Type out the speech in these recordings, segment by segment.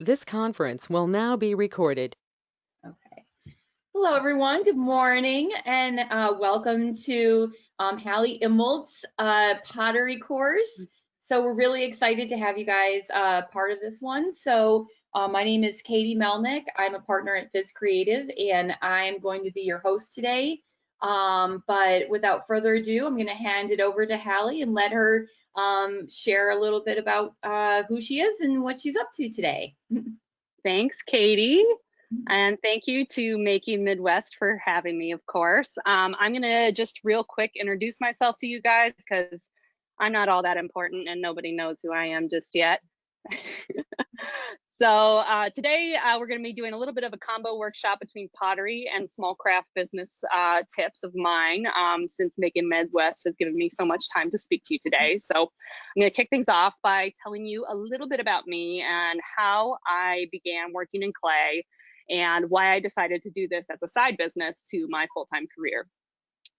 This conference will now be recorded. Okay. Hello, everyone. Good morning, and welcome to Halley Immelt's pottery course. So we're really excited to have you guys part of this one. So my name is Katie Melnick. I'm a partner at Biz Creative, and I'm going to be your host today. But without further ado, I'm going to hand it over to Halley and let her share a little bit about who she is and what she's up to today. Thanks, Katie. And thank you to Making Midwest for having me, of course. I'm going to just real quick introduce myself to you guys because I'm not all that important and nobody knows who I am just yet. So today we're going to be doing a little bit of a combo workshop between pottery and small craft business tips of mine, since Making Midwest has given me so much time to speak to you today. So I'm going to kick things off by telling you a little bit about me and how I began working in clay and why I decided to do this as a side business to my full-time career.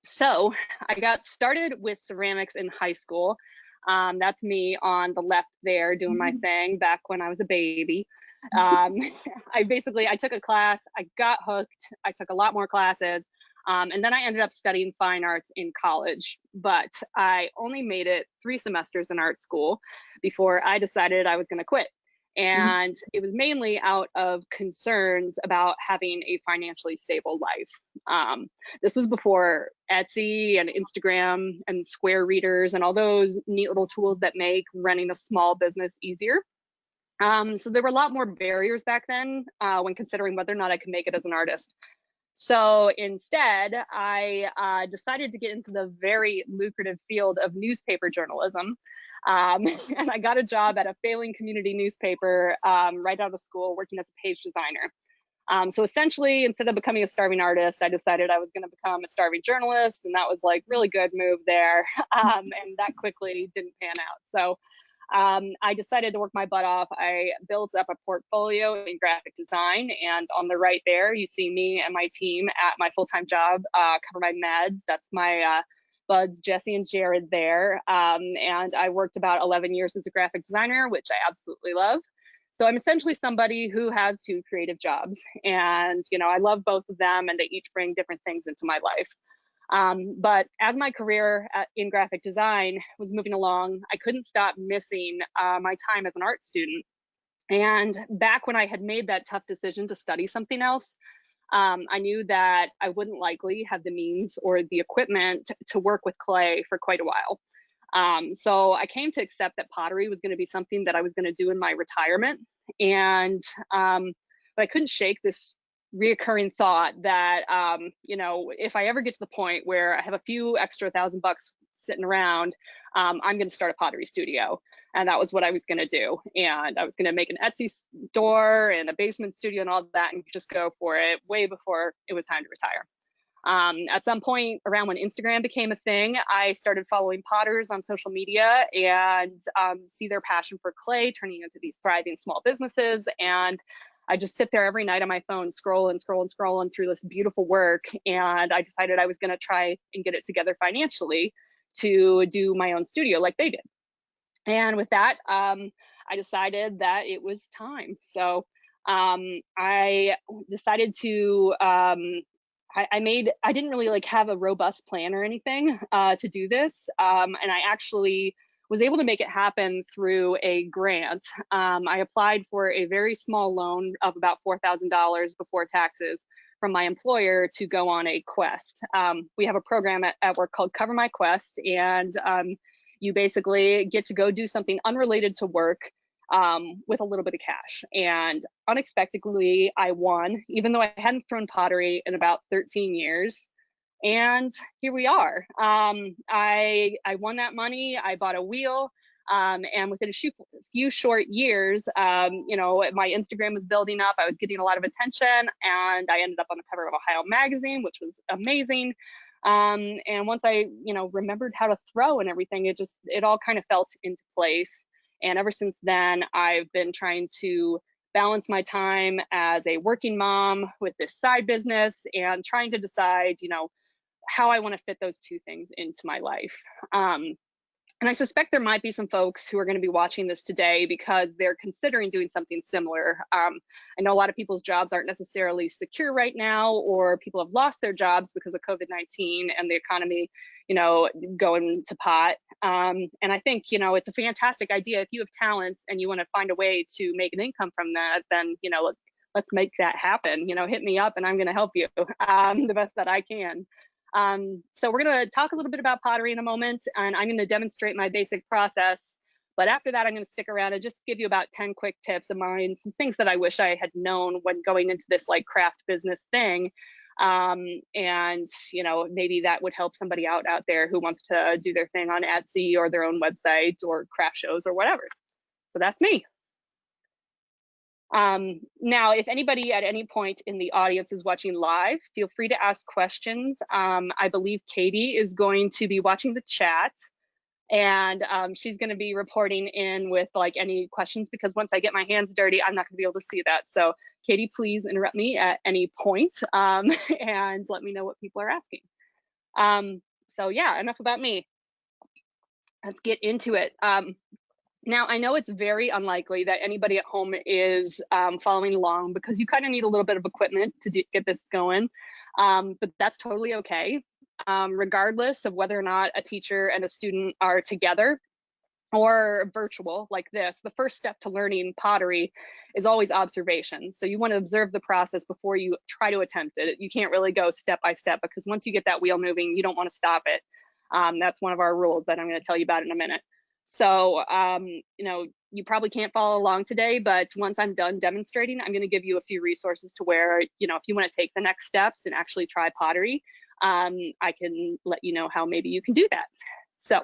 So I got started with ceramics in high school. That's me on the left there doing my thing back when I was a baby. I took a class, I got hooked, I took a lot more classes, and then I ended up studying fine arts in college. But I only made it 3 semesters in art school before I decided I was going to quit. And it was mainly out of concerns about having a financially stable life. This was before Etsy and Instagram and Square Readers and all those neat little tools that make running a small business easier. So there were a lot more barriers back then when considering whether or not I could make it as an artist. So instead, I decided to get into the very lucrative field of newspaper journalism. And I got a job at a failing community newspaper right out of school working as a page designer. So essentially, instead of becoming a starving artist, I decided I was going to become a starving journalist, and that was like really good move there. And that quickly didn't pan out. So I decided to work my butt off. I built up a portfolio in graphic design, and on the right there, you see me and my team at my full-time job, Cover My Meds. That's my buds, Jesse and Jared there. And I worked about 11 years as a graphic designer, which I absolutely love. So I'm essentially somebody who has 2 creative jobs, and I love both of them, and they each bring different things into my life. But as my career in graphic design was moving along, I couldn't stop missing my time as an art student. And back when I had made that tough decision to study something else, I knew that I wouldn't likely have the means or the equipment to work with clay for quite a while. So I came to accept that pottery was going to be something that I was going to do in my retirement. And but I couldn't shake this reoccurring thought that if I ever get to the point where I have a few extra $1,000 sitting around, I'm going to start a pottery studio. And that was what I was going to do. And I was going to make an Etsy store and a basement studio and all that, and just go for it way before it was time to retire. At some point around when Instagram became a thing, I started following potters on social media and see their passion for clay turning into these thriving small businesses. And I just sit there every night on my phone, scrolling through this beautiful work. And I decided I was going to try and get it together financially to do my own studio like they did. And with that, I decided that it was time. So I decided to, I didn't really have a robust plan or anything to do this. And I actually was able to make it happen through a grant. I applied for a very small loan of about $4,000 before taxes from my employer to go on a quest. We have a program at work called Cover My Quest, and you basically get to go do something unrelated to work with a little bit of cash. And unexpectedly, I won, even though I hadn't thrown pottery in about 13 years. And here we are. I won that money. I bought a wheel. And within a few short years, my Instagram was building up. I was getting a lot of attention, and I ended up on the cover of Ohio Magazine, which was amazing. And once I, remembered how to throw and everything, it all kind of fell into place. And ever since then, I've been trying to balance my time as a working mom with this side business and trying to decide, how I want to fit those 2 things into my life. And I suspect there might be some folks who are going to be watching this today because they're considering doing something similar. I know a lot of people's jobs aren't necessarily secure right now, or people have lost their jobs because of COVID-19 and the economy, going to pot. And I think, it's a fantastic idea. If you have talents and you want to find a way to make an income from that, then, let's make that happen. Hit me up and I'm going to help you the best that I can. So we're going to talk a little bit about pottery in a moment, and I'm going to demonstrate my basic process. But after that, I'm going to stick around and just give you about 10 quick tips of mine, some things that I wish I had known when going into this like craft business thing. And, maybe that would help somebody out there who wants to do their thing on Etsy or their own website or craft shows or whatever. So that's me. Now, if anybody at any point in the audience is watching live, feel free to ask questions. I believe Katie is going to be watching the chat, and she's going to be reporting in with like any questions, because once I get my hands dirty, I'm not going to be able to see that. So Katie, please interrupt me at any point and let me know what people are asking. So yeah, enough about me. Let's get into it. Now, I know it's very unlikely that anybody at home is following along, because you kind of need a little bit of equipment to get this going, but that's totally okay. Regardless of whether or not a teacher and a student are together or virtual like this, the first step to learning pottery is always observation. So you want to observe the process before you try to attempt it. You can't really go step by step, because once you get that wheel moving, you don't want to stop it. That's one of our rules that I'm going to tell you about in a minute. So, you probably can't follow along today, but once I'm done demonstrating, I'm going to give you a few resources to where, if you want to take the next steps and actually try pottery, I can let you know how maybe you can do that. So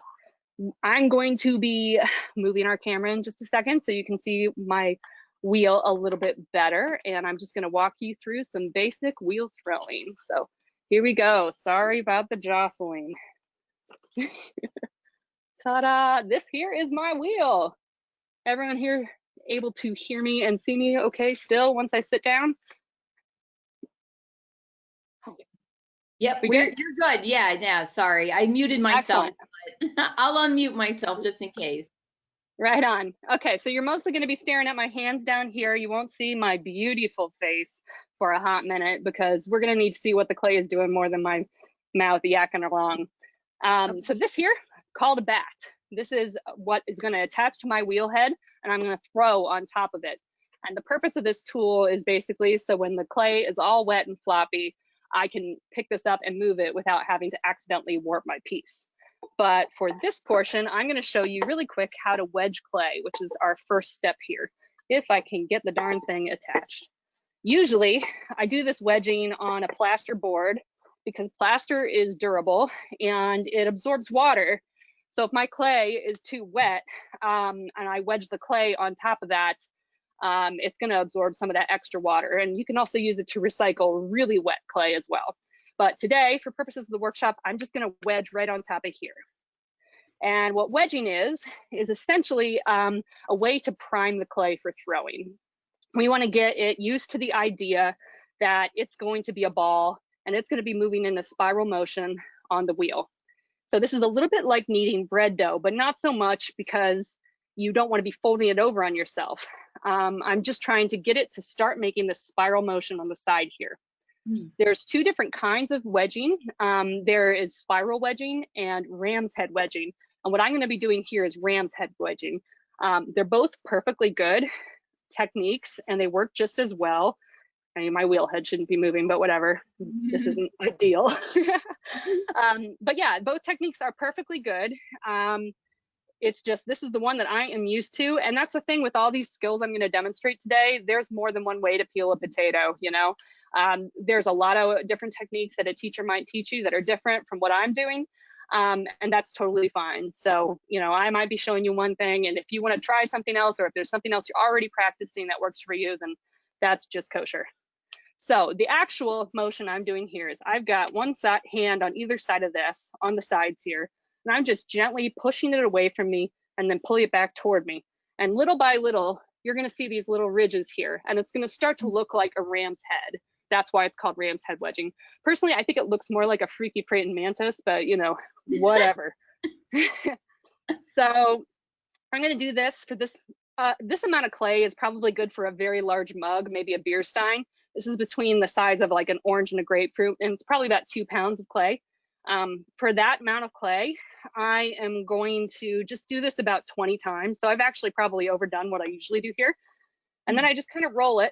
I'm going to be moving our camera in just a second so you can see my wheel a little bit better. And I'm just going to walk you through some basic wheel throwing. So here we go. Sorry about the jostling. Ta-da! This here is my wheel. Everyone here able to hear me and see me okay still once I sit down? Yep, you're good. Yeah, sorry. I muted myself, Excellent. but I'll unmute myself just in case. Right on. Okay, so you're mostly going to be staring at my hands down here. You won't see my beautiful face for a hot minute, because we're going to need to see what the clay is doing more than my mouth yakking along. So this here, called a bat. This is what is going to attach to my wheel head, and I'm going to throw on top of it. And the purpose of this tool is basically so when the clay is all wet and floppy, I can pick this up and move it without having to accidentally warp my piece. But for this portion, I'm going to show you really quick how to wedge clay, which is our first step here, if I can get the darn thing attached. Usually, I do this wedging on a plaster board, because plaster is durable and it absorbs water. So if my clay is too wet and I wedge the clay on top of that, it's going to absorb some of that extra water. And you can also use it to recycle really wet clay as well. But today, for purposes of the workshop, I'm just going to wedge right on top of here. And what wedging is essentially a way to prime the clay for throwing. We want to get it used to the idea that it's going to be a ball and it's going to be moving in a spiral motion on the wheel. So this is a little bit like kneading bread dough, but not so much, because you don't want to be folding it over on yourself. I'm just trying to get it to start making this spiral motion on the side here. There's two different kinds of wedging. There is spiral wedging and ram's head wedging. And what I'm going to be doing here is ram's head wedging. They're both perfectly good techniques and they work just as well. I mean, my wheel head shouldn't be moving, but whatever. This isn't ideal. But yeah, both techniques are perfectly good. It's just, this is the one that I am used to. And that's the thing with all these skills I'm going to demonstrate today. There's more than one way to peel a potato, There's a lot of different techniques that a teacher might teach you that are different from what I'm doing. And that's totally fine. So, I might be showing you one thing, and if you want to try something else, or if there's something else you're already practicing that works for you, then that's just kosher. So the actual motion I'm doing here is I've got one hand on either side of this, on the sides here, and I'm just gently pushing it away from me and then pulling it back toward me. And little by little, you're going to see these little ridges here, and it's going to start to look like a ram's head. That's why it's called ram's head wedging. Personally, I think it looks more like a freaky praying mantis, but whatever. So I'm going to do this for this. This amount of clay is probably good for a very large mug, maybe a beer stein. This is between the size of like an orange and a grapefruit, and it's probably about 2 pounds of clay. For that amount of clay, I am going to just do this about 20 times. So I've actually probably overdone what I usually do here. And then I just kind of roll it,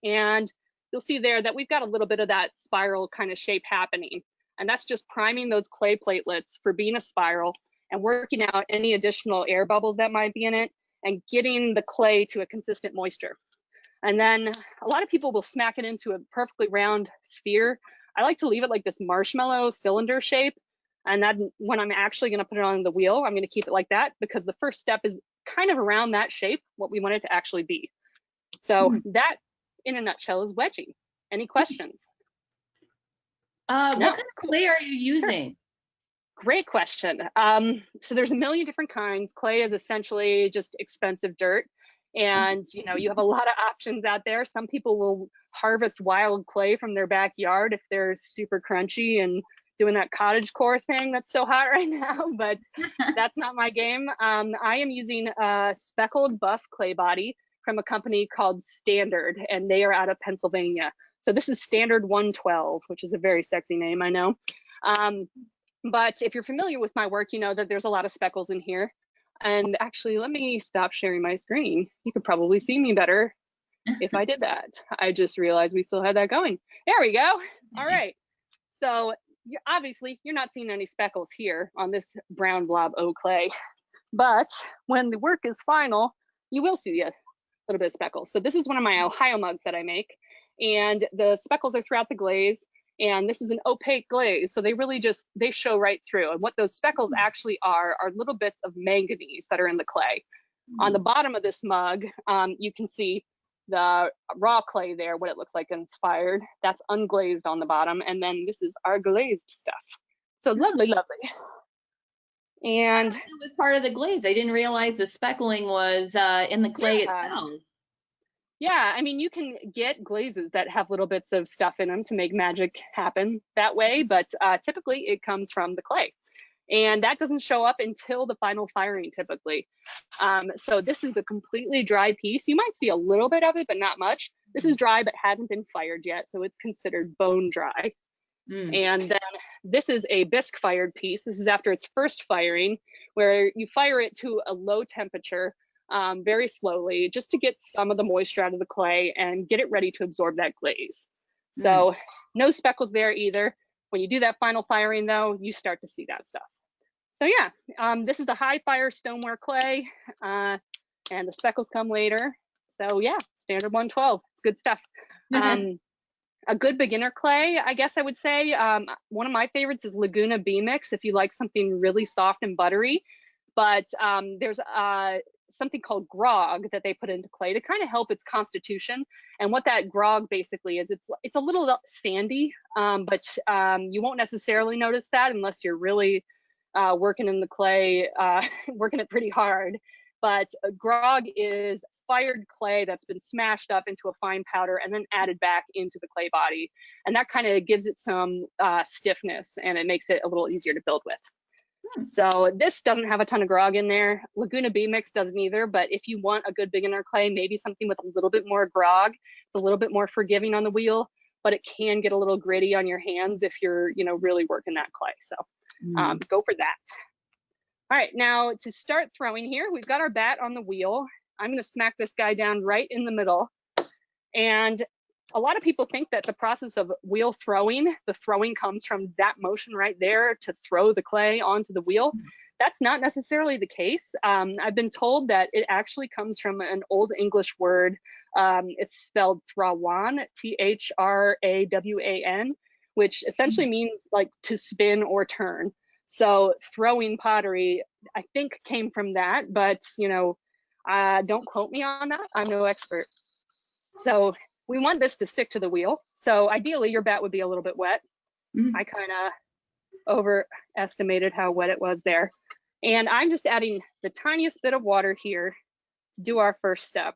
and you'll see there that we've got a little bit of that spiral kind of shape happening. And that's just priming those clay platelets for being a spiral and working out any additional air bubbles that might be in it and getting the clay to a consistent moisture. And then a lot of people will smack it into a perfectly round sphere. I like to leave it like this marshmallow cylinder shape. And then when I'm actually going to put it on the wheel, I'm going to keep it like that, because the first step is kind of around that shape, what we want it to actually be. So that, in a nutshell, is wedging. Any questions? What kind of clay are you using? Sure. Great question. So there's a million different kinds. Clay is essentially just expensive dirt. And you know, you have a lot of options out there. Some people will harvest wild clay from their backyard if they're super crunchy and doing that cottage core thing that's so hot right now, but that's not my game. I am using a speckled buff clay body from a company called Standard, and they are out of Pennsylvania. So this is Standard 112, which is a very sexy name, I know. But if you're familiar with my work, you know that there's a lot of speckles in here. And actually, let me stop sharing my screen. You could probably see me better if I did that. I just realized we still had that going. There we go. All right. So obviously, you're not seeing any speckles here on this brown blob O clay. But when the work is final, you will see a little bit of speckles. So this is one of my Ohio mugs that I make. And the speckles are throughout the glaze. And this is an opaque glaze, so they really just, they show right through. And what those speckles actually are little bits of manganese that are in the clay. On the bottom of this mug, you can see the raw clay there, what it looks like inspired. That's unglazed on the bottom. And then this is our glazed stuff. So lovely, lovely. And it was part of the glaze. I didn't realize the speckling was in the clay itself. Yeah, I mean, you can get glazes that have little bits of stuff in them to make magic happen that way, but typically it comes from the clay. And that doesn't show up until the final firing typically. So this is a completely dry piece. You might see a little bit of it, but not much. This is dry, but hasn't been fired yet, so it's considered bone dry. And then this is a bisque fired piece. This is after its first firing, where you fire it to a low temperature very slowly, just to get some of the moisture out of the clay and get it ready to absorb that glaze. So no speckles there either. When you do that final firing though, you start to see that stuff. So yeah, this is a high fire stoneware clay, and the speckles come later. So yeah, Standard 112, it's good stuff. A good beginner clay, I guess I would say, one of my favorites is Laguna B Mix, if you like something really soft and buttery. But there's something called grog that they put into clay to kind of help its constitution. And what that grog basically is, it's a little sandy, but you won't necessarily notice that unless you're really working in the clay, working it pretty hard. But grog is fired clay that's been smashed up into a fine powder and then added back into the clay body. And that kind of gives it some stiffness, and it makes it a little easier to build with. So this doesn't have a ton of grog in there. Laguna B Mix doesn't either, but if you want a good beginner clay, maybe something with a little bit more grog, it's a little bit more forgiving on the wheel, but it can get a little gritty on your hands if you're, you know, really working that clay. So go for that. All right, now to start throwing here, we've got our bat on the wheel. I'm gonna smack this guy down right in the middle. And a lot of people think that the process of wheel throwing, the throwing comes from that motion right there to throw the clay onto the wheel. That's not necessarily the case. I've been told that it actually comes from an Old English word. It's spelled thrawan, Thrawan, which essentially means like to spin or turn. So throwing pottery, I think, came from that, but you know, don't quote me on that. I'm no expert. So we want this to stick to the wheel. So ideally your bat would be a little bit wet. I kind of overestimated how wet it was there. And I'm just adding the tiniest bit of water here to do our first step.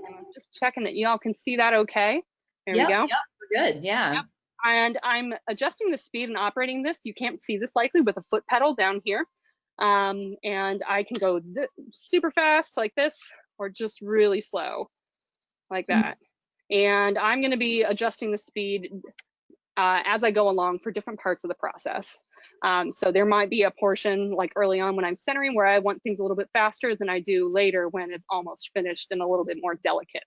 And I'm just checking that y'all can see that okay. There we go. Yep, we're good, yeah. Yep. And I'm adjusting the speed and operating this. You can't see this likely with a foot pedal down here. And I can go super fast like this, or just really slow like that. And I'm going to be adjusting the speed as I go along for different parts of the process. So there might be a portion like early on when I'm centering where I want things a little bit faster than I do later when it's almost finished and a little bit more delicate.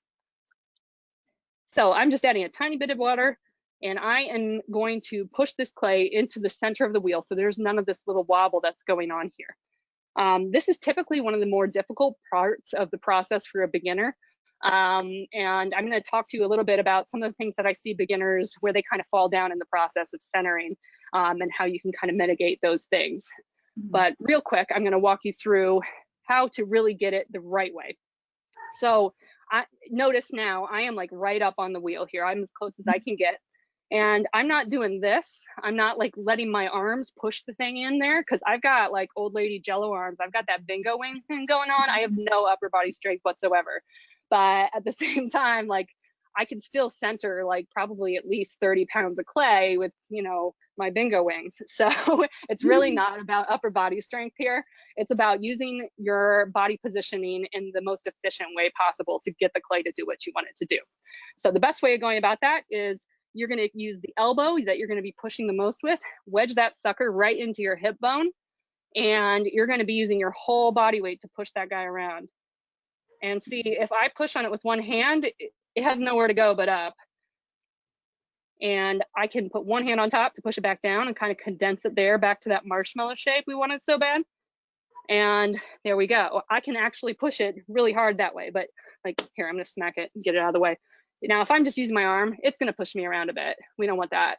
So I'm just adding a tiny bit of water, and I am going to push this clay into the center of the wheel, so there's none of this little wobble that's going on here. This is typically one of the more difficult parts of the process for a beginner. And I'm going to talk to you a little bit about some of the things that I see beginners where they kind of fall down in the process of centering, and how you can kind of mitigate those things. But real quick, I'm going to walk you through how to really get it the right way. So notice now I am like right up on the wheel here. I'm as close as I can get. And I'm not doing this. I'm not like letting my arms push the thing in there, because I've got like old lady jello arms. I've got that bingo wing thing going on. I have no upper body strength whatsoever. But at the same time, like I can still center like probably at least 30 pounds of clay with, you know, my bingo wings. So it's really not about upper body strength here. It's about using your body positioning in the most efficient way possible to get the clay to do what you want it to do. So the best way of going about that is you're going to use the elbow that you're going to be pushing the most with, wedge that sucker right into your hip bone, and you're going to be using your whole body weight to push that guy around. And see, if I push on it with one hand, it has nowhere to go but up. And I can put one hand on top to push it back down and kind of condense it there back to that marshmallow shape we wanted so bad. And there we go. I can actually push it really hard that way, but like here, I'm going to smack it and get it out of the way. Now, if I'm just using my arm, it's going to push me around a bit. We don't want that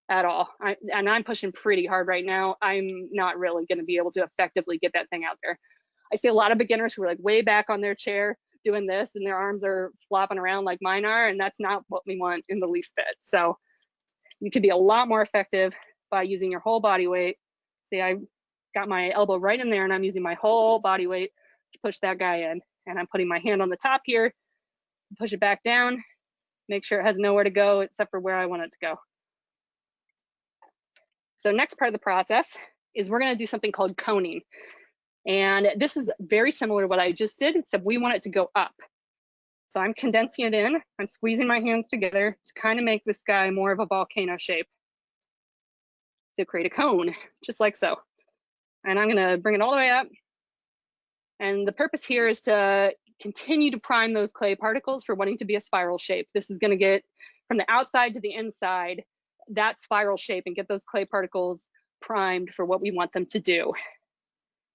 at all. And I'm pushing pretty hard right now. I'm not really going to be able to effectively get that thing out there. I see a lot of beginners who are like way back on their chair doing this, and their arms are flopping around like mine are, and that's not what we want in the least bit. So you could be a lot more effective by using your whole body weight. See, I got my elbow right in there, and I'm using my whole body weight to push that guy in. And I'm putting my hand on the top here, push it back down, make sure it has nowhere to go except for where I want it to go. So next part of the process is we're going to do something called coning. And this is very similar to what I just did, except we want it to go up. So I'm condensing it in. I'm squeezing my hands together to kind of make this guy more of a volcano shape to create a cone, just like so. And I'm going to bring it all the way up. And the purpose here is to continue to prime those clay particles for wanting to be a spiral shape. This is going to get from the outside to the inside that spiral shape and get those clay particles primed for what we want them to do.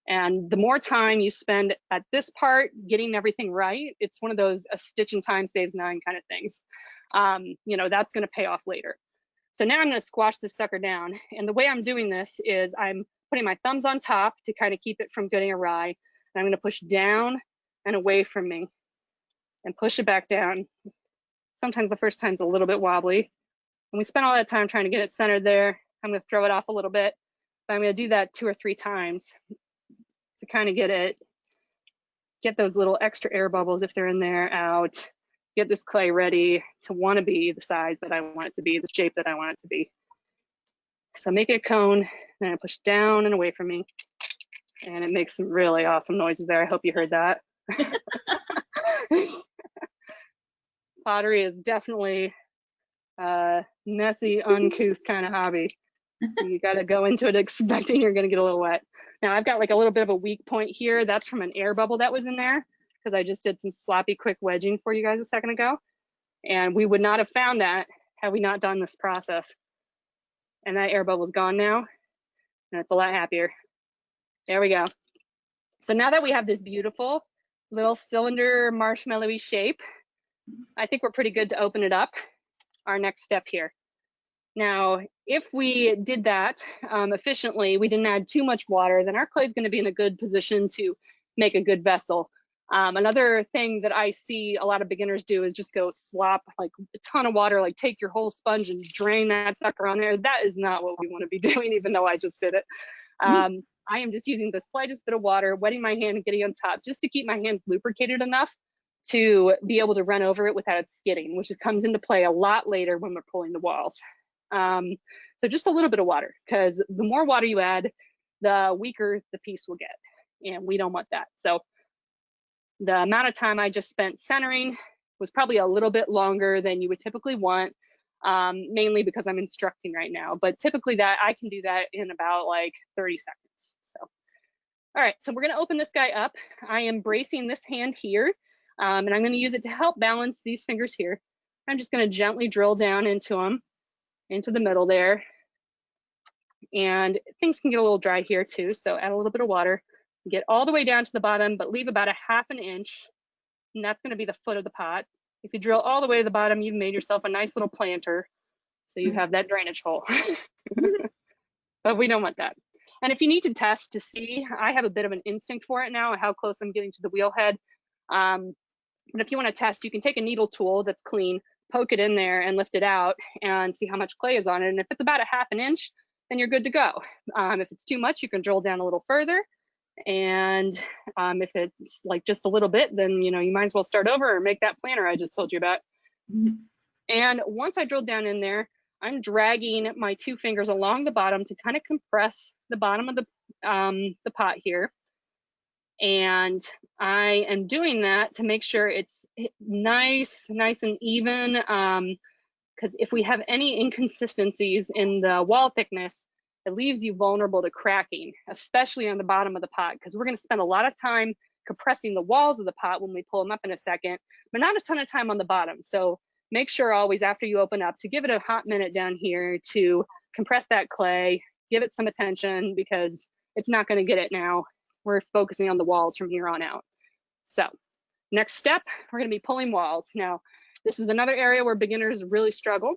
And the more time you spend at this part getting everything right, it's one of those a stitch in time saves 9 kind of things. You know, that's going to pay off later. So now I'm going to squash this sucker down. And the way I'm doing this is I'm putting my thumbs on top to kind of keep it from getting awry. And I'm going to push down and away from me and push it back down. Sometimes the first time's a little bit wobbly. And we spent all that time trying to get it centered there. I'm going to throw it off a little bit, but I'm going to do that 2 or 3 times to kind of get those little extra air bubbles, if they're in there, out, get this clay ready to want to be the size that I want it to be, the shape that I want it to be. So make it a cone, then I push down and away from me, and it makes some really awesome noises there. I hope you heard that. Pottery is definitely a messy, uncouth kind of hobby. You got to go into it expecting you're going to get a little wet. Now I've got like a little bit of a weak point here. That's from an air bubble that was in there because I just did some sloppy quick wedging for you guys a second ago. And we would not have found that had we not done this process. And that air bubble is gone now, and it's a lot happier. There we go. So now that we have this beautiful little cylinder marshmallowy shape, I think we're pretty good to open it up. Our next step here. Now, if we did that efficiently, we didn't add too much water, then our clay is going to be in a good position to make a good vessel. Another thing that I see a lot of beginners do is just go slop like a ton of water, like take your whole sponge and drain that sucker on there. That is not what we want to be doing, even though I just did it. I am just using the slightest bit of water, wetting my hand and getting on top just to keep my hands lubricated enough to be able to run over it without it skidding, which comes into play a lot later when we're pulling the walls. So just a little bit of water, because the more water you add, the weaker the piece will get. And we don't want that. So the amount of time I just spent centering was probably a little bit longer than you would typically want, mainly because I'm instructing right now. But typically that I can do that in about like 30 seconds. So, all right, so we're gonna open this guy up. I am bracing this hand here, and I'm gonna use it to help balance these fingers here. I'm just gonna gently drill down into them, into the middle there. And things can get a little dry here too, so add a little bit of water. Get all the way down to the bottom, but leave about a 1/2 inch, and that's gonna be the foot of the pot. If you drill all the way to the bottom, you've made yourself a nice little planter, so you have that drainage hole. But we don't want that. And if you need to test to see, I have a bit of an instinct for it now, how close I'm getting to the wheel head. But if you want to test, you can take a needle tool that's clean, poke it in there and lift it out and see how much clay is on it. And if it's about a 1/2 inch, then you're good to go. If it's too much, you can drill down a little further. And if it's like just a little bit, then you might as well start over or make that planter I just told you about. And once I drilled down in there, I'm dragging my 2 fingers along the bottom to kind of compress the bottom of the pot here. And I am doing that to make sure it's nice and even, because if we have any inconsistencies in the wall thickness, it leaves you vulnerable to cracking, especially on the bottom of the pot, because we're going to spend a lot of time compressing the walls of the pot when we pull them up in a second, but not a ton of time on the bottom. So make sure always after you open up to give it a hot minute down here to compress that clay, give it some attention, because it's not going to get it now. We're focusing on the walls from here on out. So next step, we're going to be pulling walls. Now, this is another area where beginners really struggle.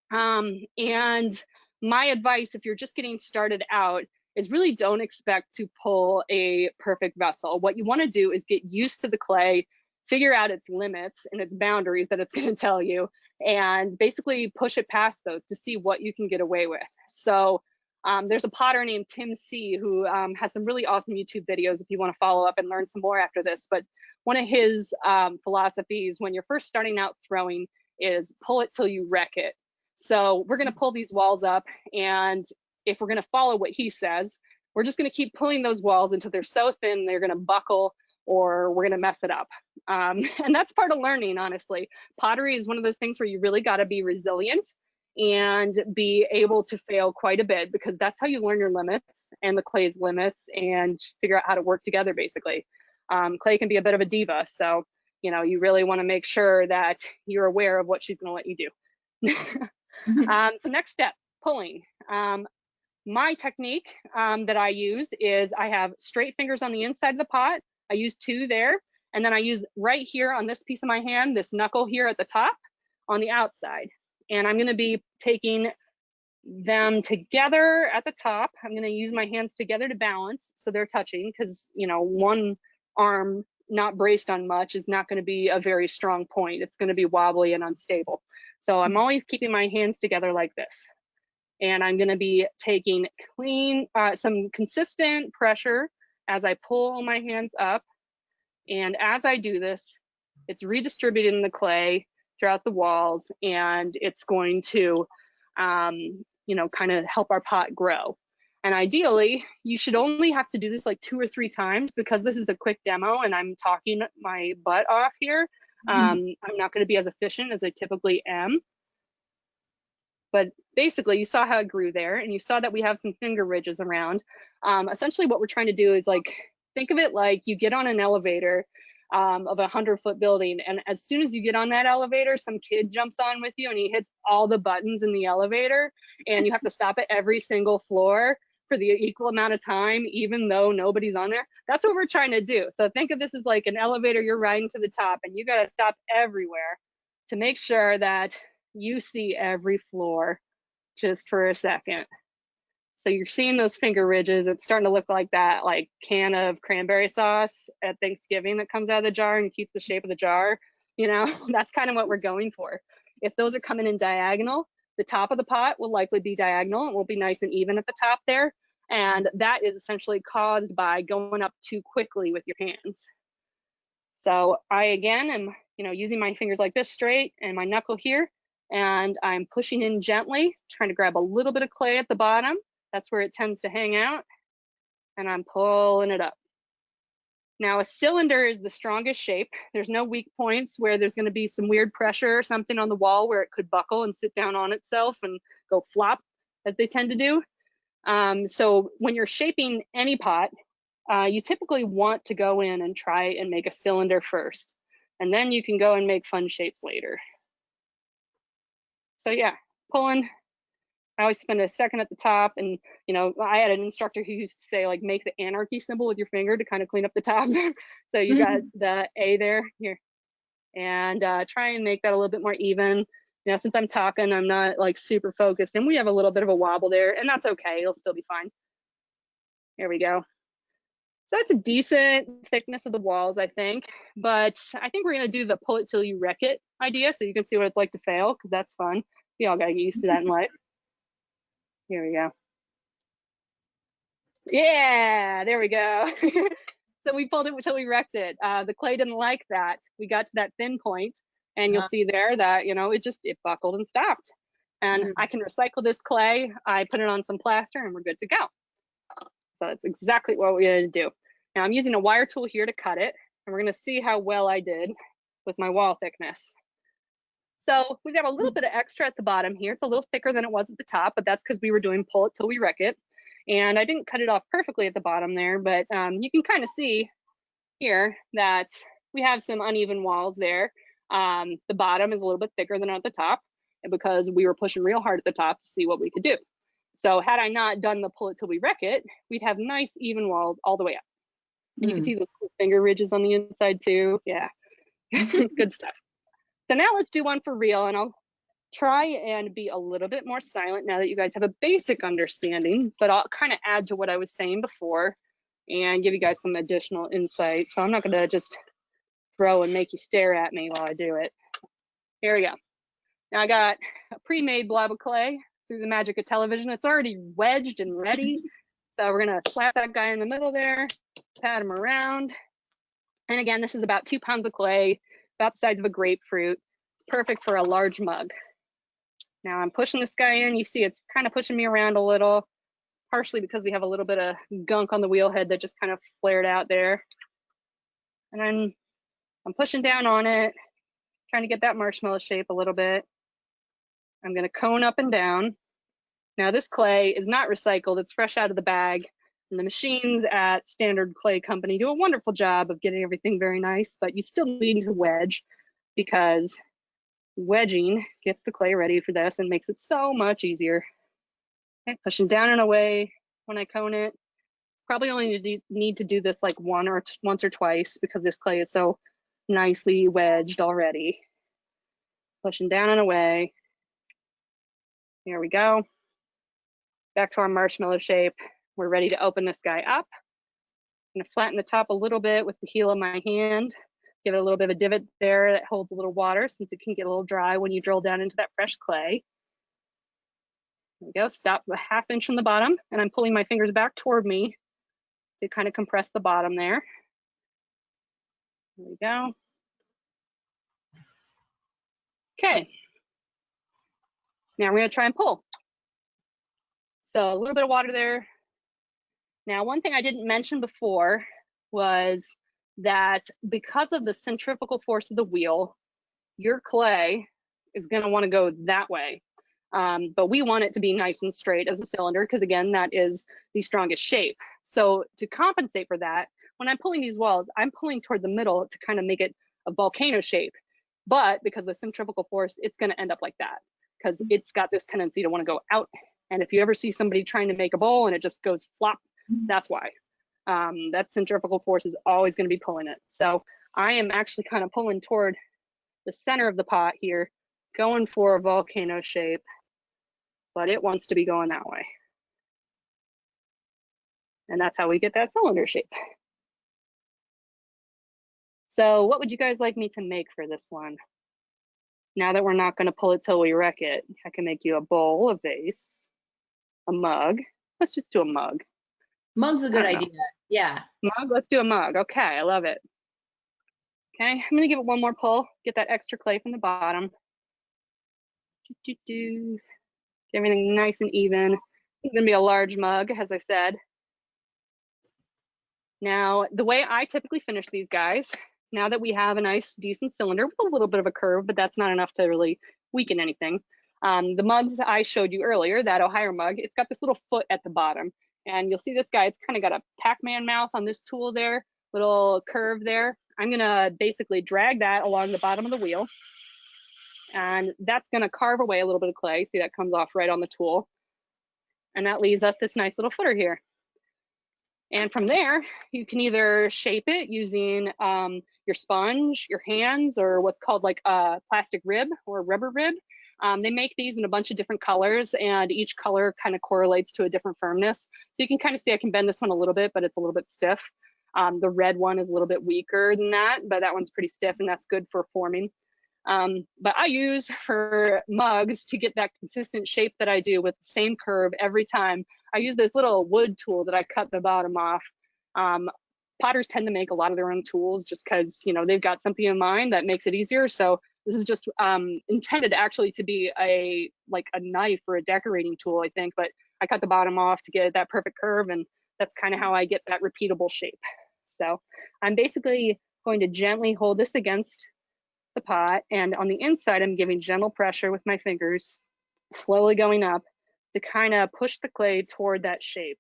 And my advice, if you're just getting started out, is really don't expect to pull a perfect vessel. What you want to do is get used to the clay, figure out its limits and its boundaries that it's going to tell you, and basically push it past those to see what you can get away with. So there's a potter named Tim C who has some really awesome YouTube videos if you want to follow up and learn some more after this. But one of his philosophies when you're first starting out throwing is pull it till you wreck it. So we're going to pull these walls up, and if we're going to follow what he says, we're just going to keep pulling those walls until they're so thin they're going to buckle, or we're going to mess it up. And that's part of learning, honestly. Pottery is one of those things where you really got to be resilient and be able to fail quite a bit, because that's how you learn your limits and the clay's limits and figure out how to work together, basically. Clay can be a bit of a diva, so you really want to make sure that you're aware of what she's going to let you do. So next step, pulling. My technique that I use is I have straight fingers on the inside of the pot. I use 2 there, and then I use right here on this piece of my hand, this knuckle here at the top on the outside. And I'm going to be taking them together at the top. I'm going to use my hands together to balance so they're touching, because one arm not braced on much is not going to be a very strong point. It's going to be wobbly and unstable. So I'm always keeping my hands together like this. And I'm going to be taking some consistent pressure as I pull my hands up. And as I do this, it's redistributing the clay throughout the walls, and it's going to, kind of help our pot grow. And ideally, you should only have to do this like 2 or 3 times, because this is a quick demo and I'm talking my butt off here. I'm not going to be as efficient as I typically am. But basically, you saw how it grew there, and you saw that we have some finger ridges around. Essentially, what we're trying to do is think of it like you get on an elevator of a 100-foot building, and as soon as you get on that elevator, some kid jumps on with you and he hits all the buttons in the elevator, and you have to stop at every single floor for the equal amount of time, even though nobody's on there. That's what we're trying to do. So think of this as like an elevator you're riding to the top, and you got to stop everywhere to make sure that you see every floor just for a second. So you're seeing those finger ridges. It's starting to look like that can of cranberry sauce at Thanksgiving that comes out of the jar and keeps the shape of the jar. That's kind of what we're going for. If those are coming in diagonal, the top of the pot will likely be diagonal. It will be nice and even at the top there. And that is essentially caused by going up too quickly with your hands. So I, again, am using my fingers like this straight and my knuckle here, and I'm pushing in gently, trying to grab a little bit of clay at the bottom. That's where it tends to hang out. and I'm pulling it up. Now a cylinder is the strongest shape. There's no weak points where there's going to be some weird pressure or something on the wall where it could buckle and sit down on itself and go flop, as they tend to do. So when you're shaping any pot, you typically want to go in and try and make a cylinder first, and then you can go and make fun shapes later. So yeah, pulling. I always spend a second at the top, and you know, I had an instructor who used to say, like, make the anarchy symbol with your finger to kind of clean up the top. So you got the A there, here, and try and make that a little bit more even. You know, since I'm talking, I'm not like super focused, and we have a little bit of a wobble there, and that's okay, it'll still be fine. There we go. So it's a decent thickness of the walls, I think, but I think we're gonna do the pull it till you wreck it idea, so you can see what it's like to fail, because that's fun. We all gotta get used to that in life. Here we go. Yeah, there we go. So we pulled it until we wrecked it. The clay didn't like that. We got to that thin point, and you'll see there that, you know, it buckled and stopped. And I can recycle this clay. I put it on some plaster and we're good to go. So that's exactly what we're gonna do. Now I'm using a wire tool here to cut it, and we're gonna see how well I did with my wall thickness. So we've got a little bit of extra at the bottom here. It's a little thicker than it was at the top, but that's because we were doing pull it till we wreck it. And I didn't cut it off perfectly at the bottom there, but you can kind of see here that we have some uneven walls there. The bottom is a little bit thicker than at the top, because we were pushing real hard at the top to see what we could do. So had I not done the pull it till we wreck it, we'd have nice even walls all the way up. And you can see those cool finger ridges on the inside too. Yeah, good stuff. So now let's do one for real, and I'll try and be a little bit more silent now that you guys have a basic understanding, but I'll kind of add to what I was saying before and give you guys some additional insight. So I'm not gonna just throw and make you stare at me while I do it. Here we go. Now I got a pre-made blob of clay through the magic of television. It's already wedged and ready. So we're gonna slap that guy in the middle there, pat him around. And again, this is about 2 pounds of clay, about the size of a grapefruit, perfect for a large mug. Now I'm pushing this guy in. You see it's kind of pushing me around a little, partially because we have a little bit of gunk on the wheel head that just kind of flared out there. And then I'm pushing down on it, trying to get that marshmallow shape a little bit. I'm gonna cone up and down. Now this clay is not recycled, it's fresh out of the bag. And the machines at Standard Clay Company do a wonderful job of getting everything very nice, but you still need to wedge, because wedging gets the clay ready for this and makes it so much easier. Okay, pushing down and away when I cone it. Probably only need to do this like once or twice, because this clay is so nicely wedged already. Pushing down and away. There we go. Back to our marshmallow shape. We're ready to open this guy up. I'm gonna flatten the top a little bit with the heel of my hand. Give it a little bit of a divot there that holds a little water, since it can get a little dry when you drill down into that fresh clay. There we go, stop a ½ inch from the bottom, and I'm pulling my fingers back toward me to kind of compress the bottom there. There we go. Okay. Now we're gonna try and pull. So a little bit of water there. Now, one thing I didn't mention before was that because of the centrifugal force of the wheel, your clay is gonna wanna go that way. But we want it to be nice and straight as a cylinder, because again, that is the strongest shape. So to compensate for that, when I'm pulling these walls, I'm pulling toward the middle to kind of make it a volcano shape. But because of the centrifugal force, it's gonna end up like that, because it's got this tendency to wanna go out. And if you ever see somebody trying to make a bowl and it just goes flop, that's why. That centrifugal force is always gonna be pulling it. So I am actually kind of pulling toward the center of the pot here, going for a volcano shape, but it wants to be going that way. And that's how we get that cylinder shape. So what would you guys like me to make for this one? Now that we're not gonna pull it till we wreck it, I can make you a bowl, a vase, a mug. Let's just do a mug. Mug's a good idea. Yeah. Mug, let's do a mug. Okay, I love it. Okay, I'm gonna give it one more pull, get that extra clay from the bottom. Get everything nice and even. It's gonna be a large mug, as I said. Now, the way I typically finish these guys, now that we have a nice decent cylinder with a little bit of a curve, but that's not enough to really weaken anything. The mugs I showed you earlier, that Ohio mug, it's got this little foot at the bottom. And you'll see this guy, it's kind of got a Pac-Man mouth on this tool there, little curve there. I'm gonna basically drag that along the bottom of the wheel. And that's gonna carve away a little bit of clay. See, that comes off right on the tool. And that leaves us this nice little footer here. And from there, you can either shape it using your sponge, your hands, or what's called like a plastic rib or rubber rib. They make these in a bunch of different colors, and each color kind of correlates to a different firmness. So you can kind of see I can bend this one a little bit, but it's a little bit stiff. The red one is a little bit weaker than that, but that one's pretty stiff, and that's good for forming. But I use for mugs to get that consistent shape that I do with the same curve every time. I use this little wood tool that I cut the bottom off. Potters tend to make a lot of their own tools just because, you know, they've got something in mind that makes it easier. So this is just intended actually to be like a knife or a decorating tool, I think, but I cut the bottom off to get that perfect curve, and that's kind of how I get that repeatable shape. So I'm basically going to gently hold this against the pot, and on the inside I'm giving gentle pressure with my fingers, slowly going up to kind of push the clay toward that shape,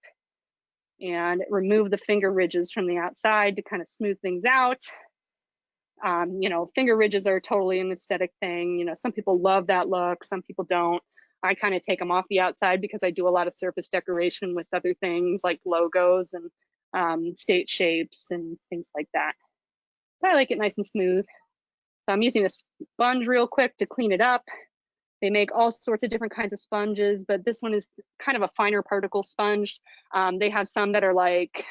and remove the finger ridges from the outside to kind of smooth things out. You know, finger ridges are totally an aesthetic thing. You know, some people love that look, some people don't. I kind of take them off the outside because I do a lot of surface decoration with other things like logos and state shapes and things like that. But I like it nice and smooth. So I'm using a sponge real quick to clean it up. They make all sorts of different kinds of sponges, but this one is kind of a finer particle sponge. They have some that are like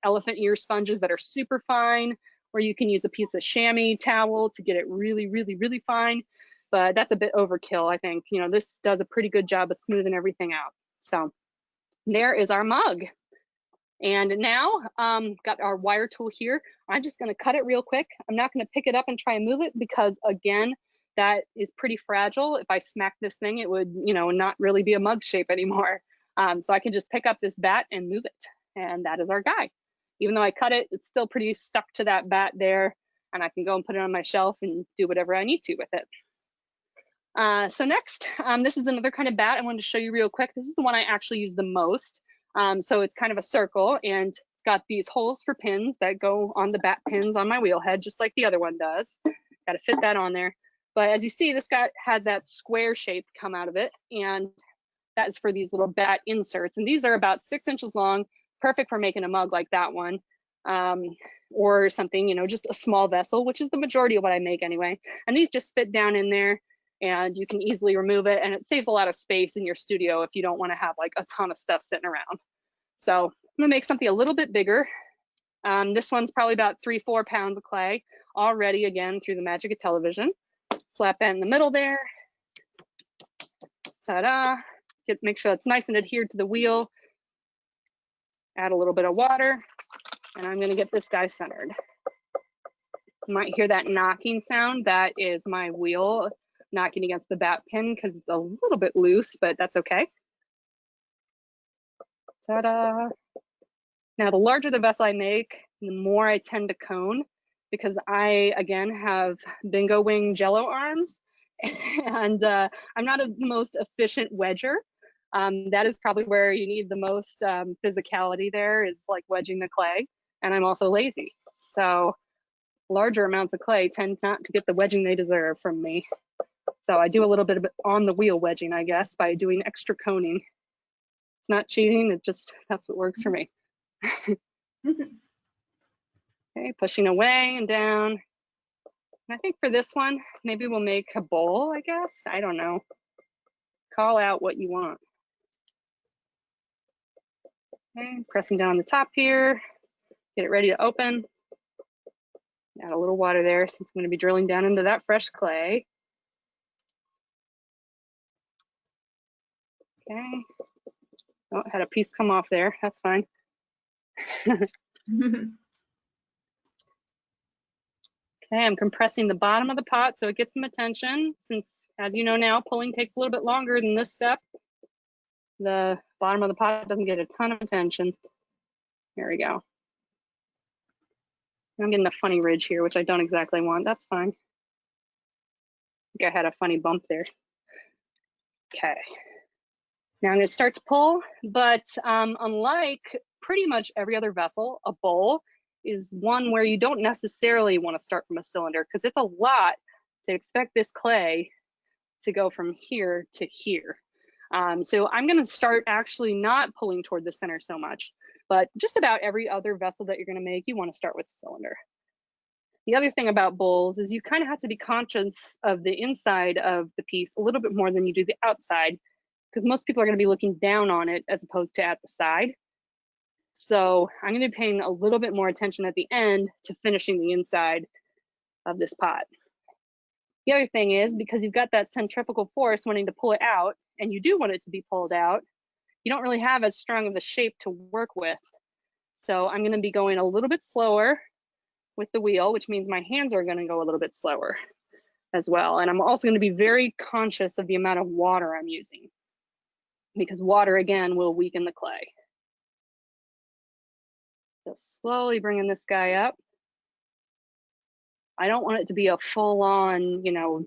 elephant ear sponges that are super fine, or you can use a piece of chamois towel to get it really, really, really fine. But that's a bit overkill, I think. You know, this does a pretty good job of smoothing everything out. So there is our mug. And now, got our wire tool here. I'm just gonna cut it real quick. I'm not gonna pick it up and try and move it because, again, that is pretty fragile. If I smack this thing, it would, you know, not really be a mug shape anymore. So I can just pick up this bat and move it. And that is our guy. Even though I cut it, it's still pretty stuck to that bat there. And I can go and put it on my shelf and do whatever I need to with it. So next, this is another kind of bat I wanted to show you real quick. This is the one I actually use the most. So it's kind of a circle, and it's got these holes for pins that go on the bat pins on my wheel head, just like the other one does. Got to fit that on there. But as you see, this guy had that square shape come out of it, and that is for these little bat inserts. And these are about 6 inches long, perfect for making a mug like that one, or something, you know, just a small vessel, which is the majority of what I make anyway. And these just fit down in there, and you can easily remove it, and it saves a lot of space in your studio if you don't want to have like a ton of stuff sitting around. So I'm gonna make something a little bit bigger. This one's probably about 3-4 pounds of clay, already, again, through the magic of television. Slap that in the middle there. Ta-da. Make sure it's nice and adhered to the wheel. Add a little bit of water, and I'm gonna get this guy centered. You might hear that knocking sound. That is my wheel knocking against the bat pin because it's a little bit loose, but that's okay. Ta-da. Now, the larger the vessel I make, the more I tend to cone, because I, again, have bingo wing jello arms, and I'm not the most efficient wedger. That is probably where you need the most physicality there, is like wedging the clay, and I'm also lazy. So larger amounts of clay tend not to get the wedging they deserve from me. So I do a little bit of on the wheel wedging, I guess, by doing extra coning. It's not cheating, it just, that's what works for me. Okay, pushing away and down. And I think for this one, maybe we'll make a bowl, I guess. I don't know. Call out what you want. Okay, pressing down the top here. Get it ready to open. Add a little water there since I'm going to be drilling down into that fresh clay. Okay. Oh, had a piece come off there. That's fine. Okay, I'm compressing the bottom of the pot so it gets some attention, since, as you know now, pulling takes a little bit longer than this step. The bottom of the pot doesn't get a ton of attention. There we go. I'm getting a funny ridge here, which I don't exactly want. That's fine. I think I had a funny bump there. Okay. Now I'm going to start to pull, but unlike pretty much every other vessel, a bowl is one where you don't necessarily want to start from a cylinder because it's a lot to expect this clay to go from here to here. So I'm going to start actually not pulling toward the center so much, but just about every other vessel that you're going to make, you want to start with a cylinder. The other thing about bowls is you kind of have to be conscious of the inside of the piece a little bit more than you do the outside, because most people are going to be looking down on it as opposed to at the side. So I'm going to be paying a little bit more attention at the end to finishing the inside of this pot. The other thing is, because you've got that centrifugal force wanting to pull it out, and you do want it to be pulled out, you don't really have as strong of a shape to work with. So I'm going to be going a little bit slower with the wheel, which means my hands are going to go a little bit slower as well. And I'm also going to be very conscious of the amount of water I'm using, because water, again, will weaken the clay. So slowly bringing this guy up. I don't want it to be a full-on, you know,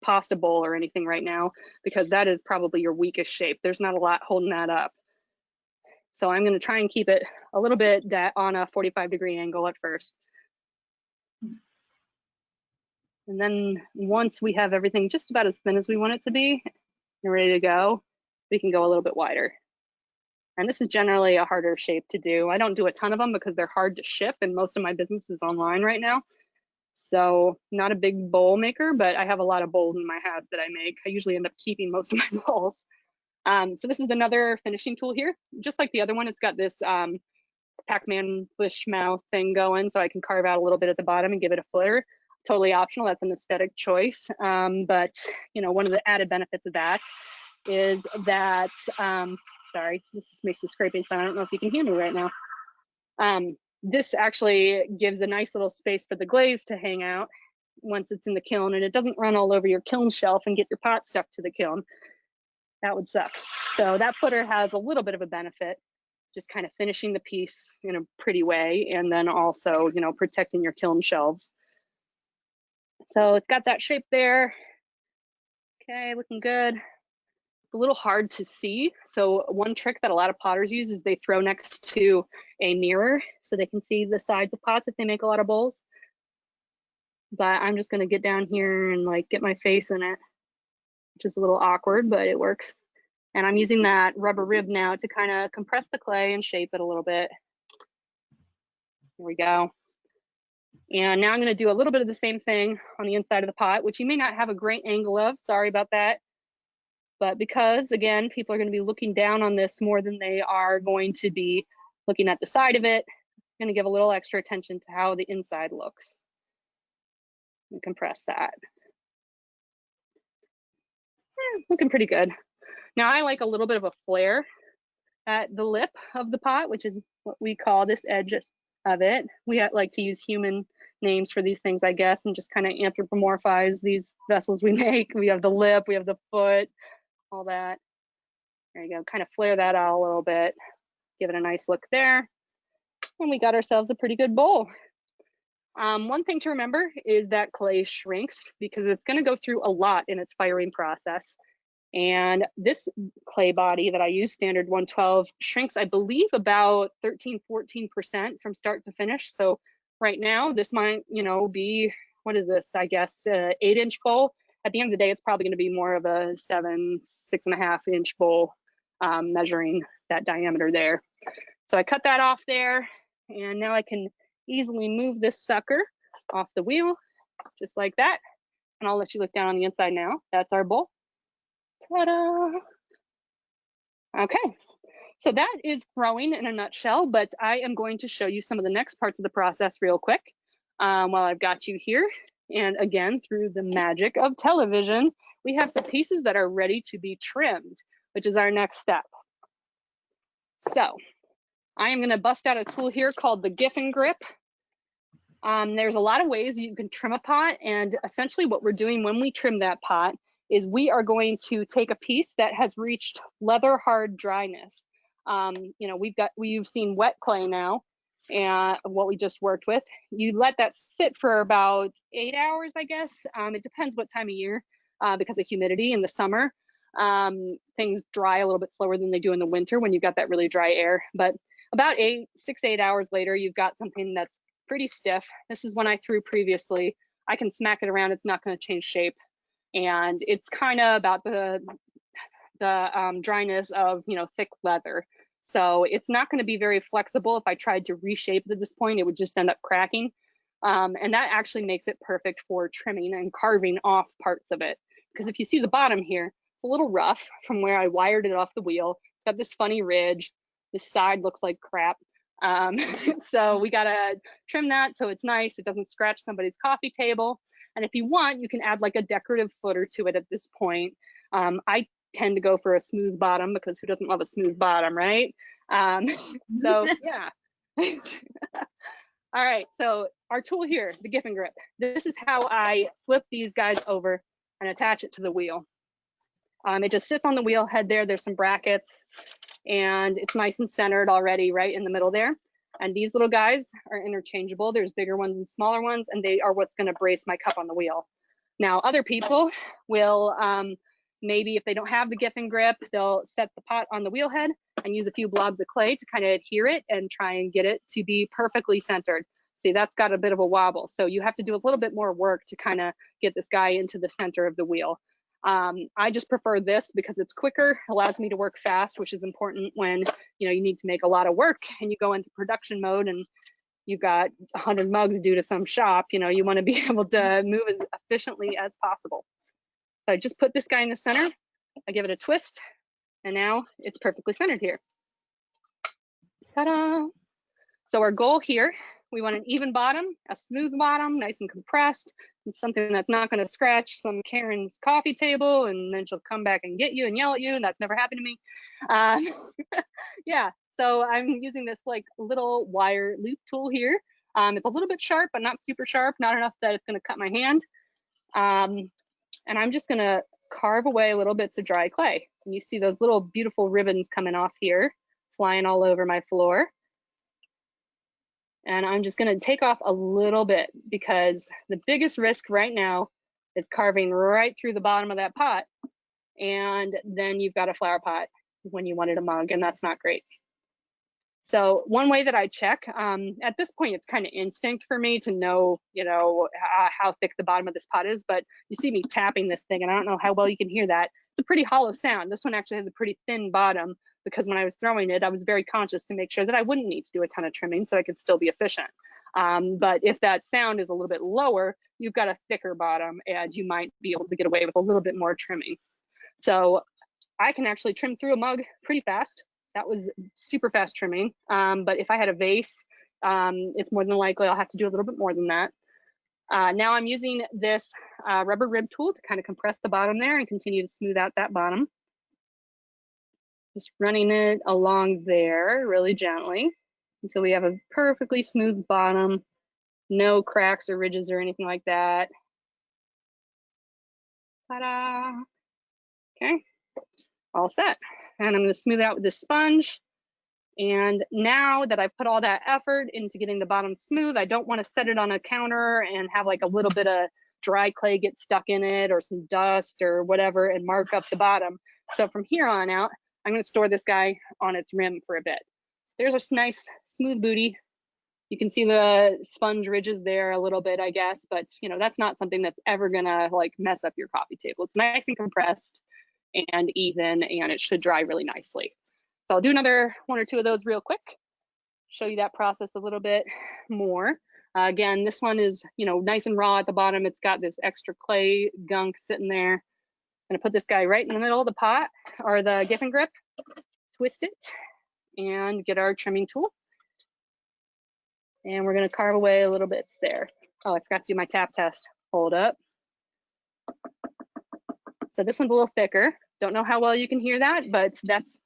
pasta bowl or anything right now, because that is probably your weakest shape. There's not a lot holding that up. So I'm going to try and keep it a little bit on a 45-degree angle at first. And then once we have everything just about as thin as we want it to be and ready to go, we can go a little bit wider. And this is generally a harder shape to do. I don't do a ton of them because they're hard to ship, and most of my business is online right now. So not a big bowl maker, but I have a lot of bowls in my house that I make. I usually end up keeping most of my bowls. So this is another finishing tool here. Just like the other one, it's got this Pac-Man fish mouth thing going, so I can carve out a little bit at the bottom and give it a footer. Totally optional, that's an aesthetic choice. But you know, one of the added benefits of that is that, sorry, this makes a scraping sound. I don't know if you can hear me right now. This actually gives a nice little space for the glaze to hang out once it's in the kiln, and it doesn't run all over your kiln shelf and get your pot stuck to the kiln. That would suck. So that footer has a little bit of a benefit, just kind of finishing the piece in a pretty way, and then also, you know, protecting your kiln shelves. So it's got that shape there. Okay, looking good. A little hard to see. So one trick that a lot of potters use is they throw next to a mirror so they can see the sides of pots if they make a lot of bowls. But I'm just gonna get down here and like get my face in it, which is a little awkward, but it works. And I'm using that rubber rib now to kind of compress the clay and shape it a little bit. There we go. And now I'm gonna do a little bit of the same thing on the inside of the pot, which you may not have a great angle of, sorry about that. But because, again, people are going to be looking down on this more than they are going to be looking at the side of it, I'm going to give a little extra attention to how the inside looks. And compress that. Looking pretty good. Now I like a little bit of a flare at the lip of the pot, which is what we call this edge of it. We like to use human names for these things, I guess, and just kind of anthropomorphize these vessels we make. We have the lip, we have the foot, all that. There you go, kind of flare that out a little bit, give it a nice look there, and we got ourselves a pretty good bowl. One thing to remember is that clay shrinks because it's going to go through a lot in its firing process. And this clay body that I use, standard 112, shrinks, I believe, about 13–14% from start to finish. So right now, this might, you know, be, what is this? I guess 8-inch bowl. At the end of the day, it's probably going to be more of a 6.5-inch bowl, measuring that diameter there. So I cut that off there, and now I can easily move this sucker off the wheel, just like that. And I'll let you look down on the inside now. That's our bowl. Ta-da! Okay, so that is throwing in a nutshell, but I am going to show you some of the next parts of the process real quick while I've got you here. And again, through the magic of television, we have some pieces that are ready to be trimmed, which is our next step. So I am going to bust out a tool here called the Giffen Grip. There's a lot of ways you can trim a pot, and essentially what we're doing when we trim that pot is we are going to take a piece that has reached leather hard dryness. You know, we've seen wet clay now, and what we just worked with. You let that sit for about 8 hours, I guess. It depends what time of year, because of humidity in the summer. Things dry a little bit slower than they do in the winter when you've got that really dry air. But about 6 to 8 hours later, you've got something that's pretty stiff. This is one I threw previously. I can smack it around, it's not going to change shape. And it's kind of about the dryness of, thick leather. So it's not going to be very flexible. If I tried to reshape it at this point, it would just end up cracking. And that actually makes it perfect for trimming and carving off parts of it. Because if you see the bottom here, it's a little rough from where I wired it off the wheel. It's got this funny ridge. This side looks like crap. So we got to trim that so it's nice. It doesn't scratch somebody's coffee table. And if you want, you can add like a decorative footer to it at this point. I tend to go for a smooth bottom because who doesn't love a smooth bottom, right? So yeah. All right, so our tool here, the Giffen grip. This is how I flip these guys over and attach it to the wheel. It just sits on the wheel head there. There's some brackets and it's nice and centered already right in the middle there. And these little guys are interchangeable. There's bigger ones and smaller ones, and they are what's gonna brace my cup on the wheel. Now, other people will, maybe if they don't have the Giffen grip, they'll set the pot on the wheel head and use a few blobs of clay to kind of adhere it and try and get it to be perfectly centered. See, that's got a bit of a wobble. So you have to do a little bit more work to kind of get this guy into the center of the wheel. I just prefer this because it's quicker, allows me to work fast, which is important when you need to make a lot of work and you go into production mode and you've got 100 mugs due to some shop. You want to be able to move as efficiently as possible. So I just put this guy in the center, I give it a twist, and now it's perfectly centered here. Ta-da! So our goal here, we want an even bottom, a smooth bottom, nice and compressed, and something that's not going to scratch some Karen's coffee table, and then she'll come back and get you and yell at you, and that's never happened to me. Yeah, so I'm using this like little wire loop tool here. It's a little bit sharp, but not super sharp, not enough that it's going to cut my hand. And I'm just gonna carve away little bits of dry clay. And you see those little beautiful ribbons coming off here, flying all over my floor. And I'm just gonna take off a little bit because the biggest risk right now is carving right through the bottom of that pot. And then you've got a flower pot when you wanted a mug, and that's not great. So one way that I check, at this point, it's kind of instinct for me to know, how thick the bottom of this pot is, but you see me tapping this thing, and I don't know how well you can hear that. It's a pretty hollow sound. This one actually has a pretty thin bottom because when I was throwing it, I was very conscious to make sure that I wouldn't need to do a ton of trimming so I could still be efficient. But if that sound is a little bit lower, you've got a thicker bottom and you might be able to get away with a little bit more trimming. So I can actually trim through a mug pretty fast. That was super fast trimming. But if I had a vase, it's more than likely I'll have to do a little bit more than that. Now I'm using this rubber rib tool to kind of compress the bottom there and continue to smooth out that bottom. Just running it along there really gently until we have a perfectly smooth bottom, no cracks or ridges or anything like that. Ta-da! Okay, all set. And I'm going to smooth it out with this sponge. And now that I've put all that effort into getting the bottom smooth, I don't want to set it on a counter and have like a little bit of dry clay get stuck in it or some dust or whatever and mark up the bottom. So from here on out, I'm going to store this guy on its rim for a bit. So there's a nice smooth booty. You can see the sponge ridges there a little bit, I guess, but that's not something that's ever going to like mess up your coffee table. It's nice and compressed and even, and it should dry really nicely. So I'll do another one or two of those real quick, show you that process a little bit more. Again, this one is, nice and raw at the bottom. It's got this extra clay gunk sitting there. I'm gonna put this guy right in the middle of the pot or the Giffen grip, twist it, and get our trimming tool. And we're gonna carve away a little bits there. Oh, I forgot to do my tap test. Hold up. So this one's a little thicker. Don't know how well you can hear that, but that's,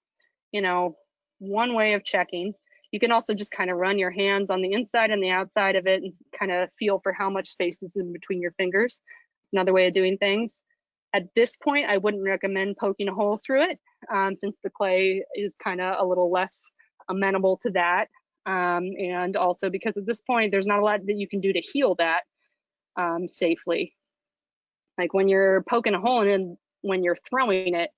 one way of checking. You can also just kind of run your hands on the inside and the outside of it and kind of feel for how much space is in between your fingers. Another way of doing things. At this point, I wouldn't recommend poking a hole through it since the clay is kind of a little less amenable to that. And also because at this point, there's not a lot that you can do to heal that safely. Like when you're poking a hole in, when you're throwing it,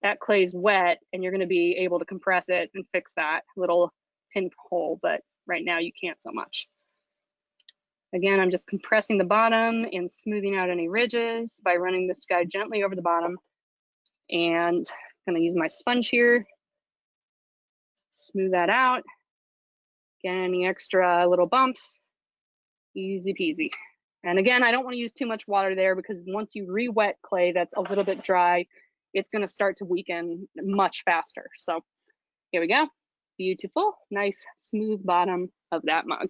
that clay's wet and you're going to be able to compress it and fix that little pinhole, but right now you can't so much. Again, I'm just compressing the bottom and smoothing out any ridges by running this guy gently over the bottom. And I'm going to use my sponge here, smooth that out. Get any extra little bumps, easy peasy. And again, I don't want to use too much water there because once you re-wet clay that's a little bit dry, it's going to start to weaken much faster. So here we go. Beautiful, nice, smooth bottom of that mug.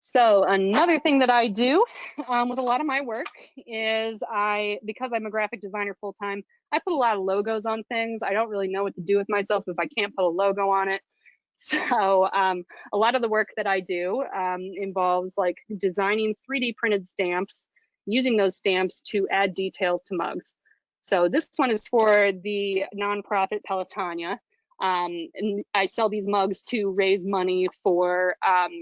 So another thing that I do with a lot of my work is because I'm a graphic designer full-time, I put a lot of logos on things. I don't really know what to do with myself if I can't put a logo on it. So a lot of the work that I do involves like designing 3D printed stamps, using those stamps to add details to mugs. So this one is for the nonprofit Pelotonia. And I sell these mugs to raise money for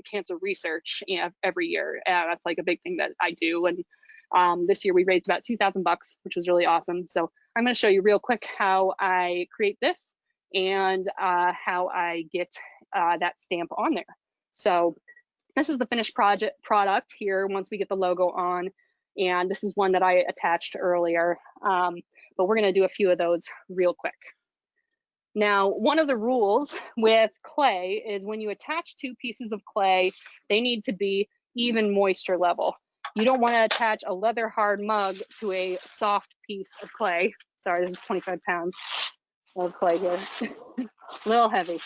cancer research every year. That's like a big thing that I do. And this year we raised about $2,000, which was really awesome. So I'm going to show you real quick how I create this and how I get that stamp on there. So this is the finished product here once we get the logo on, and this is one that I attached earlier, but we're going to do a few of those real quick. Now, one of the rules with clay is when you attach two pieces of clay, they need to be even moisture level. You don't want to attach a leather hard mug to a soft piece of clay. Sorry, this is 25 pounds of clay here. A little heavy.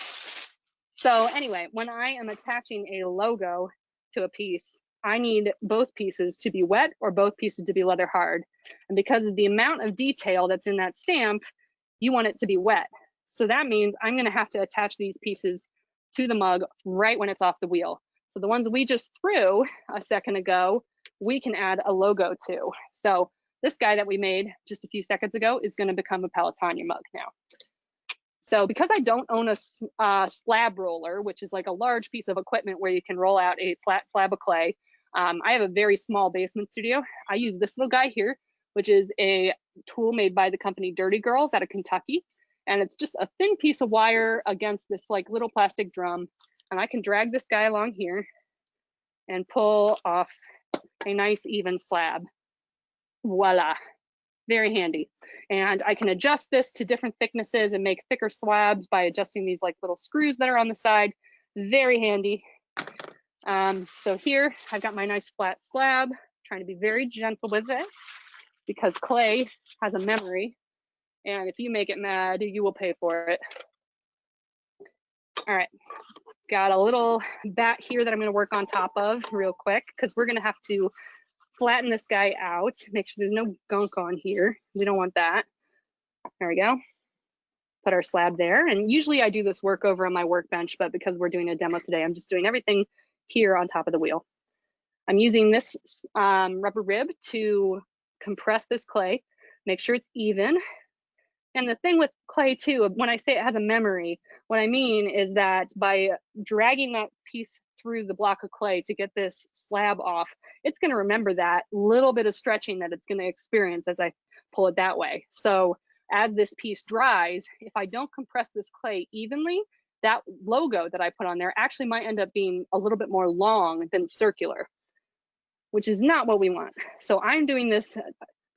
So anyway, when I am attaching a logo to a piece, I need both pieces to be wet or both pieces to be leather hard. And because of the amount of detail that's in that stamp, you want it to be wet. So that means I'm going to have to attach these pieces to the mug right when it's off the wheel. So the ones we just threw a second ago, we can add a logo to. So this guy that we made just a few seconds ago is going to become a Pelotonia mug now. So because I don't own a slab roller, which is like a large piece of equipment where you can roll out a flat slab of clay, I have a very small basement studio. I use this little guy here, which is a tool made by the company Dirty Girls out of Kentucky. And it's just a thin piece of wire against this like little plastic drum. And I can drag this guy along here and pull off a nice even slab. Voila. Very handy. And I can adjust this to different thicknesses and make thicker slabs by adjusting these like little screws that are on the side. Very handy. So here I've got my nice flat slab, trying to be very gentle with it because clay has a memory. And if you make it mad, you will pay for it. All right, got a little bat here that I'm gonna work on top of real quick because we're gonna have to flatten this guy out, make sure there's no gunk on here. We don't want that. There we go. Put our slab there. And usually I do this work over on my workbench, but because we're doing a demo today, I'm just doing everything here on top of the wheel. I'm using this rubber rib to compress this clay, make sure it's even. And the thing with clay too, when I say it has a memory, what I mean is that by dragging that piece through the block of clay to get this slab off, it's going to remember that little bit of stretching that it's going to experience as I pull it that way. So as this piece dries, if I don't compress this clay evenly, that logo that I put on there actually might end up being a little bit more long than circular, which is not what we want. So I'm doing this,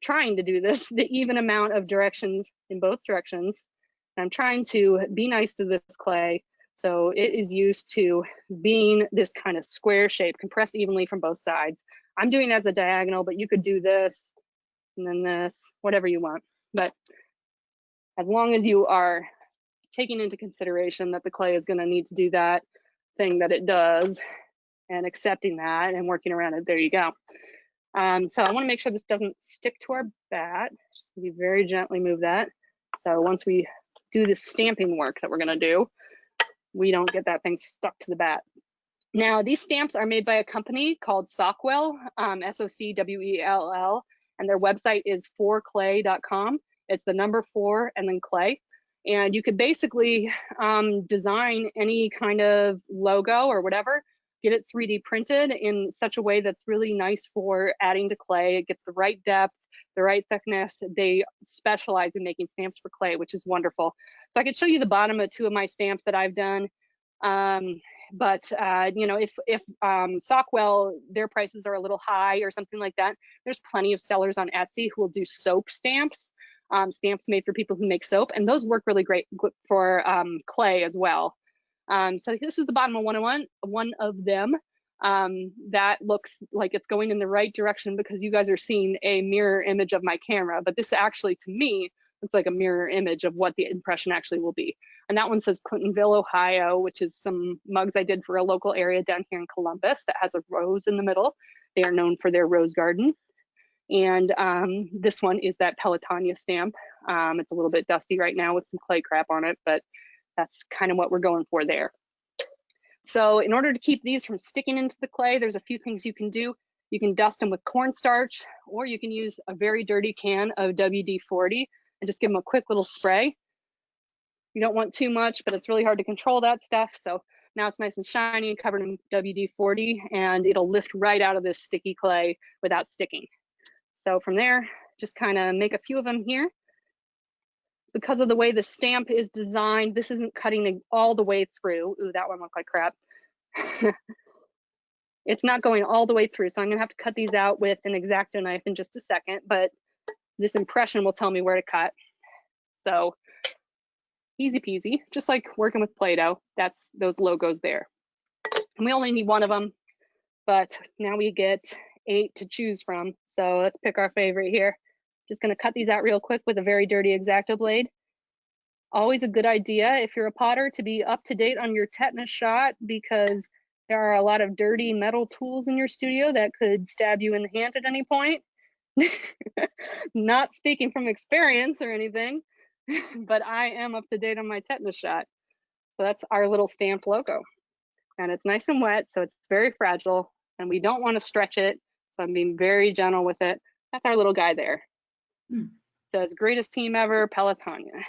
trying to do this, the even amount of directions in both directions. I'm trying to be nice to this clay so it is used to being this kind of square shape, compressed evenly from both sides. I'm doing it as a diagonal, but you could do this and then this, whatever you want. But as long as you are taking into consideration that the clay is going to need to do that thing that it does and accepting that and working around it, there you go. So I want to make sure this doesn't stick to our bat. Just be very gently move that. So once we do the stamping work that we're going to do, we don't get that thing stuck to the bat. Now, these stamps are made by a company called Sockwell, S-O-C-W-E-L-L, and their website is 4clay.com. It's the number 4 and then clay. And you could basically design any kind of logo or whatever, get it 3D printed in such a way that's really nice for adding to clay. It gets the right depth, the right thickness. They specialize in making stamps for clay, which is wonderful. So I could show you the bottom of 2 of my stamps that I've done. But you know, if Sockwell, their prices are a little high or something like that, there's plenty of sellers on Etsy who will do soap stamps, stamps made for people who make soap, and those work really great for clay as well. So this is the bottom of one of them. That looks like it's going in the right direction because you guys are seeing a mirror image of my camera, but this actually, to me, looks like a mirror image of what the impression actually will be. And that one says Clintonville, Ohio, which is some mugs I did for a local area down here in Columbus that has a rose in the middle. They are known for their rose garden. And this one is that Pelotonia stamp. It's a little bit dusty right now with some clay crap on it, but that's kind of what we're going for there. So in order to keep these from sticking into the clay, there's a few things you can do. You can dust them with cornstarch, or you can use a very dirty can of WD-40 and just give them a quick little spray. You don't want too much, but it's really hard to control that stuff. So now it's nice and shiny and covered in WD-40, and it'll lift right out of this sticky clay without sticking. So from there, just kind of make a few of them here. Because of the way the stamp is designed, this isn't cutting all the way through. Ooh, that one looked like crap. It's not going all the way through, so I'm gonna have to cut these out with an X-Acto knife in just a second, but this impression will tell me where to cut. So easy peasy, just like working with Play-Doh. That's those logos there. And we only need 1 of them, but now we get 8 to choose from. So let's pick our favorite here. Just gonna cut these out real quick with a very dirty X-Acto blade. Always a good idea if you're a potter to be up to date on your tetanus shot, because there are a lot of dirty metal tools in your studio that could stab you in the hand at any point. Not speaking from experience or anything, but I am up to date on my tetanus shot. So that's our little stamped logo. And it's nice and wet, so it's very fragile, and we don't want to stretch it. So I'm being very gentle with it. That's our little guy there. Says greatest team ever, Pelotonia.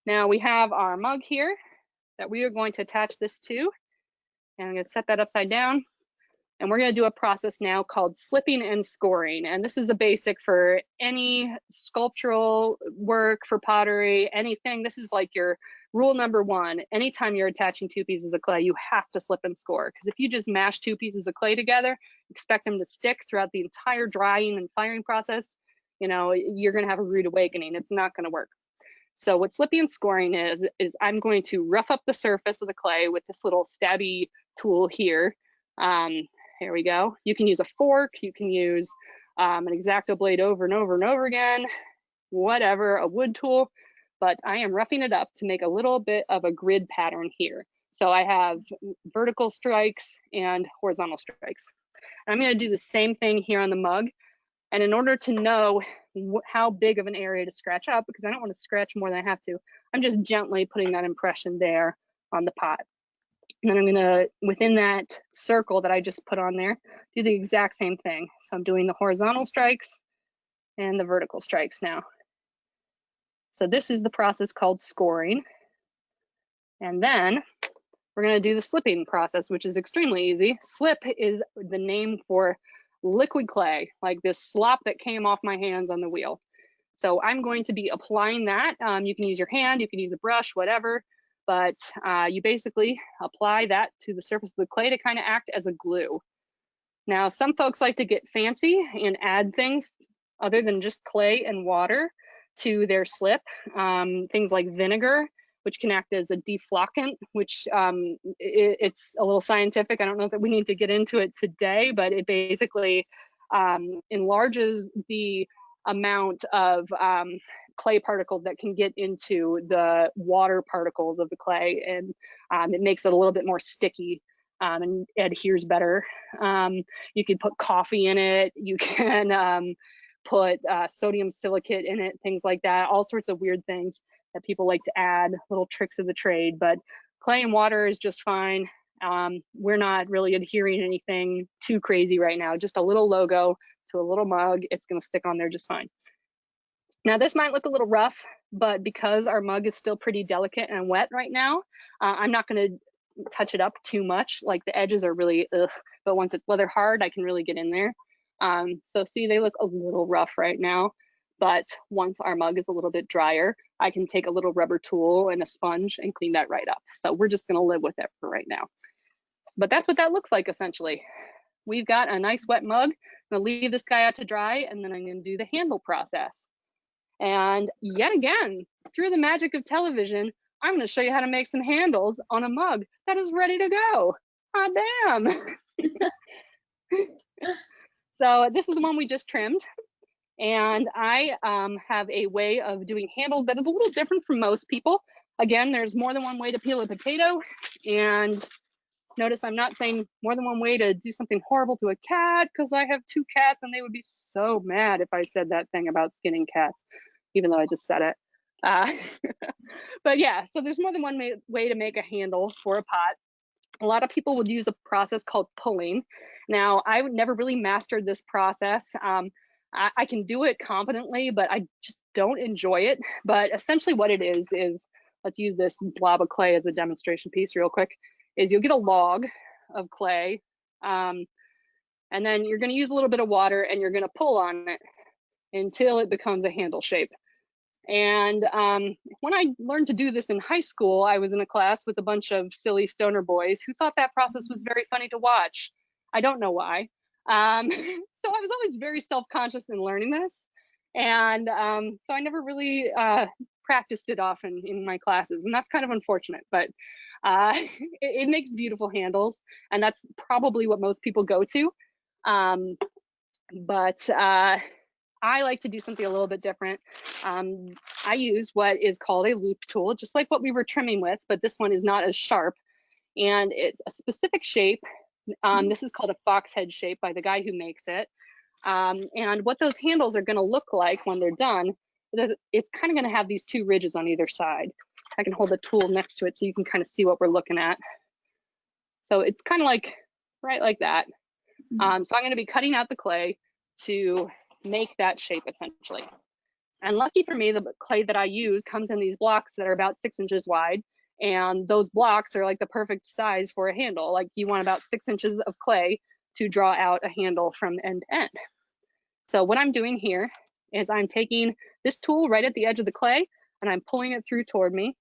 Now we have our mug here that we are going to attach this to. And I'm going to set that upside down. And we're going to do a process now called slipping and scoring. And this is a basic for any sculptural work, for pottery, anything. This is like your rule number 1. Anytime you're attaching 2 pieces of clay, you have to slip and score. Because if you just mash 2 pieces of clay together, expect them to stick throughout the entire drying and firing process, you know, you're going to have a rude awakening. It's not going to work. So what slipping and scoring is I'm going to rough up the surface of the clay with this little stabby tool here. Here we go. You can use a fork, you can use an X-Acto blade over and over and over again, whatever, a wood tool, but I am roughing it up to make a little bit of a grid pattern here. So I have vertical strikes and horizontal strikes. And I'm going to do the same thing here on the mug. And in order to know how big of an area to scratch up, because I don't want to scratch more than I have to, I'm just gently putting that impression there on the pot. And then I'm gonna, within that circle that I just put on there, do the exact same thing. So I'm doing the horizontal strikes and the vertical strikes now. So this is the process called scoring. And then we're gonna do the slipping process, which is extremely easy. Slip is the name for liquid clay, like this slop that came off my hands on the wheel. So I'm going to be applying that. You can use your hand, you can use a brush, whatever, but you basically apply that to the surface of the clay to kind of act as a glue. Now, some folks like to get fancy and add things other than just clay and water to their slip, things like vinegar, which can act as a defloccant, which it's a little scientific. I don't know that we need to get into it today, but it basically enlarges the amount of clay particles that can get into the water particles of the clay, and it makes it a little bit more sticky and adheres better. You can put coffee in it. You can put sodium silicate in it, things like that, all sorts of weird things that people like to add, little tricks of the trade, but clay and water is just fine. We're not really adhering anything too crazy right now, just a little logo to a little mug. It's gonna stick on there just fine. Now this might look a little rough, but because our mug is still pretty delicate and wet right now, I'm not going to touch it up too much. Like the edges are really ugh, but once it's leather hard, I can really get in there. So see, they look a little rough right now, but once our mug is a little bit drier, I can take a little rubber tool and a sponge and clean that right up. So we're just going to live with it for right now. But that's what that looks like essentially. We've got a nice wet mug. I'm going to leave this guy out to dry, and then I'm going to do the handle process. And yet again, through the magic of television, I'm going to show you how to make some handles on a mug that is ready to go. Ah, damn. So this is the one we just trimmed. And I have a way of doing handles that is a little different from most people. Again, there's more than one way to peel a potato. And notice I'm not saying more than one way to do something horrible to a cat, because I have 2 cats and they would be so mad if I said that thing about skinning cats, even though I just said it. But yeah, so there's more than one way to make a handle for a pot. A lot of people would use a process called pulling. Now, I would never really mastered this process. I can do it competently, but I just don't enjoy it. But essentially what it is, let's use this blob of clay as a demonstration piece real quick, is you'll get a log of clay, and then you're gonna use a little bit of water and you're gonna pull on it until it becomes a handle shape. And when I learned to do this in high school, I was in a class with a bunch of silly stoner boys who thought that process was very funny to watch. I don't know why. So I was always very self-conscious in learning this. And so I never really practiced it often in my classes. And that's kind of unfortunate, but it makes beautiful handles. And that's probably what most people go to. But I like to do something a little bit different. I use what is called a loop tool, just like what we were trimming with, but this one is not as sharp. And it's a specific shape. This is called a fox head shape by the guy who makes it. And what those handles are gonna look like when they're done, it's kind of gonna have these 2 ridges on either side. I can hold the tool next to it so you can kind of see what we're looking at. So it's kind of like, right like that. So I'm gonna be cutting out the clay to make that shape essentially. And lucky for me, the clay that I use comes in these blocks that are about 6 inches wide. And those blocks are like the perfect size for a handle. Like you want about 6 inches of clay to draw out a handle from end to end. So what I'm doing here is I'm taking this tool right at the edge of the clay and I'm pulling it through toward me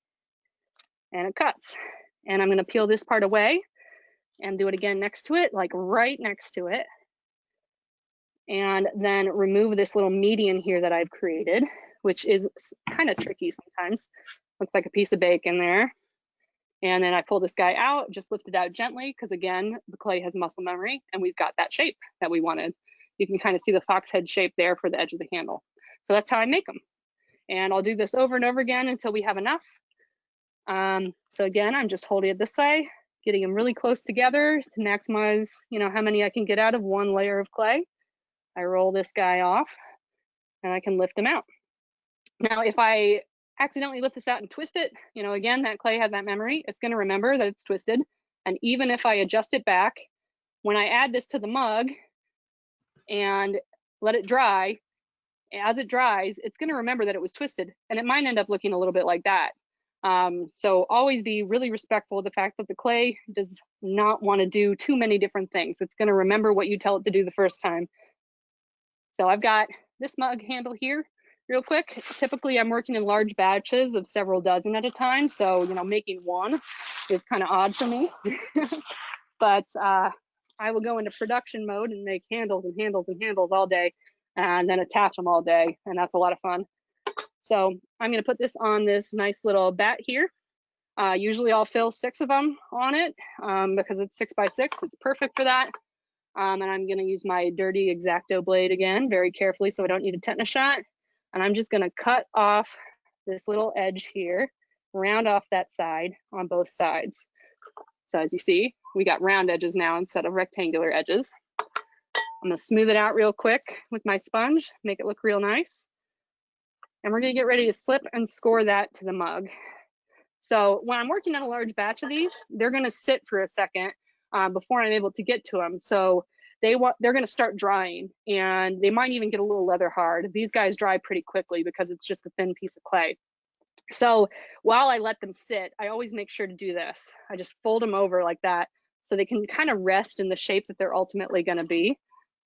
and it cuts. And I'm gonna peel this part away and do it again next to it, like right next to it. And then remove this little median here that I've created, which is kind of tricky sometimes. Looks like a piece of bacon there. And then I pull this guy out, just lift it out gently, because again, the clay has muscle memory, and we've got that shape that we wanted. You can kind of see the fox head shape there for the edge of the handle. So that's how I make them. And I'll do this over and over again until we have enough. So again, I'm just holding it this way, getting them really close together to maximize, how many I can get out of one layer of clay. I roll this guy off and I can lift him out. Now, if I accidentally lift this out and twist it, again, that clay has that memory. It's going to remember that it's twisted. And even if I adjust it back, when I add this to the mug and let it dry, as it dries, it's going to remember that it was twisted, and it might end up looking a little bit like that. So always be really respectful of the fact that the clay does not want to do too many different things. It's going to remember what you tell it to do the first time. So I've got this mug handle here real quick. Typically I'm working in large batches of several dozen at a time. So, making one is kind of odd for me, but I will go into production mode and make handles and handles and handles all day and then attach them all day. And that's a lot of fun. So I'm going to put this on this nice little bat here. Usually I'll fill 6 of them on it because it's 6 by 6. It's perfect for that. And I'm going to use my dirty X-Acto blade again, very carefully, so I don't need a tetanus shot. And I'm just going to cut off this little edge here, round off that side on both sides. So as you see, we got round edges now instead of rectangular edges. I'm going to smooth it out real quick with my sponge, make it look real nice. And we're going to get ready to slip and score that to the mug. So when I'm working on a large batch of these, they're going to sit for a second before I'm able to get to them. So they're going to start drying, and they might even get a little leather hard. These guys dry pretty quickly because it's just a thin piece of clay. So while I let them sit, I always make sure to do this. I just fold them over like that so they can kind of rest in the shape that they're ultimately going to be,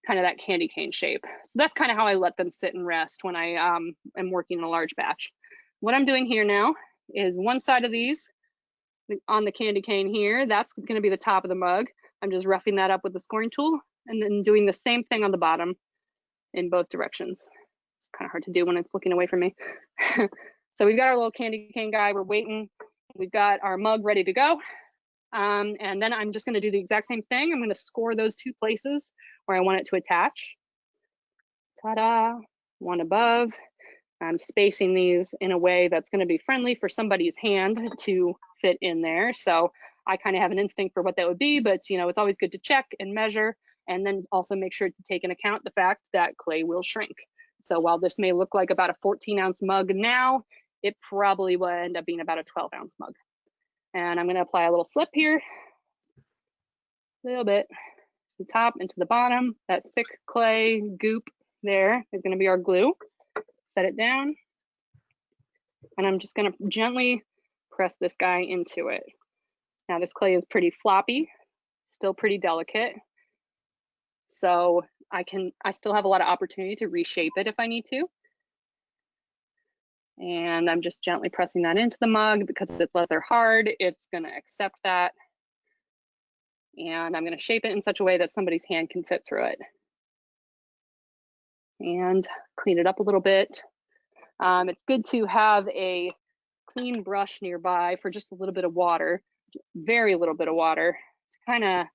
kind of that candy cane shape. So that's kind of how I let them sit and rest when I am working in a large batch. What I'm doing here now is one side of these on the candy cane here, that's going to be the top of the mug. I'm just roughing that up with the scoring tool and then doing the same thing on the bottom in both directions. It's kind of hard to do when it's looking away from me. So we've got our little candy cane guy, we're waiting. We've got our mug ready to go. And then I'm just gonna do the exact same thing. I'm gonna score those two places where I want it to attach. Ta-da, one above. I'm spacing these in a way that's gonna be friendly for somebody's hand to fit in there. So I kind of have an instinct for what that would be, but you know, it's always good to check and measure, and then also make sure to take into account the fact that clay will shrink. So while this may look like about a 14-ounce mug now, it probably will end up being about a 12-ounce mug. And I'm going to apply a little slip here, a little bit to the top and to the bottom. That thick clay goop there is going to be our glue. Set it down, and I'm just going to gently press this guy into it. Now this clay is pretty floppy, still pretty delicate, so I still have a lot of opportunity to reshape it if I need to. And I'm just gently pressing that into the mug because it's leather hard. It's going to accept that. And I'm going to shape it in such a way that somebody's hand can fit through it. And clean it up a little bit. It's good to have a clean brush nearby for just a little bit of water, very little bit of water, to kind of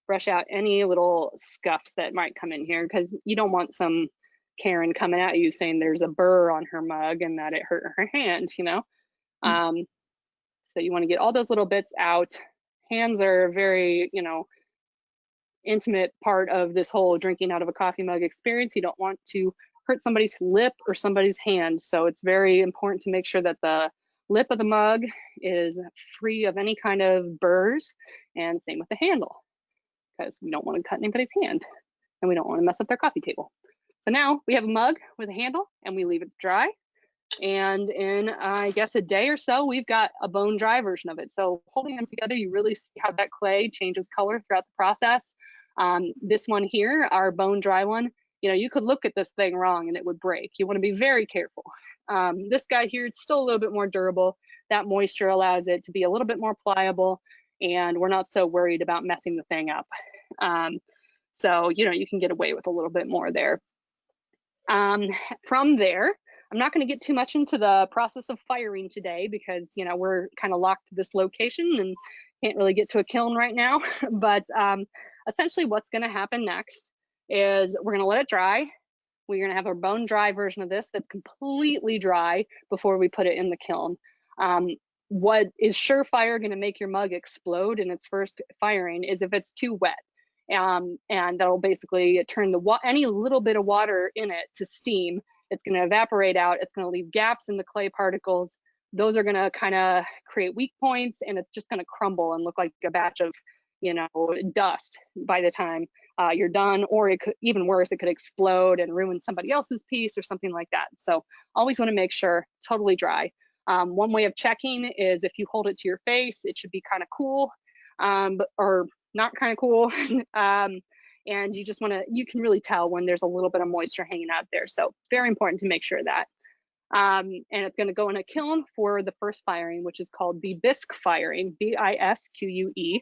brush out any little scuffs that might come in here, because you don't want some Karen coming at you saying there's a burr on her mug and that it hurt her hand, you know. So you want to get all those little bits out. Hands are a very, you know, intimate part of this whole drinking out of a coffee mug experience. You don't want to hurt somebody's lip or somebody's hand, so it's very important to make sure that the lip of the mug is free of any kind of burrs, and same with the handle, because we don't want to cut anybody's hand and we don't want to mess up their coffee table. So now we have a mug with a handle, and we leave it dry. And in, I guess, a day or so, we've got a bone dry version of it. So holding them together, you really see how that clay changes color throughout the process. This one here, our bone dry one, you know, you could look at this thing wrong and it would break. You want to be very careful. This guy here, it's still a little bit more durable. That moisture allows it to be a little bit more pliable, and we're not so worried about messing the thing up. So, you know, you can get away with a little bit more there. From there, I'm not going to get too much into the process of firing today because, you know, we're kind of locked to this location and can't really get to a kiln right now. But essentially what's going to happen next is we're going to let it dry. We're going to have a bone dry version of this that's completely dry before we put it in the kiln. What is surefire going to make your mug explode in its first firing is if it's too wet. And that'll basically turn any little bit of water in it to steam. It's going to evaporate out. It's going to leave gaps in the clay particles. Those are going to kind of create weak points, and it's just going to crumble and look like a batch of, you know, dust by the time you're done. Or it could, even worse, it could explode and ruin somebody else's piece or something like that. So always want to make sure totally dry. One way of checking is if you hold it to your face, it should be kind of cool, or not kind of cool. And you just want to, you can really tell when there's a little bit of moisture hanging out there. So very important to make sure that. And it's going to go in a kiln for the first firing, which is called the bisque firing, B-I-S-Q-U-E.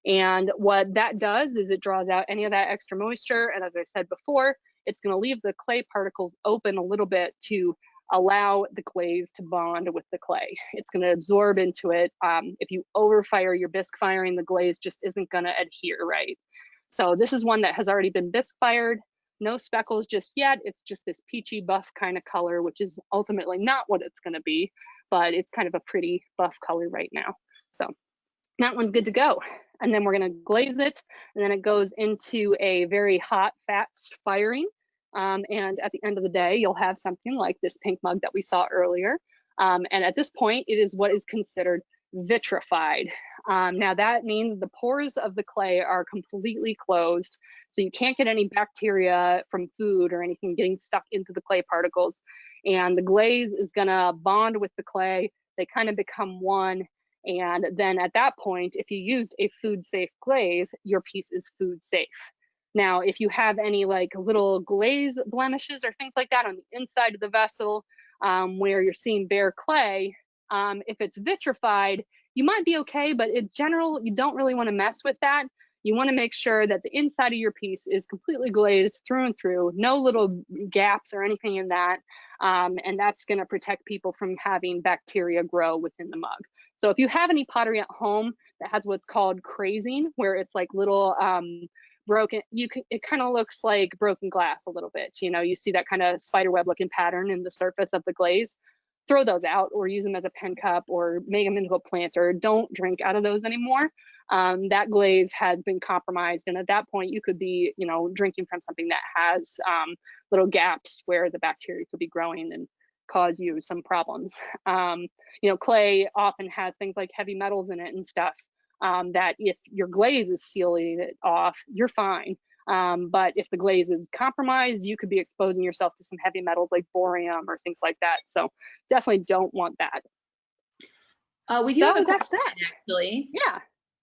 And what that does is it draws out any of that extra moisture. And as I said before, it's going to leave the clay particles open a little bit to allow the glaze to bond with the clay. It's going to absorb into it. If you overfire your bisque firing, the glaze just isn't going to adhere right. So this is one that has already been bisque fired. No speckles just yet. It's just this peachy buff kind of color, which is ultimately not what it's going to be, but it's kind of a pretty buff color right now. So that one's good to go. And then we're going to glaze it, and then it goes into a very hot, fast firing. And at the end of the day, you'll have something like this pink mug that we saw earlier. And at this point, it is what is considered vitrified. Now that means the pores of the clay are completely closed, so you can't get any bacteria from food or anything getting stuck into the clay particles. And the glaze is gonna bond with the clay. They kind of become one. And then at that point, if you used a food safe glaze, your piece is food safe. Now, if you have any like little glaze blemishes or things like that on the inside of the vessel, where you're seeing bare clay, if it's vitrified, you might be okay, but in general, you don't really want to mess with that. You want to make sure that the inside of your piece is completely glazed through and through, no little gaps or anything in that. And that's going to protect people from having bacteria grow within the mug. So if you have any pottery at home that has what's called crazing, where it's like little broken, it kind of looks like broken glass a little bit. You know, you see that kind of spider web looking pattern in the surface of the glaze. Throw those out or use them as a pen cup or make them into a planter. Don't drink out of those anymore. That glaze has been compromised, and at that point you could be, you know, drinking from something that has little gaps where the bacteria could be growing and cause you some problems. You know, clay often has things like heavy metals in it and stuff, that if your glaze is sealing it off, you're fine. But if the glaze is compromised, you could be exposing yourself to some heavy metals like borium or things like that. So definitely don't want that. We do have a that's question, that. actually. Yeah,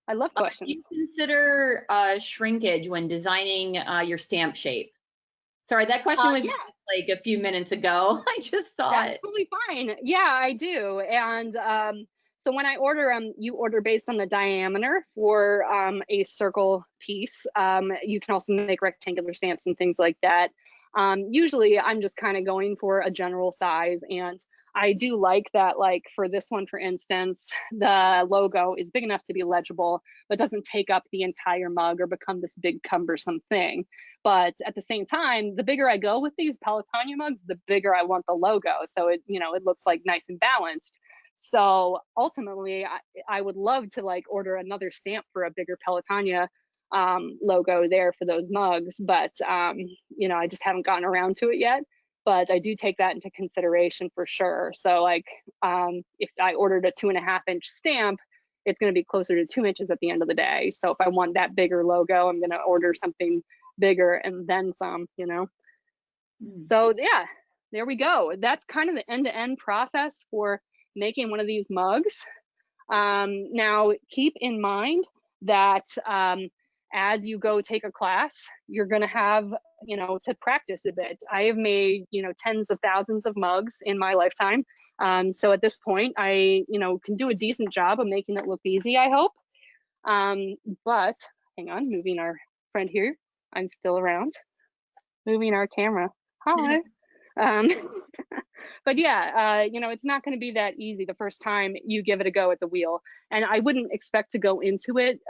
I love questions. Do you consider shrinkage when designing your stamp shape? Sorry, that question was like a few minutes ago. I just saw That's it. totally fine. Yeah, I do. And so when I order you order based on the diameter for a circle piece. You can also make rectangular stamps and things like that. Usually I'm just kind of going for a general size, and I do like that, like for this one, for instance, the logo is big enough to be legible, but doesn't take up the entire mug or become this big cumbersome thing. But at the same time, the bigger I go with these Pelotonia mugs, the bigger I want the logo. So it, you know, it looks like nice and balanced. So ultimately, I would love to like order another stamp for a bigger Pelotonia logo there for those mugs, but you know, I just haven't gotten around to it yet. But I do take that into consideration for sure. So like, if I ordered a 2.5-inch stamp, it's going to be closer to 2 inches at the end of the day. So if I want that bigger logo, I'm going to order something bigger and then some, you know. So yeah, there we go. That's kind of the end-to-end process for making one of these mugs. Now keep in mind that as you go take a class, you're going to have, you know, to practice a bit. I have made, you know, tens of thousands of mugs in my lifetime. So at this point, I, you know, can do a decent job of making it look easy, I hope. But hang on, moving our friend here. I'm still around. Moving our camera. Hi. But yeah, you know, it's not going to be that easy the first time you give it a go at the wheel. And I wouldn't expect to go into it,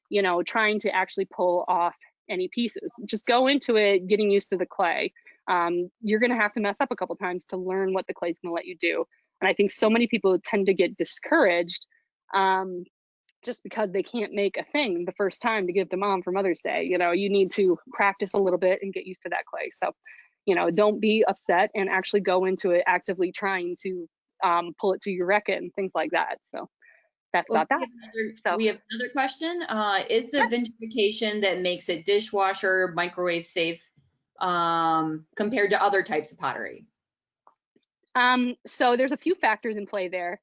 you know, trying to actually pull off any pieces. Just go into it, getting used to the clay. You're going to have to mess up a couple times to learn what the clay is going to let you do. And I think so many people tend to get discouraged just because they can't make a thing the first time to give to mom for Mother's Day. You know, you need to practice a little bit and get used to that clay. So, you know, don't be upset and actually go into it actively trying to pull it to your Reckitt and things like that. So that's about that. We have another question. Is the vitrification that makes it dishwasher, microwave safe compared to other types of pottery? So there's a few factors in play there.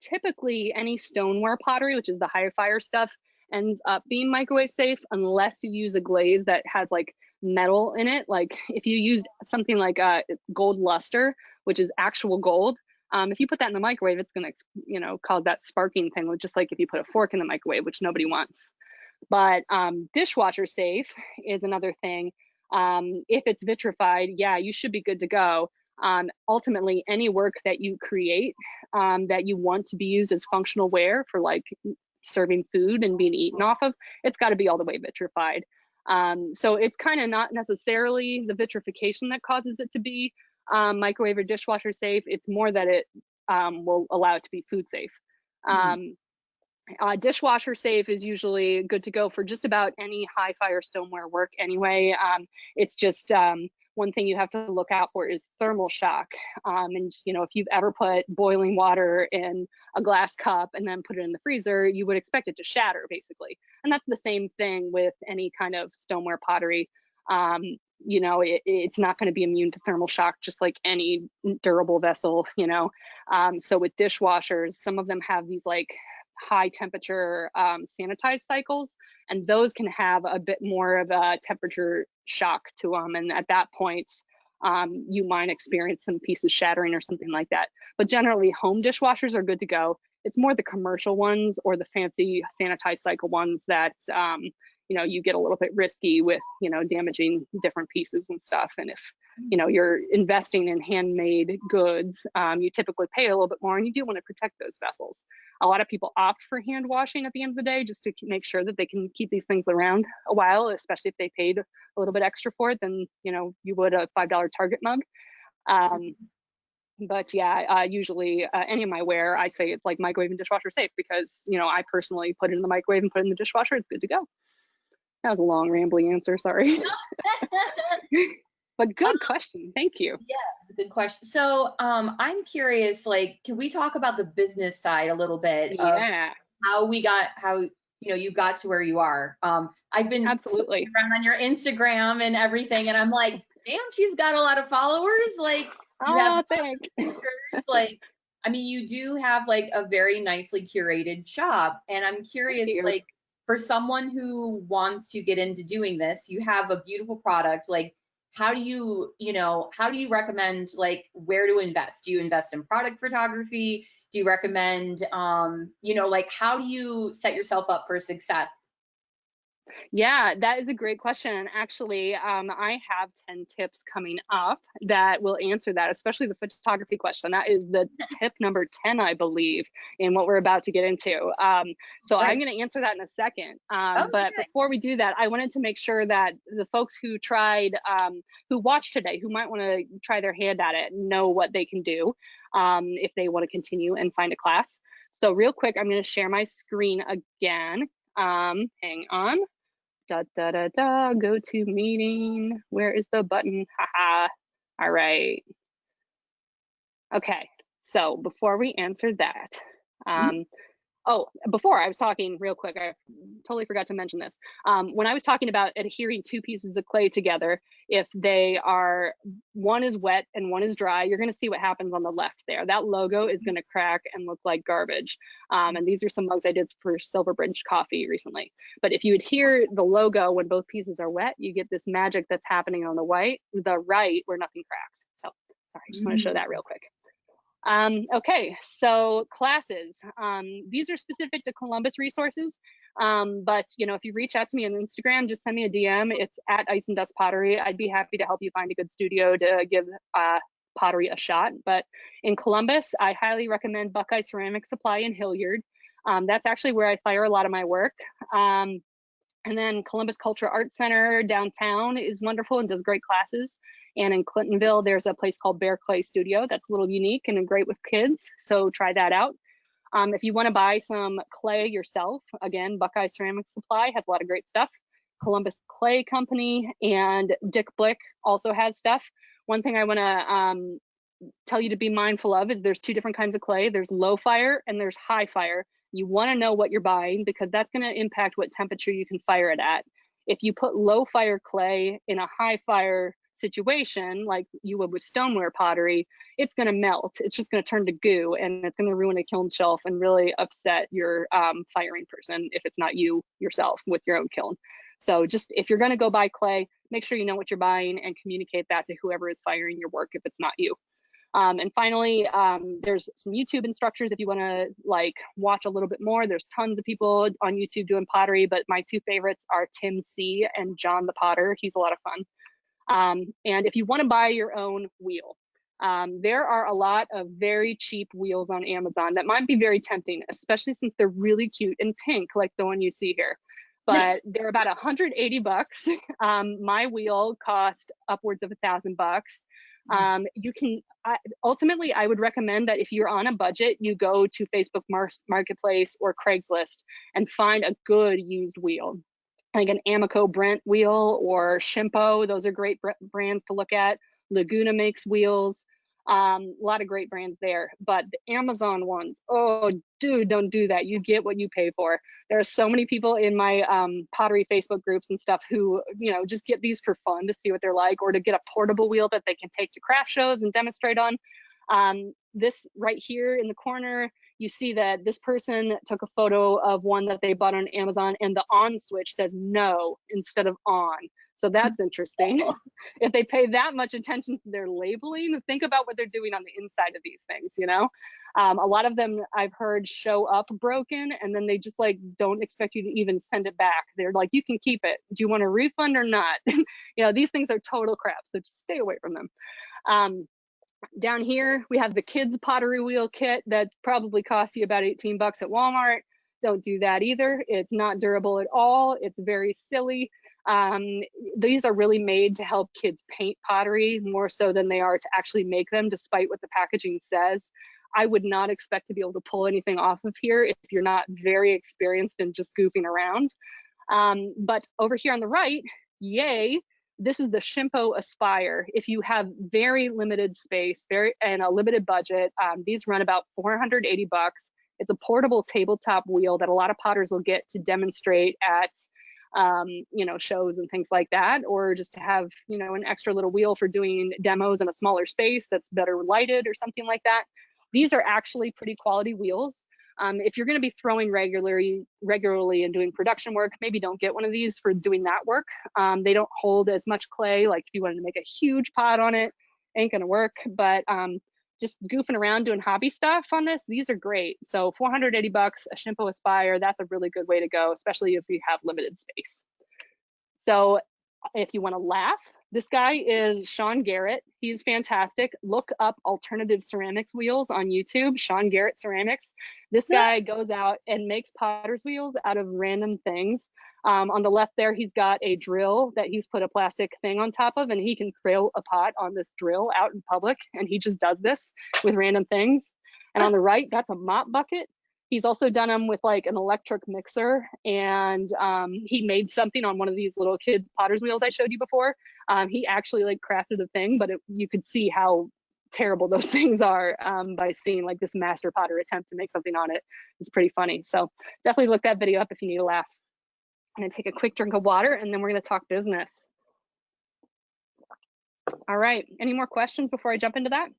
Typically, any stoneware pottery, which is the high fire stuff, ends up being microwave safe unless you use a glaze that has like metal in it. Like if you use something like gold luster, which is actual gold, if you put that in the microwave, it's going to, you know, cause that sparking thing, just like if you put a fork in the microwave, which nobody wants. But dishwasher safe is another thing. If it's vitrified, yeah, you should be good to go. Ultimately, any work that you create that you want to be used as functional ware for like serving food and being eaten off of, it's got to be all the way vitrified. So it's kind of not necessarily the vitrification that causes it to be microwave or dishwasher safe. It's more that it will allow it to be food safe. Dishwasher safe is usually good to go for just about any high fire stoneware work anyway. It's just one thing you have to look out for is thermal shock. And if you've ever put boiling water in a glass cup and then put it in the freezer, you would expect it to shatter, basically. And that's the same thing with any kind of stoneware pottery. It's not going to be immune to thermal shock, just like any durable vessel. So with dishwashers, some of them have these like high temperature sanitized cycles, and those can have a bit more of a temperature shock to them, and at that point you might experience some pieces shattering or something like that. But generally home dishwashers are good to go. It's more the commercial ones or the fancy sanitized cycle ones that you get a little bit risky with damaging different pieces and stuff. And if you're investing in handmade goods, you typically pay a little bit more, and you do want to protect those vessels. A lot of people opt for hand washing at the end of the day, just to make sure that they can keep these things around a while, especially if they paid a little bit extra for it than you would a $5 Target mug. But yeah, usually any of my ware, I say it's like microwave and dishwasher safe, because I personally put it in the microwave and put it in the dishwasher. It's good to go. That was a long, rambling answer. Sorry. But good question. Thank you. Yeah, it's a good question. So I'm curious, like, can we talk about the business side a little bit of Yeah. how you got to where you are? I've been Absolutely around on your Instagram and everything, and I'm like, damn, she's got a lot of followers. Like, you have thanks. pictures. Like, I mean, you do have like a very nicely curated shop, and I'm curious, like, for someone who wants to get into doing this, you have a beautiful product. Like, how do you recommend, like, where to invest? Do you invest in product photography? Do you recommend, like, how do you set yourself up for success? Yeah, that is a great question. Actually, I have 10 tips coming up that will answer that, especially the photography question. That is the tip number 10, I believe, in what we're about to get into. So Right. I'm going to answer that in a second. Oh, But okay. before we do that, I wanted to make sure that the folks who who watched today, who might want to try their hand at it, know what they can do if they want to continue and find a class. So real quick, I'm going to share my screen again. Hang on. Go to meeting. Where is the button? Haha. All right. Okay. So before we answer that, before I was talking real quick, I totally forgot to mention this. When I was talking about adhering two pieces of clay together, if one is wet and one is dry, you're going to see what happens on the left there. That logo is going to crack and look like garbage. And these are some mugs I did for Silverbridge Coffee recently. But if you adhere the logo when both pieces are wet, you get this magic that's happening on the right where nothing cracks. So sorry, I just want to show that real quick. Okay, so classes. These are specific to Columbus resources, but if you reach out to me on Instagram, just send me a DM. It's at Ice and Dust Pottery. I'd be happy to help you find a good studio to give pottery a shot. But in Columbus, I highly recommend Buckeye Ceramic Supply in Hilliard. That's actually where I fire a lot of my work. And then Columbus Cultural Arts Center downtown is wonderful and does great classes. And in Clintonville, there's a place called Bear Clay Studio that's a little unique and great with kids. So try that out. If you want to buy some clay yourself, again, Buckeye Ceramic Supply has a lot of great stuff. Columbus Clay Company and Dick Blick also has stuff. One thing I want to tell you to be mindful of is there's two different kinds of clay. There's low fire and there's high fire. You want to know what you're buying, because that's going to impact what temperature you can fire it at. If you put low fire clay in a high fire situation, like you would with stoneware pottery, it's going to melt. It's just going to turn to goo, and it's going to ruin a kiln shelf and really upset your firing person if it's not you yourself with your own kiln. So just if you're going to go buy clay, make sure you know what you're buying and communicate that to whoever is firing your work if it's not you. And finally, there's some YouTube instructors if you want to watch a little bit more. There's tons of people on YouTube doing pottery, but my two favorites are Tim C and John the Potter. He's a lot of fun. And if you want to buy your own wheel, there are a lot of very cheap wheels on Amazon that might be very tempting, especially since they're really cute and pink, like the one you see here. But they're about $180. My wheel cost upwards of $1,000. Ultimately, I would recommend that if you're on a budget, you go to Facebook Marketplace or Craigslist and find a good used wheel. like an Amoco Brent wheel or Shimpo. Those are great brands to look at. Laguna makes wheels. A lot of great brands there, but the Amazon ones, oh dude, don't do that. You get what you pay for. There are so many people in my pottery Facebook groups and stuff who, you know, just get these for fun to see what they're like, or to get a portable wheel that they can take to craft shows and demonstrate on. This right here in the corner, you see that this person took a photo of one that they bought on Amazon, and the on switch says no instead of on. So that's interesting. If they pay that much attention to their labeling, think about what they're doing on the inside of these things, you know? A lot of them I've heard show up broken, and then they just like don't expect you to even send it back. They're like, you can keep it. Do you want a refund or not? You know, these things are total crap, so just stay away from them. Down here, we have the kids pottery wheel kit that probably costs you about 18 bucks at Walmart. Don't do that either. It's not durable at all. It's very silly. These are really made to help kids paint pottery more so than they are to actually make them, despite what the packaging says. I would not expect to be able to pull anything off of here if you're not very experienced in just goofing around. But over here on the right, yay, this is the Shimpo Aspire. If you have very limited space, and a limited budget, these run about 480 bucks. It's a portable tabletop wheel that a lot of potters will get to demonstrate at you know, shows and things like that, or just to have, you know, an extra little wheel for doing demos in a smaller space that's better lighted or something like that. These are actually pretty quality wheels. If you're going to be throwing regularly and doing production work, maybe don't get one of these for doing that work. They don't hold as much clay. Like if you wanted to make a huge pot on it, ain't going to work. But just goofing around doing hobby stuff on this, these are great. So 480 bucks, a Shimpo Aspire, that's a really good way to go, especially if you have limited space. So if you want to laugh, this guy is Sean Garrett. He's fantastic. Look up alternative ceramics wheels on YouTube, Sean Garrett Ceramics. This guy goes out and makes potter's wheels out of random things. On the left there, he's got a drill that he's put a plastic thing on top of, and he can throw a pot on this drill out in public, and he just does this with random things. And on the right, that's a mop bucket. He's also done them with like an electric mixer, and he made something on one of these little kids potter's wheels I showed you before. He actually like crafted a thing, but you could see how terrible those things are by seeing like this master potter attempt to make something on it. It's pretty funny. So definitely look that video up if you need a laugh. I'm gonna take a quick drink of water, and then we're gonna talk business. All right, any more questions before I jump into that?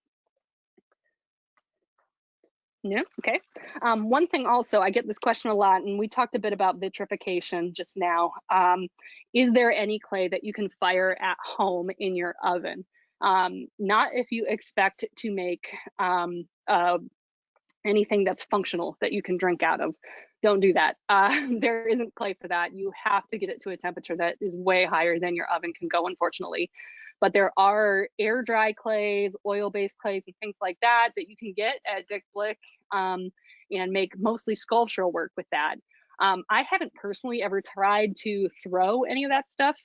No? Okay. One thing also, I get this question a lot, and we talked a bit about vitrification just now. Is there any clay that you can fire at home in your oven? Not if you expect to make anything that's functional that you can drink out of. Don't do that. There isn't clay for that. You have to get it to a temperature that is way higher than your oven can go, unfortunately. But there are air dry clays, oil-based clays, and things like that that you can get at Dick Blick and make mostly sculptural work with that. I haven't personally ever tried to throw any of that stuff.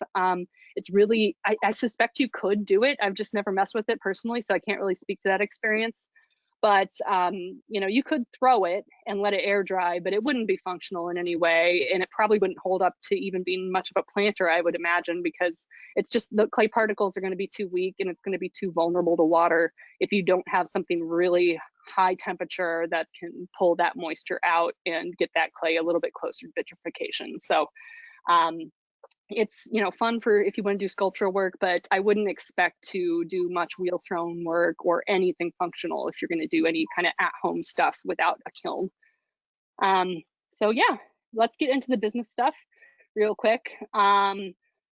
It's really, I suspect you could do it. I've just never messed with it personally, so I can't really speak to that experience. But you know, you could throw it and let it air dry, but it wouldn't be functional in any way, and it probably wouldn't hold up to even being much of a planter, I would imagine, because it's just the clay particles are going to be too weak, and it's going to be too vulnerable to water if you don't have something really high temperature that can pull that moisture out and get that clay a little bit closer to vitrification. So it's, you know, fun for if you want to do sculptural work, but I wouldn't expect to do much wheel thrown work or anything functional if you're going to do any kind of at-home stuff without a kiln. So yeah, let's get into the business stuff real quick.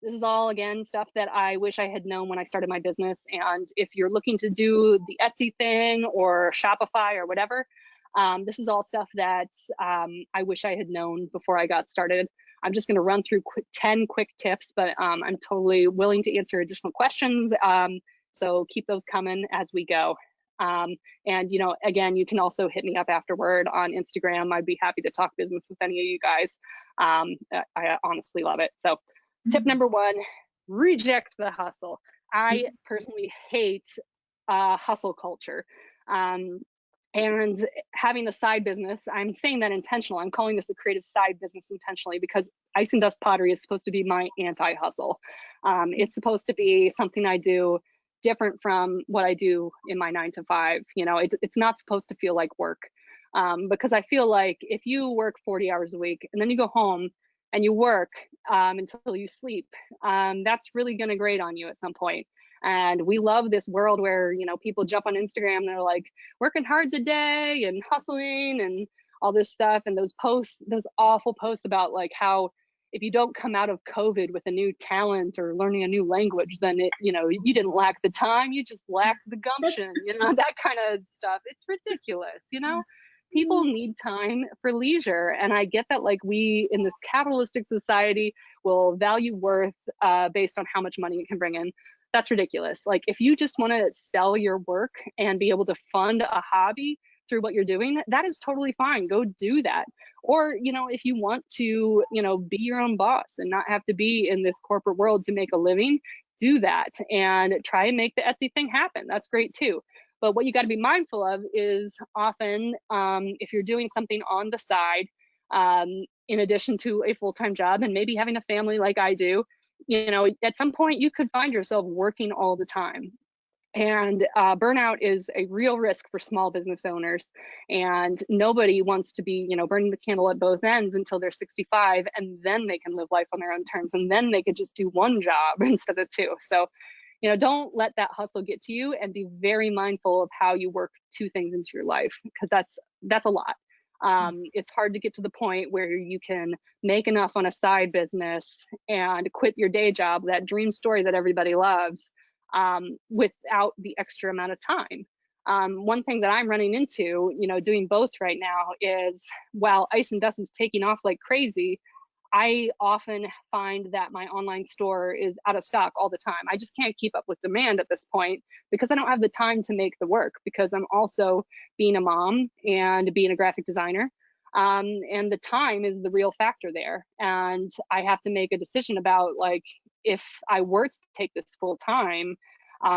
This is all, again, stuff that I wish I had known when I started my business. And if you're looking to do the Etsy thing or Shopify or whatever, this is all stuff that I wish I had known before I got started. I'm just going to run through 10 quick tips, but I'm totally willing to answer additional questions. So keep those coming as we go. And, you know, again, you can also hit me up afterward on Instagram. I'd be happy to talk business with any of you guys. I honestly love it. So tip number 1, reject the hustle. I personally hate hustle culture. And having a side business, I'm saying that intentional. I'm calling this a creative side business intentionally because Ice and Dust Pottery is supposed to be my anti-hustle. It's supposed to be something I do different from what I do in my 9 to 5. You know, it's not supposed to feel like work, because I feel like if you work 40 hours a week and then you go home and you work until you sleep, that's really going to grate on you at some point. And we love this world where, you know, people jump on Instagram and they're like working hard today and hustling and all this stuff. And those posts, those awful posts about like how if you don't come out of COVID with a new talent or learning a new language, then it, you know, you didn't lack the time, you just lacked the gumption, you know, that kind of stuff. It's ridiculous, you know? People need time for leisure. And I get that, like, we in this capitalistic society will value worth based on how much money it can bring in. That's ridiculous. Like, if you just want to sell your work and be able to fund a hobby through what you're doing, that is totally fine. Go do that. Or, you know, if you want to, you know, be your own boss and not have to be in this corporate world to make a living, do that and try and make the Etsy thing happen. That's great too. But what you got to be mindful of is often if you're doing something on the side, in addition to a full-time job and maybe having a family like I do, you know, at some point you could find yourself working all the time. And burnout is a real risk for small business owners. And nobody wants to be, you know, burning the candle at both ends until they're 65, and then they can live life on their own terms. And then they could just do one job instead of two. So, you know, don't let that hustle get to you, and be very mindful of how you work two things into your life, because that's a lot. It's hard to get to the point where you can make enough on a side business and quit your day job, that dream story that everybody loves, without the extra amount of time. One thing that I'm running into, you know, doing both right now is, while Ice and Dust is taking off like crazy, I often find that my online store is out of stock all the time. I just can't keep up with demand at this point because I don't have the time to make the work, because I'm also being a mom and being a graphic designer. And the time is the real factor there. And I have to make a decision about, like, if I were to take this full time,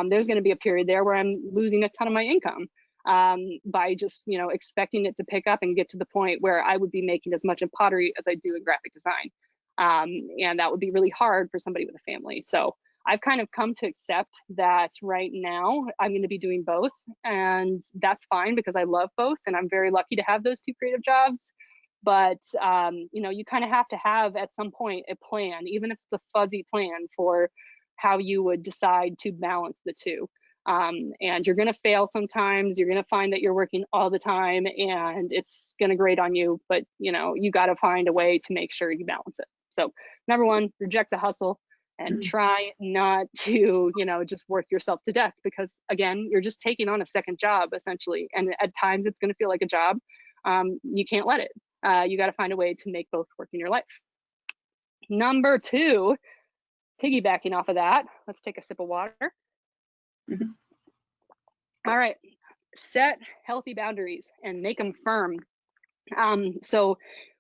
there's going to be a period there where I'm losing a ton of my income by just, you know, expecting it to pick up and get to the point where I would be making as much in pottery as I do in graphic design. And that would be really hard for somebody with a family. So I've kind of come to accept that right now I'm going to be doing both, and that's fine because I love both, and I'm very lucky to have those two creative jobs. But you know, you kind of have to have at some point a plan, even if it's a fuzzy plan, for how you would decide to balance the two. And you're going to fail sometimes. You're going to find that you're working all the time and it's going to grate on you, but you know, you got to find a way to make sure you balance it. So number one, reject the hustle and try not to, you know, just work yourself to death, because again, you're just taking on a second job essentially. And at times it's going to feel like a job. You can't let it. You got to find a way to make both work in your life. Number two, piggybacking off of that, let's take a sip of water. All right, set healthy boundaries and make them firm. So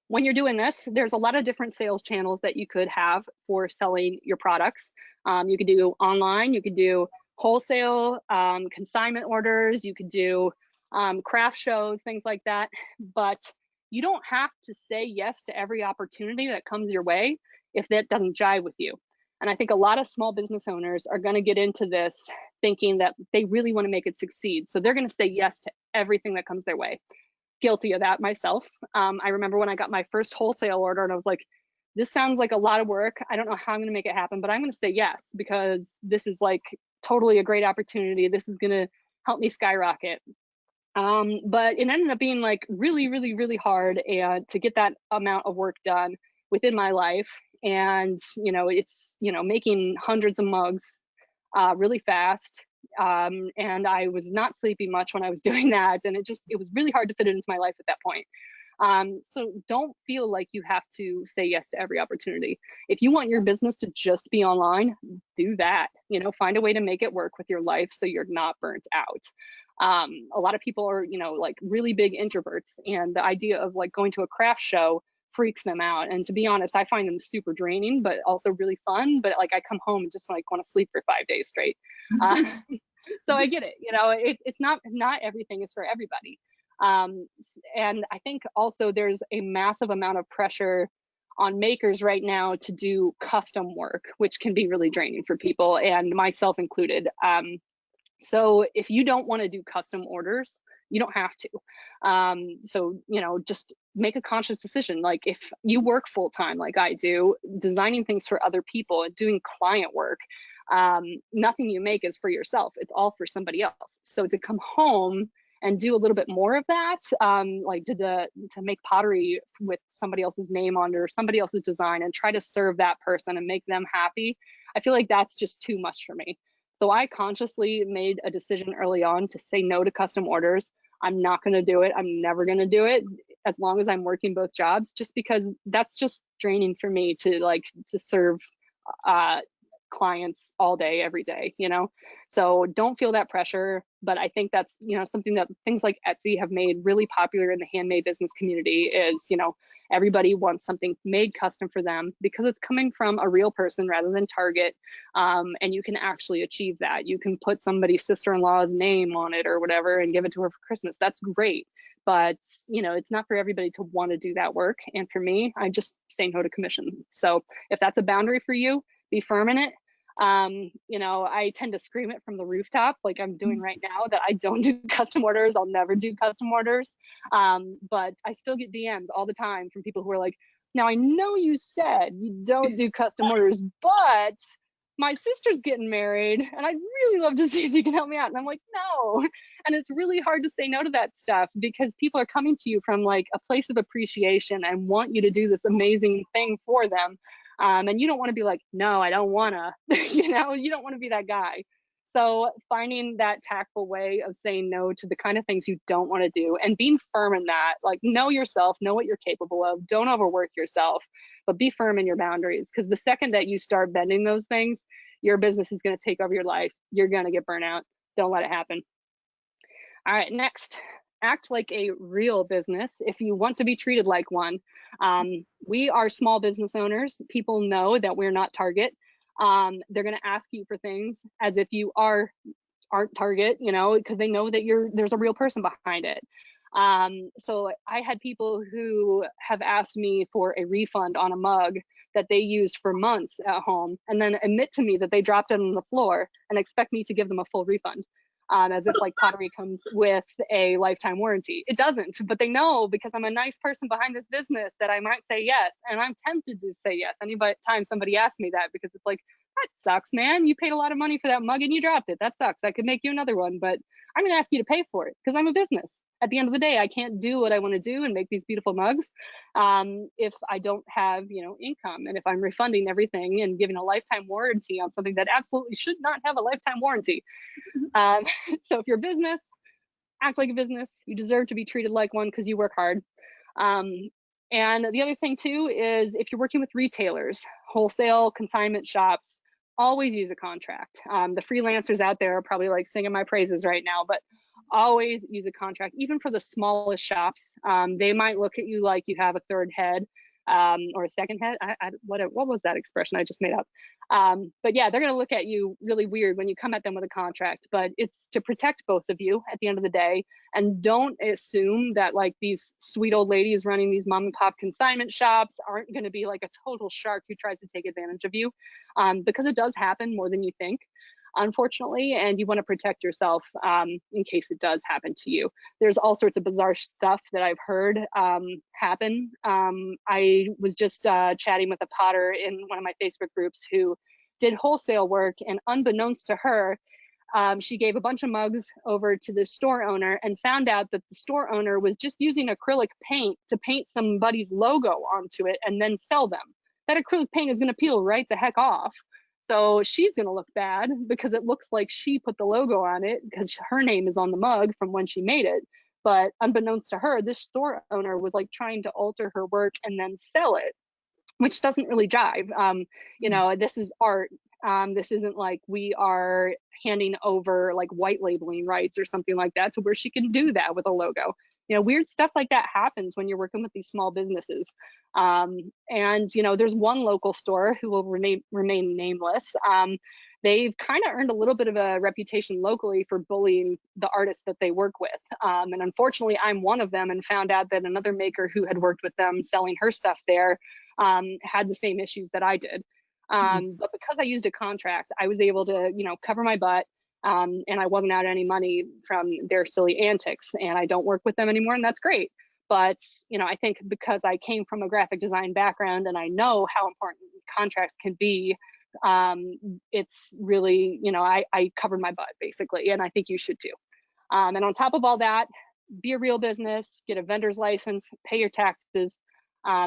when you're doing this, there's a lot of different sales channels that you could have for selling your products. You could do online, you could do wholesale, consignment orders, you could do craft shows, things like that. But you don't have to say yes to every opportunity that comes your way if that doesn't jive with you. And I think a lot of small business owners are going to get into this thinking that they really want to make it succeed. So they're going to say yes to everything that comes their way. Guilty of that myself. I remember when I got my first wholesale order and I was like, this sounds like a lot of work. I don't know how I'm going to make it happen, but I'm going to say yes, because this is like totally a great opportunity. This is going to help me skyrocket. But it ended up being like really, really, really hard and to get that amount of work done within my life. And, you know, it's, you know, making hundreds of mugs really fast. And I was not sleeping much when I was doing that. And it was really hard to fit it into my life at that point. So don't feel like you have to say yes to every opportunity. If you want your business to just be online, do that. You know, find a way to make it work with your life so you're not burnt out. A lot of people are, you know, like really big introverts, and the idea of like going to a craft show freaks them out. And to be honest, I find them super draining, but also really fun. But like I come home and just like want to sleep for 5 days straight. So I get it. You know, it's not everything is for everybody. And I think also there's a massive amount of pressure on makers right now to do custom work, which can be really draining for people, and myself included. So if you don't want to do custom orders, you don't have to. So, just make a conscious decision. Like if you work full time, like I do, designing things for other people and doing client work, nothing you make is for yourself. It's all for somebody else. So to come home and do a little bit more of that, like to make pottery with somebody else's name on it or somebody else's design and try to serve that person and make them happy, I feel like that's just too much for me. So I consciously made a decision early on to say no to custom orders. I'm not going to do it. I'm never going to do it as long as I'm working both jobs, just because that's just draining for me to serve clients all day, every day, So don't feel that pressure. But I think that's, something that things like Etsy have made really popular in the handmade business community is, everybody wants something made custom for them because it's coming from a real person rather than Target. And you can actually achieve that. You can put somebody's sister-in-law's name on it or whatever and give it to her for Christmas. That's great. But, it's not for everybody to want to do that work. And for me, I just say no to commission. So if that's a boundary for you, be firm in it. I tend to scream it from the rooftops like I'm doing right now that I don't do custom orders. I'll never do custom orders. But I still get DMs all the time from people who are like, now I know you said you don't do custom orders, but my sister's getting married and I'd really love to see if you can help me out. And I'm like, no. And it's really hard to say no to that stuff because people are coming to you from like a place of appreciation and want you to do this amazing thing for them. And you don't want to be like, no, I don't want to, you don't want to be that guy. So finding that tactful way of saying no to the kind of things you don't want to do and being firm in that, like know yourself, know what you're capable of, don't overwork yourself, but be firm in your boundaries. Because the second that you start bending those things, your business is going to take over your life. You're going to get burnout. Don't let it happen. All right, next, act like a real business if you want to be treated like one. We are small business owners. People know that we're not Target. They're going to ask you for things as if you aren't Target, because they know that there's a real person behind it. So I had people who have asked me for a refund on a mug that they used for months at home and then admit to me that they dropped it on the floor and expect me to give them a full refund. As if like pottery comes with a lifetime warranty. It doesn't, but they know because I'm a nice person behind this business that I might say yes. And I'm tempted to say yes anytime somebody asks me that because it's like, that sucks, man. You paid a lot of money for that mug and you dropped it. That sucks. I could make you another one, but I'm going to ask you to pay for it because I'm a business. At the end of the day, I can't do what I want to do and make these beautiful mugs if I don't have, income. And if I'm refunding everything and giving a lifetime warranty on something that absolutely should not have a lifetime warranty. So if you're a business, act like a business. You deserve to be treated like one because you work hard. And the other thing too is if you're working with retailers, wholesale, consignment shops, always use a contract. The freelancers out there are probably like singing my praises right now, but always use a contract. Even for the smallest shops, they might look at you like you have a third head or a second head. What was that expression I just made up? But yeah, they're going to look at you really weird when you come at them with a contract, but it's to protect both of you at the end of the day. And don't assume that like these sweet old ladies running these mom and pop consignment shops aren't going to be like a total shark who tries to take advantage of you, because it does happen more than you think, unfortunately, and you want to protect yourself in case it does happen to you. There's all sorts of bizarre stuff that I've heard happen. I was just chatting with a potter in one of my Facebook groups who did wholesale work, and unbeknownst to her, she gave a bunch of mugs over to the store owner and found out that the store owner was just using acrylic paint to paint somebody's logo onto it and then sell them. That acrylic paint is going to peel right the heck off. So she's going to look bad because it looks like she put the logo on it because her name is on the mug from when she made it. But unbeknownst to her, this store owner was like trying to alter her work and then sell it, which doesn't really jive. This is art. This isn't like we are handing over like white labeling rights or something like that to where she can do that with a logo. Weird stuff like that happens when you're working with these small businesses. And there's one local store who will remain nameless. They've kind of earned a little bit of a reputation locally for bullying the artists that they work with. And unfortunately, I'm one of them and found out that another maker who had worked with them selling her stuff there had the same issues that I did. But because I used a contract, I was able to, cover my butt. And I wasn't out any money from their silly antics, and I don't work with them anymore, and that's great. But, I think because I came from a graphic design background and I know how important contracts can be, it's really, I covered my butt basically, and I think you should too. And on top of all that, be a real business, get a vendor's license, pay your taxes,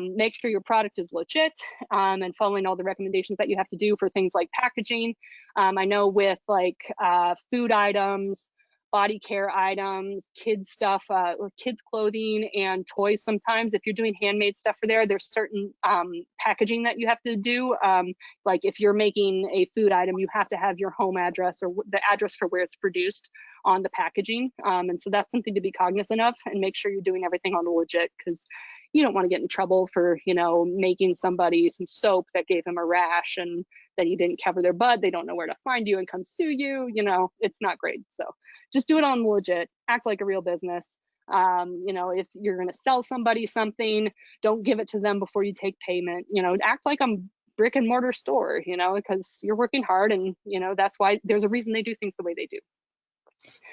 make sure your product is legit, and following all the recommendations that you have to do for things like packaging. I know with like food items, body care items, kids stuff, kids clothing and toys. Sometimes if you're doing handmade stuff for there's certain packaging that you have to do. Like if you're making a food item, you have to have your home address or the address for where it's produced on the packaging. And so that's something to be cognizant of, and make sure you're doing everything on the legit, because you don't want to get in trouble for, making somebody some soap that gave them a rash and then you didn't cover their butt. They don't know where to find you and come sue you. It's not great. So just do it on the legit, act like a real business. If you're going to sell somebody something, don't give it to them before you take payment. Act like a brick and mortar store, because you're working hard, and, that's why there's a reason they do things the way they do.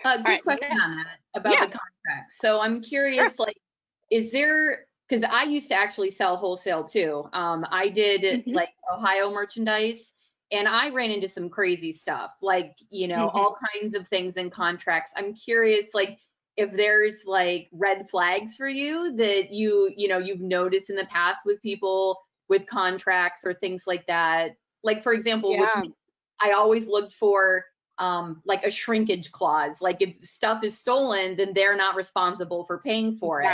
Good question on that about the contract. So I'm curious, like, is there, because I used to actually sell wholesale too. I did like Ohio merchandise, and I ran into some crazy stuff, like, all kinds of things in contracts. I'm curious, like, if there's like red flags for you that you've noticed in the past with people with contracts or things like that. Like, for example, with me, I always looked for like a shrinkage clause. Like if stuff is stolen, then they're not responsible for paying for it.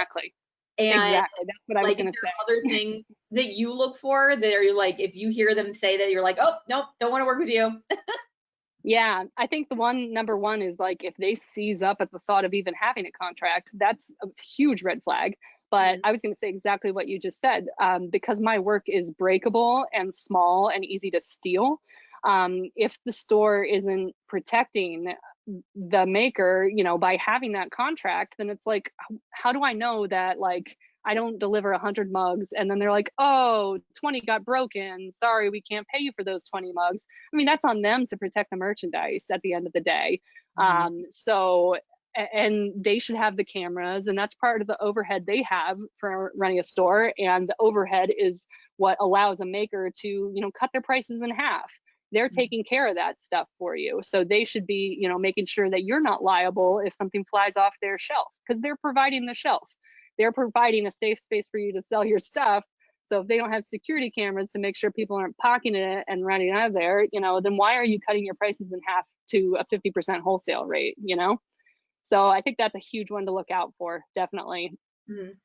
And exactly. That's what I was going to say. Other things that you look for that are like, if you hear them say that, you're like, oh, nope, don't want to work with you. Yeah, I think number one is like, if they seize up at the thought of even having a contract, that's a huge red flag. But I was going to say exactly what you just said, because my work is breakable and small and easy to steal. If the store isn't protecting the maker, by having that contract, then it's like, how do I know that, like, I don't deliver 100 mugs and then they're like, oh, 20 got broken, sorry, we can't pay you for those 20 mugs. I mean, that's on them to protect the merchandise at the end of the day. And they should have the cameras, and that's part of the overhead they have for running a store. And the overhead is what allows a maker to, cut their prices in half. They're taking care of that stuff for you. So they should be, making sure that you're not liable if something flies off their shelf, because they're providing the shelf. They're providing a safe space for you to sell your stuff. So if they don't have security cameras to make sure people aren't pocketing it and running out of there, then why are you cutting your prices in half to a 50% wholesale rate, So I think that's a huge one to look out for, definitely.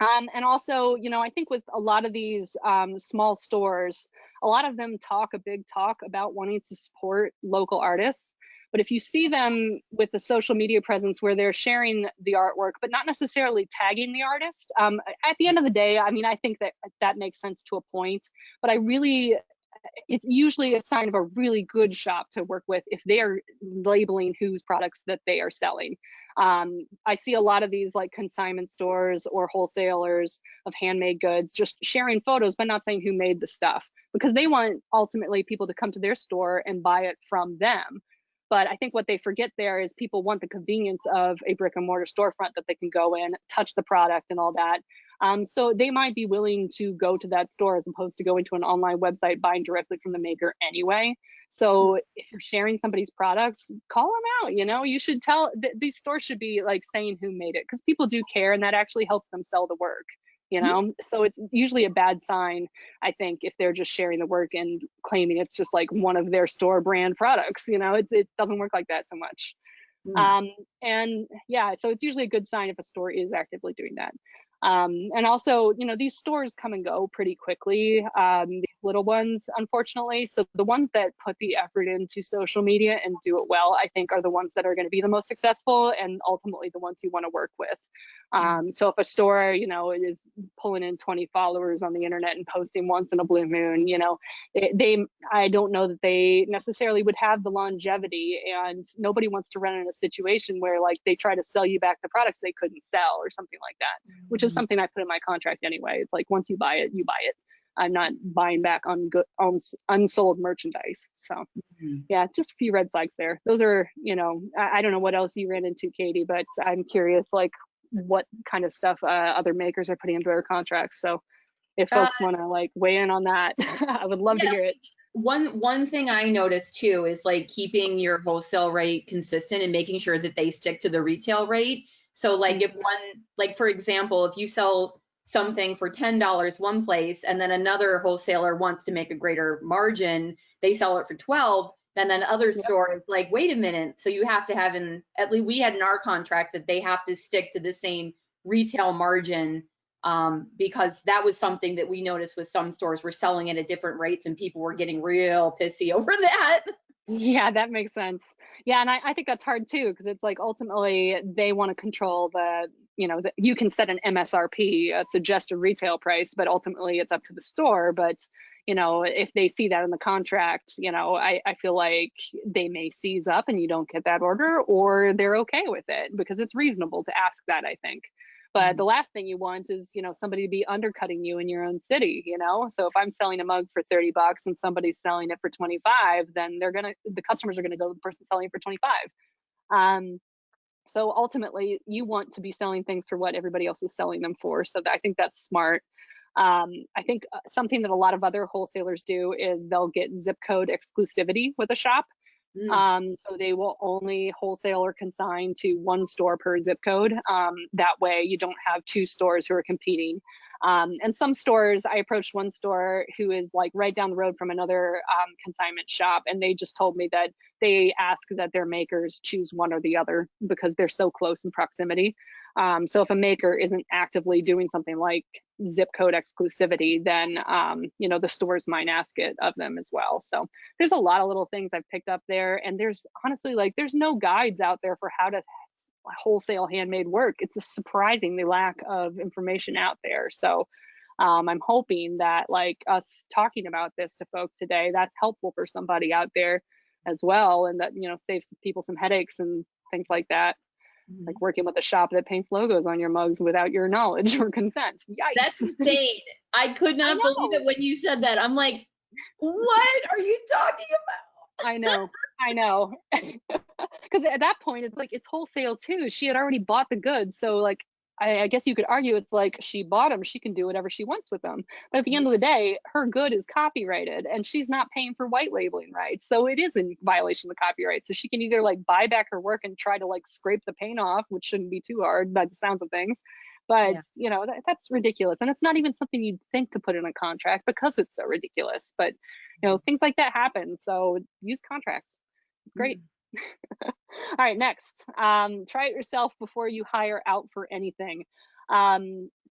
And also, I think with a lot of these small stores, a lot of them talk a big talk about wanting to support local artists. But if you see them with the social media presence where they're sharing the artwork, but not necessarily tagging the artist, at the end of the day, I mean, I think that makes sense to a point. But it's usually a sign of a really good shop to work with if they are labeling whose products that they are selling. I see a lot of these like consignment stores or wholesalers of handmade goods just sharing photos, but not saying who made the stuff, because they want ultimately people to come to their store and buy it from them. But I think what they forget there is people want the convenience of a brick and mortar storefront that they can go in, touch the product and all that. So they might be willing to go to that store as opposed to going to an online website, buying directly from the maker anyway. So if you're sharing somebody's products, call them out. You should tell, these stores should be like saying who made it, because people do care, and that actually helps them sell the work. So it's usually a bad sign, I think, if they're just sharing the work and claiming it's just like one of their store brand products. It doesn't work like that so much. And yeah, so it's usually a good sign if a store is actively doing that. And also, these stores come and go pretty quickly, these little ones, unfortunately. So the ones that put the effort into social media and do it well, I think, are the ones that are going to be the most successful, and ultimately the ones you want to work with. So if a store, is pulling in 20 followers on the internet and posting once in a blue moon, I don't know that they necessarily would have the longevity, and nobody wants to run in a situation where like they try to sell you back the products they couldn't sell or something like that, which is something I put in my contract anyway. It's like, once you buy it, you buy it. I'm not buying back on unsold merchandise. So yeah, just a few red flags there. Those are, I don't know what else you ran into, Katie, but I'm curious, like what kind of stuff other makers are putting into their contracts. So if folks want to like weigh in on that, I would love to hear it. One thing I noticed too is like keeping your wholesale rate consistent and making sure that they stick to the retail rate. So like if like for example, if you sell something for $10 one place and then another wholesaler wants to make a greater margin, they sell it for 12, then other store is like, wait a minute. So you have to have at least we had in our contract that they have to stick to the same retail margin. Because that was something that we noticed with some stores were selling it at different rates and people were getting real pissy over that. Yeah, that makes sense. Yeah, and I think that's hard too, because it's like ultimately they want to control you can set an MSRP, a suggested retail price, but ultimately it's up to the store. But if they see that in the contract, I feel like they may seize up and you don't get that order, or they're okay with it because it's reasonable to ask that, I think. But the last thing you want is, somebody to be undercutting you in your own city, So if I'm selling a mug for $30 and somebody's selling it for 25, then the customers are going to go to the person selling it for 25. So ultimately you want to be selling things for what everybody else is selling them for. So I think that's smart. I think something that a lot of other wholesalers do is they'll get zip code exclusivity with a shop. So they will only wholesale or consign to one store per zip code. That way you don't have two stores who are competing. And some stores, I approached one store who is like right down the road from another consignment shop, and they just told me that they ask that their makers choose one or the other because they're so close in proximity. So if a maker isn't actively doing something like zip code exclusivity, then the stores might ask it of them as well. So there's a lot of little things I've picked up there, and there's honestly there's no guides out there for how to wholesale handmade work. It's a surprisingly lack of information out there. So I'm hoping that like us talking about this to folks today, that's helpful for somebody out there as well, and that saves people some headaches and things like that. Like working with a shop that paints logos on your mugs without your knowledge or consent. Yikes. That's insane. I could not believe it when you said that. I'm like, what are you talking about? I know. Because at that point, it's like it's wholesale too. She had already bought the goods. So like, I guess you could argue it's like she bought them, she can do whatever she wants with them. But at the end of the day, her good is copyrighted and she's not paying for white labeling rights. So it is in violation of the copyright. So she can either like buy back her work and try to like scrape the paint off, which shouldn't be too hard by the sounds of things. But that's ridiculous. And it's not even something you'd think to put in a contract because it's so ridiculous. But things like that happen. So use contracts. It's great. All right, next, try it yourself before you hire out for anything.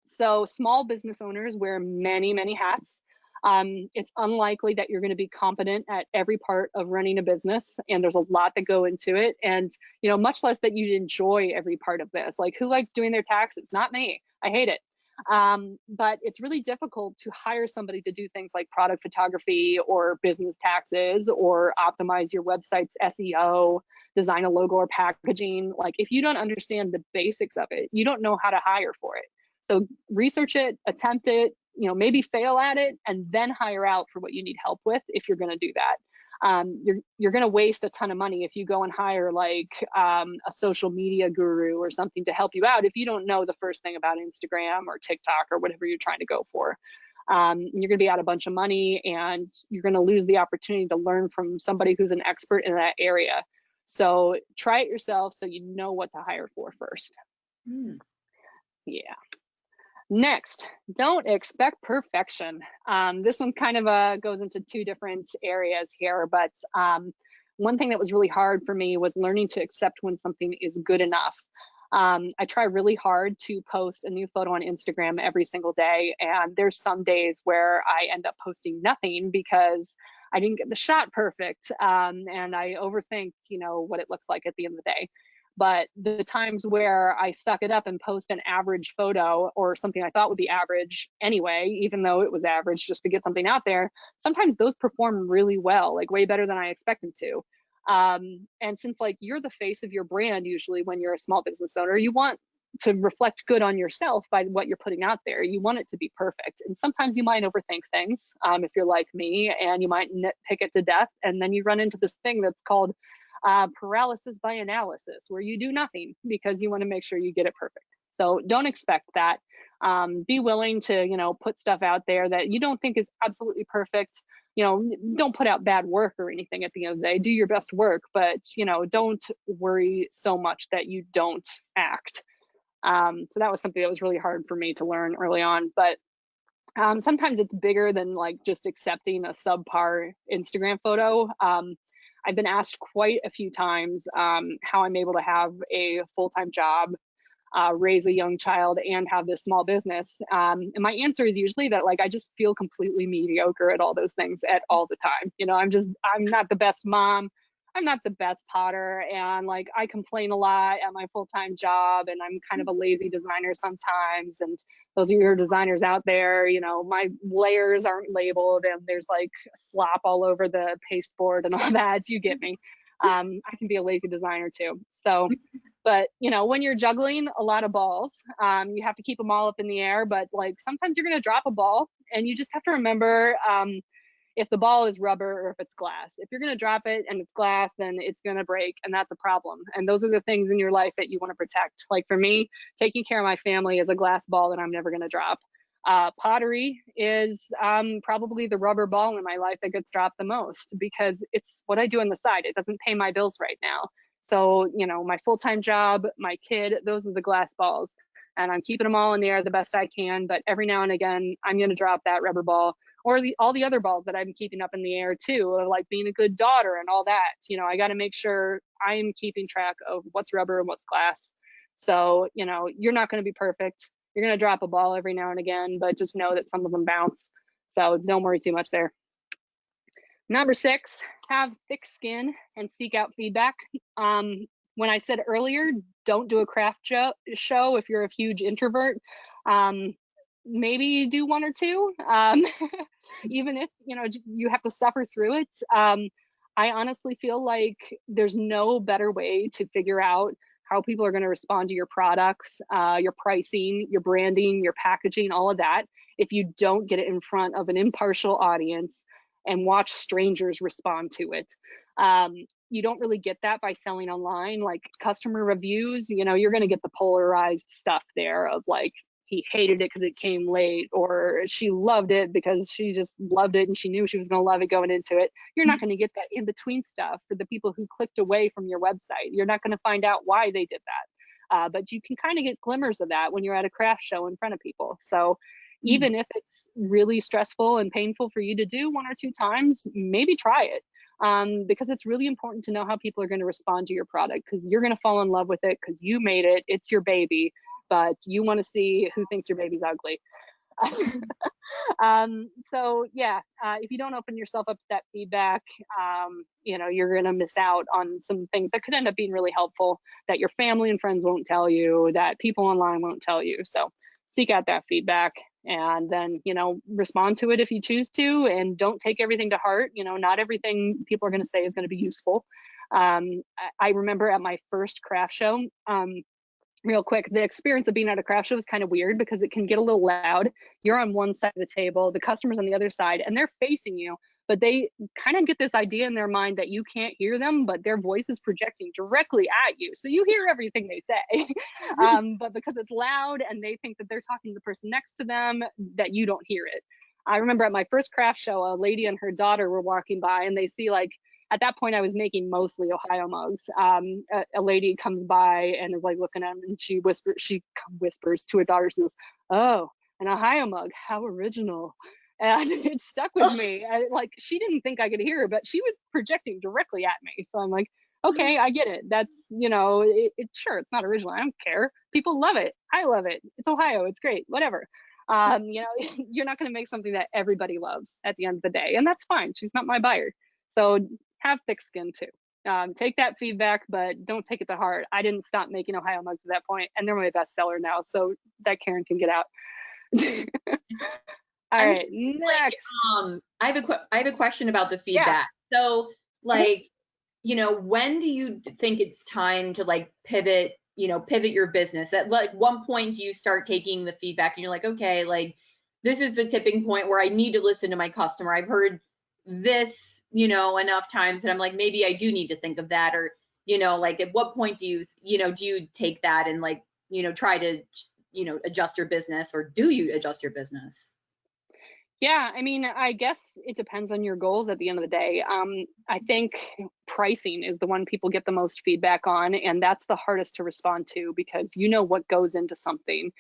So small business owners wear many, many hats. It's unlikely that you're going to be competent at every part of running a business, and there's a lot that go into it. And much less that you'd enjoy every part of this. Like, who likes doing their taxes? Not me. I hate it. But it's really difficult to hire somebody to do things like product photography or business taxes or optimize your website's SEO, design a logo or packaging. Like, if you don't understand the basics of it, you don't know how to hire for it. So research it, attempt it, maybe fail at it, and then hire out for what you need help with if you're going to do that. You're going to waste a ton of money if you go and hire like a social media guru or something to help you out if you don't know the first thing about Instagram or TikTok or whatever you're trying to go for. You're going to be out a bunch of money, and you're going to lose the opportunity to learn from somebody who's an expert in that area. So try it yourself so you know what to hire for first. Yeah. Next, don't expect perfection. This one's kind of goes into two different areas here, but one thing that was really hard for me was learning to accept when something is good enough. I try really hard to post a new photo on Instagram every single day, and there's some days where I end up posting nothing because I didn't get the shot perfect, and I overthink, what it looks like at the end of the day. But the times where I suck it up and post an average photo or something I thought would be average anyway, even though it was average just to get something out there, sometimes those perform really well, like way better than I expect them to. And since like you're the face of your brand, usually when you're a small business owner, you want to reflect good on yourself by what you're putting out there. You want it to be perfect. And sometimes you might overthink things if you're like me, and you might nitpick it to death. And then you run into this thing that's called paralysis by analysis, where you do nothing because you want to make sure you get it perfect. So don't expect that. Be willing to, put stuff out there that you don't think is absolutely perfect. Don't put out bad work or anything at the end of the day. Do your best work, but, don't worry so much that you don't act. So that was something that was really hard for me to learn early on. But sometimes it's bigger than like just accepting a subpar Instagram photo. I've been asked quite a few times how I'm able to have a full-time job, raise a young child, and have this small business. And my answer is usually that like I just feel completely mediocre at all those things at all the time. I'm not the best mom. I'm not the best potter, and like I complain a lot at my full-time job, and I'm kind of a lazy designer sometimes. And those of your designers out there, my layers aren't labeled and there's like slop all over the pasteboard and all that. You get me. I can be a lazy designer too. So, but when you're juggling a lot of balls, you have to keep them all up in the air. But like sometimes you're going to drop a ball, and you just have to remember if the ball is rubber or if it's glass. If you're going to drop it and it's glass, then it's going to break, and that's a problem. And those are the things in your life that you want to protect. Like for me, taking care of my family is a glass ball that I'm never going to drop. Pottery is probably the rubber ball in my life that gets dropped the most, because it's what I do on the side. It doesn't pay my bills right now. So, my full-time job, my kid, those are the glass balls. And I'm keeping them all in the air the best I can. But every now and again, I'm going to drop that rubber ball, or all the other balls that I'm keeping up in the air too, like being a good daughter and all that. I got to make sure I'm keeping track of what's rubber and what's glass. So, you're not going to be perfect. You're going to drop a ball every now and again, but just know that some of them bounce. So don't worry too much there. Number 6, have thick skin and seek out feedback. When I said earlier, don't do a craft show if you're a huge introvert. Maybe do one or two, even if you have to suffer through it. I honestly feel like there's no better way to figure out how people are going to respond to your products, your pricing, your branding, your packaging, all of that, if you don't get it in front of an impartial audience and watch strangers respond to it. You don't really get that by selling online. Like customer reviews, you're going to get the polarized stuff there of like, he hated it because it came late, or she loved it because she just loved it and she knew she was going to love it going into it. You're not going to get that in between stuff for the people who clicked away from your website. You're not going to find out why they did that. But you can kind of get glimmers of that when you're at a craft show in front of people. So even if it's really stressful and painful for you to do 1 or 2 times, maybe try it. Because it's really important to know how people are going to respond to your product, because you're going to fall in love with it because you made it. It's your baby, but you want to see who thinks your baby's ugly. So yeah, if you don't open yourself up to that feedback, you're going to miss out on some things that could end up being really helpful, that your family and friends won't tell you, that people online won't tell you. So seek out that feedback, and then, respond to it if you choose to, and don't take everything to heart. Not everything people are going to say is going to be useful. I remember at my first craft show, real quick, the experience of being at a craft show is kind of weird because it can get a little loud. You're on one side of the table, the customer's on the other side, and they're facing you, but they kind of get this idea in their mind that you can't hear them, but their voice is projecting directly at you. So you hear everything they say, but because it's loud and they think that they're talking to the person next to them, that you don't hear it. I remember at my first craft show, a lady and her daughter were walking by, and they see, like, at that point I was making mostly Ohio mugs. A lady comes by and is like looking at them, and she whispers to her daughter, she goes, "Oh, an Ohio mug, how original." And it stuck with me. Like, she didn't think I could hear her, but she was projecting directly at me. So I'm like, okay, I get it. That's, sure, it's not original. I don't care. People love it. I love it. It's Ohio. It's great. Whatever. You're not going to make something that everybody loves at the end of the day, and that's fine. She's not my buyer. So have thick skin too. Take that feedback, but don't take it to heart. I didn't stop making Ohio mugs at that point, and they're my best seller now, so that Karen can get out. All right, next. I have a question about the feedback. Yeah. So, like, when do you think it's time to like pivot pivot your business? At like one point do you start taking the feedback and you're like, okay, like this is the tipping point where I need to listen to my customer. I've heard this, enough times that I'm like, maybe I do need to think of that. Or, like at what point do you take that and like, try to, adjust your business, or do you adjust your business? Yeah, I mean, I guess it depends on your goals at the end of the day. I think pricing is the one people get the most feedback on, and that's the hardest to respond to because you know what goes into something.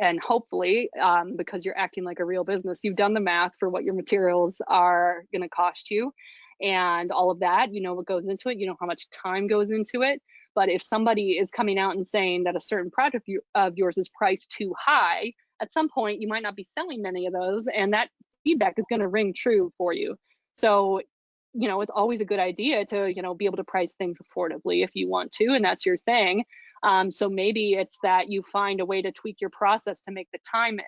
And hopefully, because you're acting like a real business, you've done the math for what your materials are going to cost you and all of that. You know what goes into it, you know how much time goes into it. But if somebody is coming out and saying that a certain product of yours is priced too high, at some point you might not be selling many of those, and that feedback is going to ring true for you. So, it's always a good idea to, be able to price things affordably if you want to, and that's your thing. So maybe it's that you find a way to tweak your process to make the time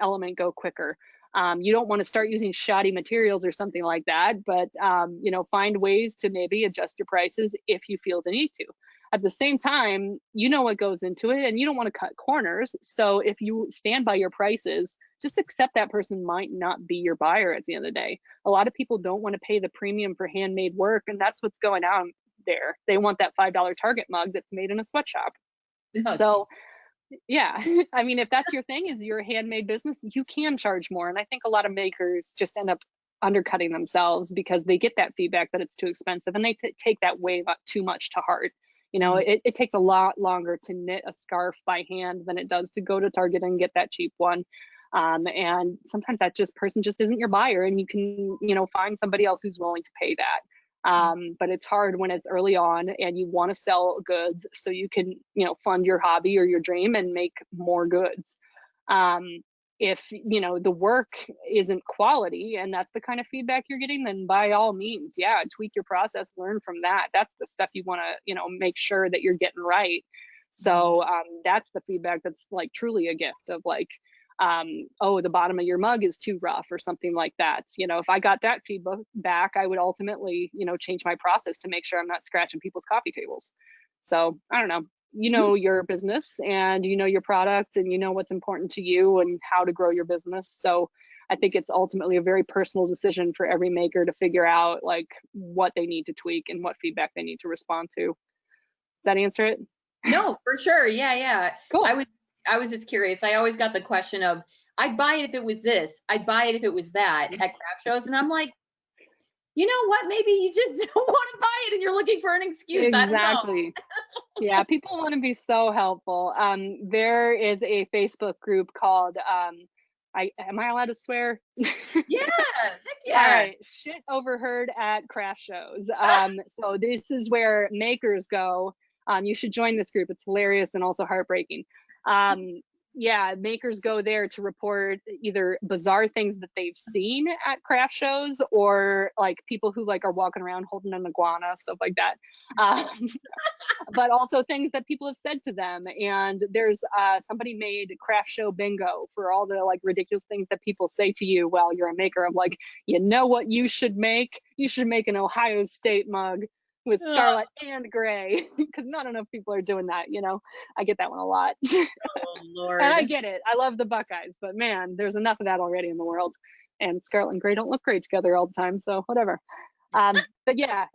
element go quicker. You don't want to start using shoddy materials or something like that, but, find ways to maybe adjust your prices if you feel the need to. At the same time, you know what goes into it and you don't want to cut corners. So if you stand by your prices, just accept that person might not be your buyer at the end of the day. A lot of people don't want to pay the premium for handmade work, and that's what's going on there. They want that $5 Target mug that's made in a sweatshop. So yeah, I mean, if that's your thing, is your handmade business, you can charge more. And I think a lot of makers just end up undercutting themselves because they get that feedback that it's too expensive, and they take that way too much to heart. It takes a lot longer to knit a scarf by hand than it does to go to Target and get that cheap one. And sometimes that person just isn't your buyer, and you can, find somebody else who's willing to pay that. But it's hard when it's early on and you want to sell goods so you can, fund your hobby or your dream and make more goods. If the work isn't quality and that's the kind of feedback you're getting, then by all means, yeah, tweak your process, learn from that. That's the stuff you want to, make sure that you're getting right. So that's the feedback that's like truly a gift of like, oh, the bottom of your mug is too rough or something like that. If I got that feedback, I would ultimately, change my process to make sure I'm not scratching people's coffee tables. So I don't know. Your business and your product and what's important to you and how to grow your business. So I think it's ultimately a very personal decision for every maker to figure out like what they need to tweak and what feedback they need to respond to. Does that answer it? No, for sure. Yeah. Cool. I was just curious. I always got the question of, I'd buy it if it was this, I'd buy it if it was that at craft shows. And I'm like, you know what? Maybe you just don't want to buy it and you're looking for an excuse. Exactly. I don't know. Yeah, people want to be so helpful. There is a Facebook group called am I allowed to swear? Yeah, heck yeah. All right, shit overheard at craft shows. So this is where makers go. You should join this group. It's hilarious and also heartbreaking. Yeah, makers go there to report either bizarre things that they've seen at craft shows or like people who like are walking around holding an iguana, stuff like that. But also things that people have said to them. And there's somebody made craft show bingo for all the like ridiculous things that people say to you while you're a maker. I'm like, you know what you should make? You should make an Ohio State mug with scarlet and gray, because not enough people are doing that. I get that one a lot. Oh, Lord. And I get it. I love the Buckeyes, but man, there's enough of that already in the world. And scarlet and gray don't look great together all the time, so whatever. But yeah,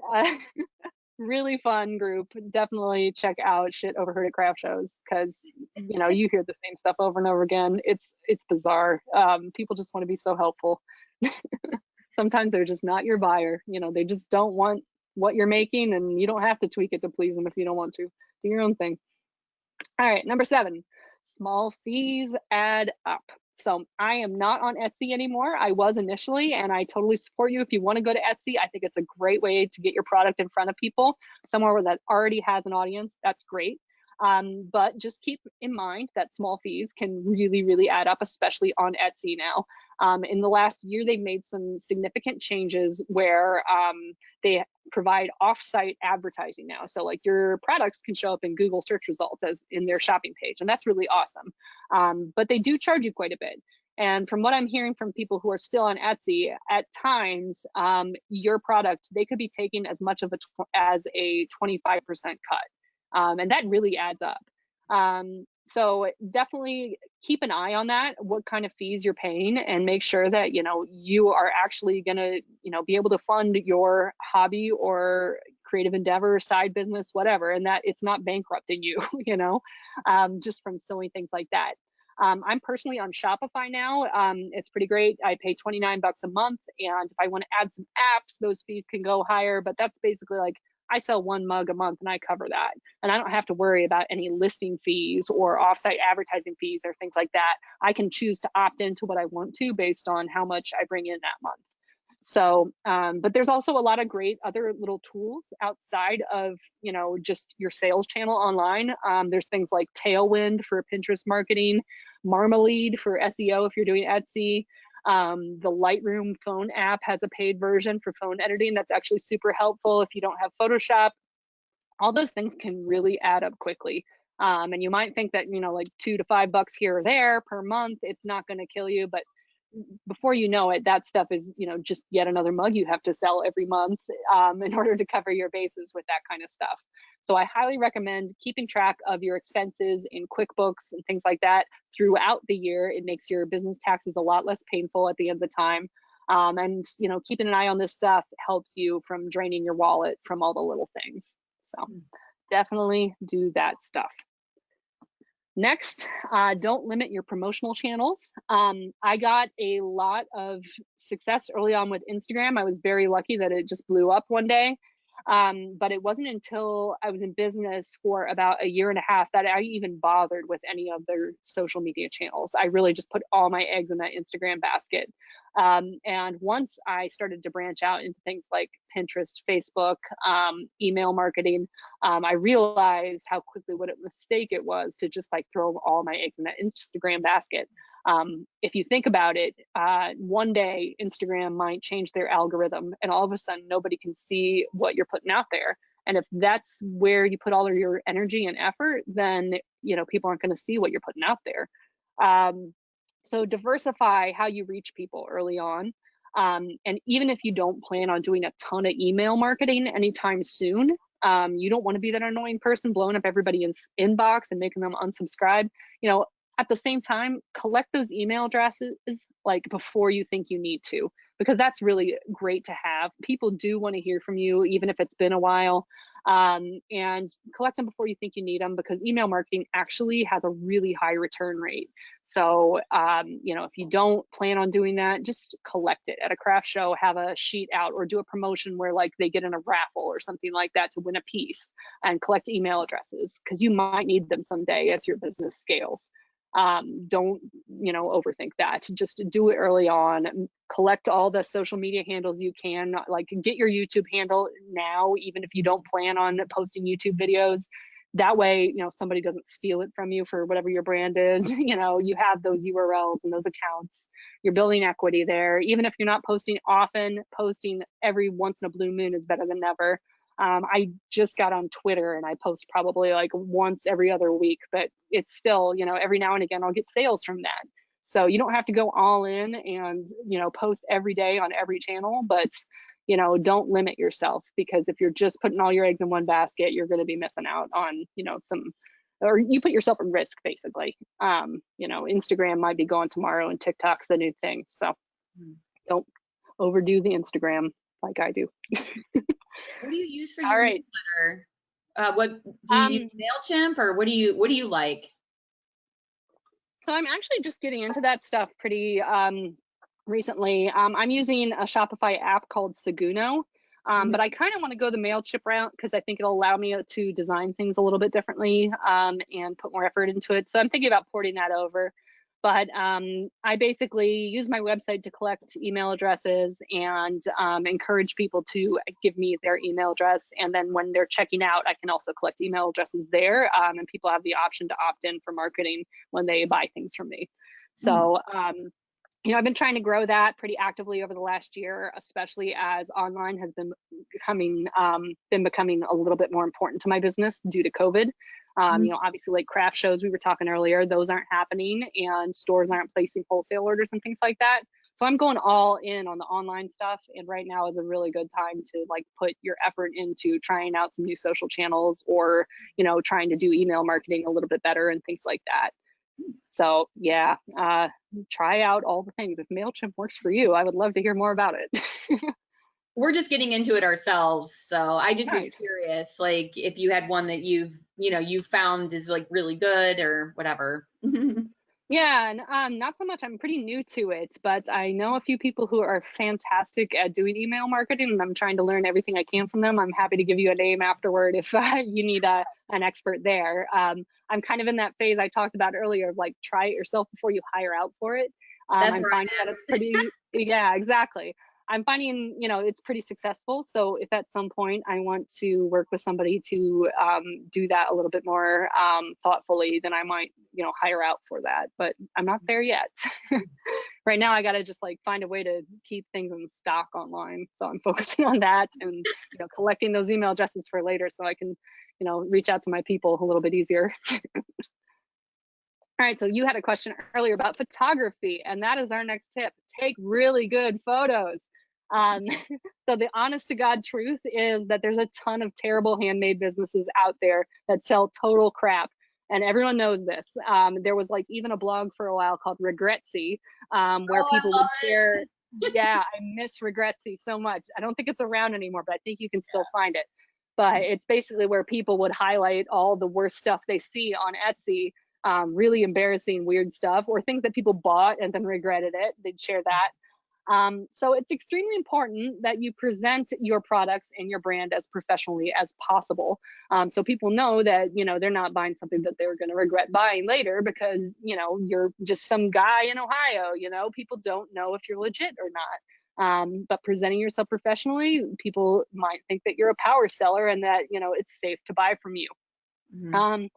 really fun group. Definitely check out Shit Overheard at Craft Shows, because you hear the same stuff over and over again. It's bizarre. People just want to be so helpful. Sometimes they're just not your buyer. They just don't want what you're making, and you don't have to tweak it to please them if you don't want to. Do your own thing. All right, number 7, small fees add up. So I am not on Etsy anymore. I was initially, and I totally support you if you want to go to Etsy. I think it's a great way to get your product in front of people, somewhere where that already has an audience. That's great. But just keep in mind that small fees can really, really add up, especially on Etsy now. In the last year, they've made some significant changes where they provide off-site advertising now. So like your products can show up in Google search results as in their shopping page, and that's really awesome. But they do charge you quite a bit. And from what I'm hearing from people who are still on Etsy, at times your product, they could be taking as much of as a 25% cut. And that really adds up. So definitely keep an eye on that, what kind of fees you're paying, and make sure that, you are actually going to, be able to fund your hobby or creative endeavor, side business, whatever, and that it's not bankrupting you, just from silly things like that. I'm personally on Shopify now. It's pretty great. I pay 29 bucks a month. And if I want to add some apps, those fees can go higher, but that's basically like I sell one mug a month and I cover that. And I don't have to worry about any listing fees or offsite advertising fees or things like that. I can choose to opt into what I want to based on how much I bring in that month. So, but there's also a lot of great other little tools outside of, just your sales channel online. There's things like Tailwind for Pinterest marketing, Marmalade for SEO if you're doing Etsy. The Lightroom phone app has a paid version for phone editing that's actually super helpful if you don't have Photoshop. All those things can really add up quickly. And you might think that, like $2 to $5 here or there per month, it's not going to kill you, but before you know it, that stuff is, just yet another mug you have to sell every month in order to cover your bases with that kind of stuff. So I highly recommend keeping track of your expenses in QuickBooks and things like that throughout the year. It makes your business taxes a lot less painful at the end of the time. And, keeping an eye on this stuff helps you from draining your wallet from all the little things. So definitely do that stuff. Next, don't limit your promotional channels. I got a lot of success early on with Instagram. I was very lucky that it just blew up one day. But it wasn't until I was in business for about a year and a half that I even bothered with any of their social media channels. I really just put all my eggs in that Instagram basket. And once I started to branch out into things like Pinterest, Facebook, email marketing, I realized how quickly what a mistake it was to just like throw all my eggs in that Instagram basket. If you think about it, one day Instagram might change their algorithm and all of a sudden nobody can see what you're putting out there. And if that's where you put all of your energy and effort, then people aren't going to see what you're putting out there. So diversify how you reach people early on. And even if you don't plan on doing a ton of email marketing anytime soon, you don't want to be that annoying person blowing up everybody's inbox and making them unsubscribe. At the same time, collect those email addresses like before you think you need to, because that's really great to have. People do want to hear from you, even if it's been a while. And collect them before you think you need them, because email marketing actually has a really high return rate. So, if you don't plan on doing that, just collect it at a craft show, have a sheet out, or do a promotion where like they get in a raffle or something like that to win a piece, and collect email addresses because you might need them someday as your business scales. Don't overthink that. Just do it early on. Collect all the social media handles you can. Like, get your YouTube handle now, even if you don't plan on posting YouTube videos. That way, somebody doesn't steal it from you for whatever your brand is. You have those URLs and those accounts. You're building equity there. Even if you're not posting often, posting every once in a blue moon is better than never. I just got on Twitter and I post probably like once every other week, but it's still, every now and again I'll get sales from that. So you don't have to go all in and, post every day on every channel, but, don't limit yourself, because if you're just putting all your eggs in one basket, you're going to be missing out on, or you put yourself at risk basically. Instagram might be gone tomorrow and TikTok's the new thing. So don't overdo the Instagram like I do. What do you use for your newsletter? What do you use, MailChimp, or what do you like? So I'm actually just getting into that stuff pretty recently. I'm using a Shopify app called Seguno, but I kind of want to go the MailChimp route because I think it'll allow me to design things a little bit differently and put more effort into it. So I'm thinking about porting that over. But I basically use my website to collect email addresses and encourage people to give me their email address. And then when they're checking out, I can also collect email addresses there. And people have the option to opt in for marketing when they buy things from me. So, I've been trying to grow that pretty actively over the last year, especially as online has been becoming a little bit more important to my business due to COVID. Obviously like craft shows we were talking earlier, those aren't happening and stores aren't placing wholesale orders and things like that. So I'm going all in on the online stuff. And right now is a really good time to like put your effort into trying out some new social channels, or, trying to do email marketing a little bit better and things like that. So yeah, try out all the things. If MailChimp works for you, I would love to hear more about it. We're just getting into it ourselves, so I just was Nice. curious, like if you had one that you found is like really good or whatever. Yeah, and not so much. I'm pretty new to it, but I know a few people who are fantastic at doing email marketing, and I'm trying to learn everything I can from them. I'm happy to give you a name afterward if you need an expert there. I'm kind of in that phase I talked about earlier of like try it yourself before you hire out for it. That's I'm where finding that it's pretty, yeah, exactly. I'm finding, it's pretty successful. So if at some point I want to work with somebody to do that a little bit more thoughtfully, then I might, hire out for that. But I'm not there yet. Right now, I got to just like find a way to keep things in stock online. So I'm focusing on that and, collecting those email addresses for later so I can, reach out to my people a little bit easier. All right, so you had a question earlier about photography, and that is our next tip. Take really good photos. Um, so the honest to God truth is that there's a ton of terrible handmade businesses out there that sell total crap, and everyone knows this. There was like even a blog for a while called Regretsy, where people would share. Yeah, I miss Regretsy so much. I don't think it's around anymore, but I think you can still find it. But it's basically where people would highlight all the worst stuff they see on Etsy, really embarrassing, weird stuff, or things that people bought and then regretted it. They'd share that. So it's extremely important that you present your products and your brand as professionally as possible. So people know that, they're not buying something that they're going to regret buying later because, you're just some guy in Ohio, people don't know if you're legit or not. But presenting yourself professionally, people might think that you're a power seller and that, it's safe to buy from you. Mhm.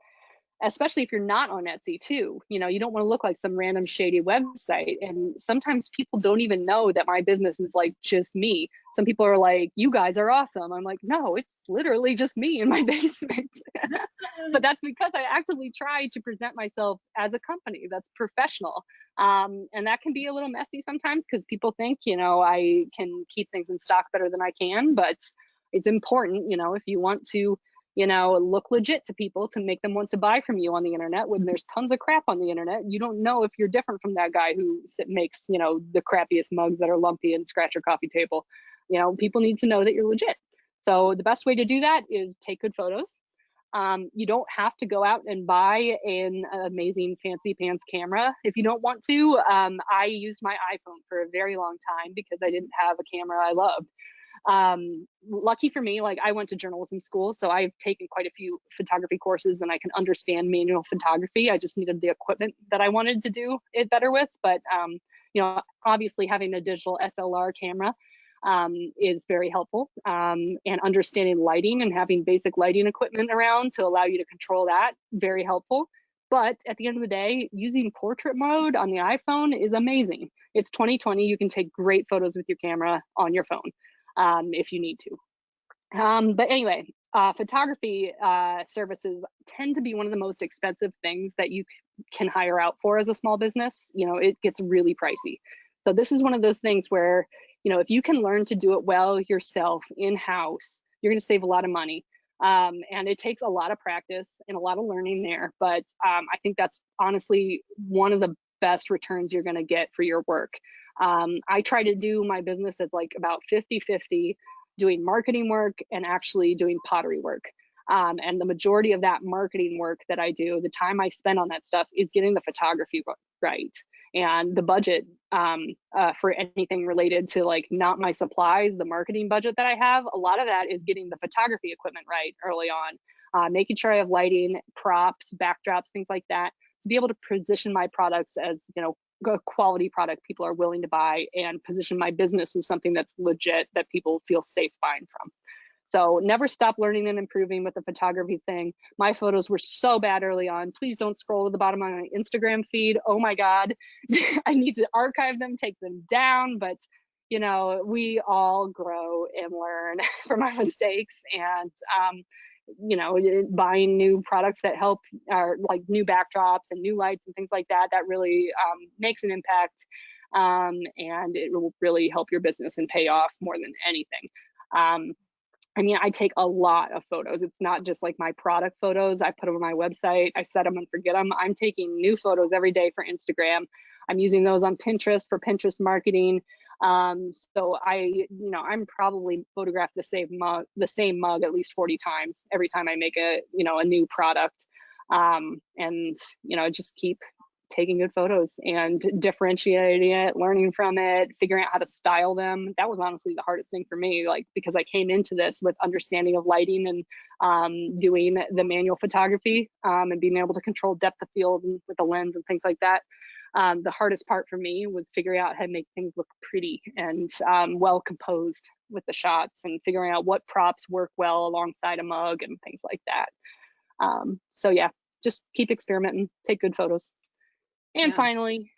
Especially if you're not on Etsy too. You don't want to look like some random shady website. And sometimes people don't even know that my business is like just me. Some people are like, you guys are awesome. I'm like, no, it's literally just me in my basement. But that's because I actively try to present myself as a company that's professional. And that can be a little messy sometimes because people think, I can keep things in stock better than I can, but it's important, if you want to look legit to people to make them want to buy from you on the internet when there's tons of crap on the internet. You don't know if you're different from that guy who makes, the crappiest mugs that are lumpy and scratch your coffee table. People need to know that you're legit. So the best way to do that is take good photos. You don't have to go out and buy an amazing fancy pants camera if you don't want to. I used my iPhone for a very long time because I didn't have a camera I loved. Lucky for me, like I went to journalism school, so I've taken quite a few photography courses and I can understand manual photography. I just needed the equipment that I wanted to do it better with. But, obviously having a digital SLR camera is very helpful, and understanding lighting and having basic lighting equipment around to allow you to control that, very helpful. But at the end of the day, using portrait mode on the iPhone is amazing. It's 2020. You can take great photos with your camera on your phone. If you need to. But anyway, photography services tend to be one of the most expensive things that you can hire out for as a small business. It gets really pricey. So this is one of those things where, if you can learn to do it well yourself in-house, you're going to save a lot of money. And it takes a lot of practice and a lot of learning there. But I think that's honestly one of the best returns you're going to get for your work. I try to do my business as like about 50-50, doing marketing work and actually doing pottery work. And the majority of that marketing work that I do, the time I spend on that stuff is getting the photography right. And the budget for anything related to like not my supplies, the marketing budget that I have, a lot of that is getting the photography equipment right early on, making sure I have lighting, props, backdrops, things like that, to be able to position my products as, a quality product people are willing to buy, and position my business as something that's legit that people feel safe buying from. So never stop learning and improving with the photography thing. My photos were so bad early on. Please don't scroll to the bottom of my Instagram feed. Oh my God, I need to archive them, take them down. But we all grow and learn from our mistakes, and buying new products that help, or like new backdrops and new lights and things like that, that really makes an impact. and it will really help your business and pay off more than anything. I mean, I take a lot of photos. It's not just like my product photos. I put them on my website. I set them and forget them. I'm taking new photos every day for Instagram. I'm using those on Pinterest for Pinterest marketing. So I'm probably photographed the same mug at least 40 times every time I make a new product. And just keep taking good photos and differentiating it, learning from it, figuring out how to style them. That was honestly the hardest thing for me, like, because I came into this with understanding of lighting and doing the manual photography, and being able to control depth of field with the lens and things like that. The hardest part for me was figuring out how to make things look pretty and well composed with the shots, and figuring out what props work well alongside a mug and things like that. So yeah, just keep experimenting, take good photos. And finally,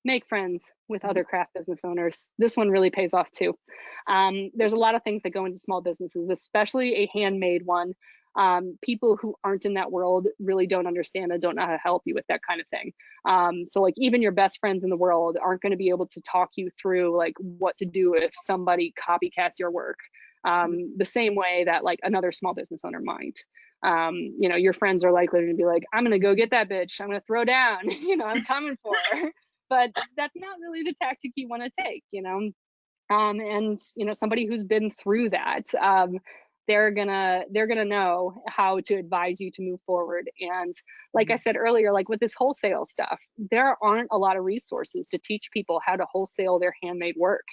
make friends with other craft business owners. This one really pays off too. There's a lot of things that go into small businesses, especially a handmade one. People who aren't in that world really don't understand and don't know how to help you with that kind of thing. So like even your best friends in the world aren't going to be able to talk you through like what to do if somebody copycats your work, the same way that like another small business owner might. Your friends are likely to be like, I'm gonna go get that bitch, I'm gonna throw down, I'm coming for her. But that's not really the tactic you want to take, and somebody who's been through that, they're gonna know how to advise you to move forward. And like I said earlier, like with this wholesale stuff, there aren't a lot of resources to teach people how to wholesale their handmade work.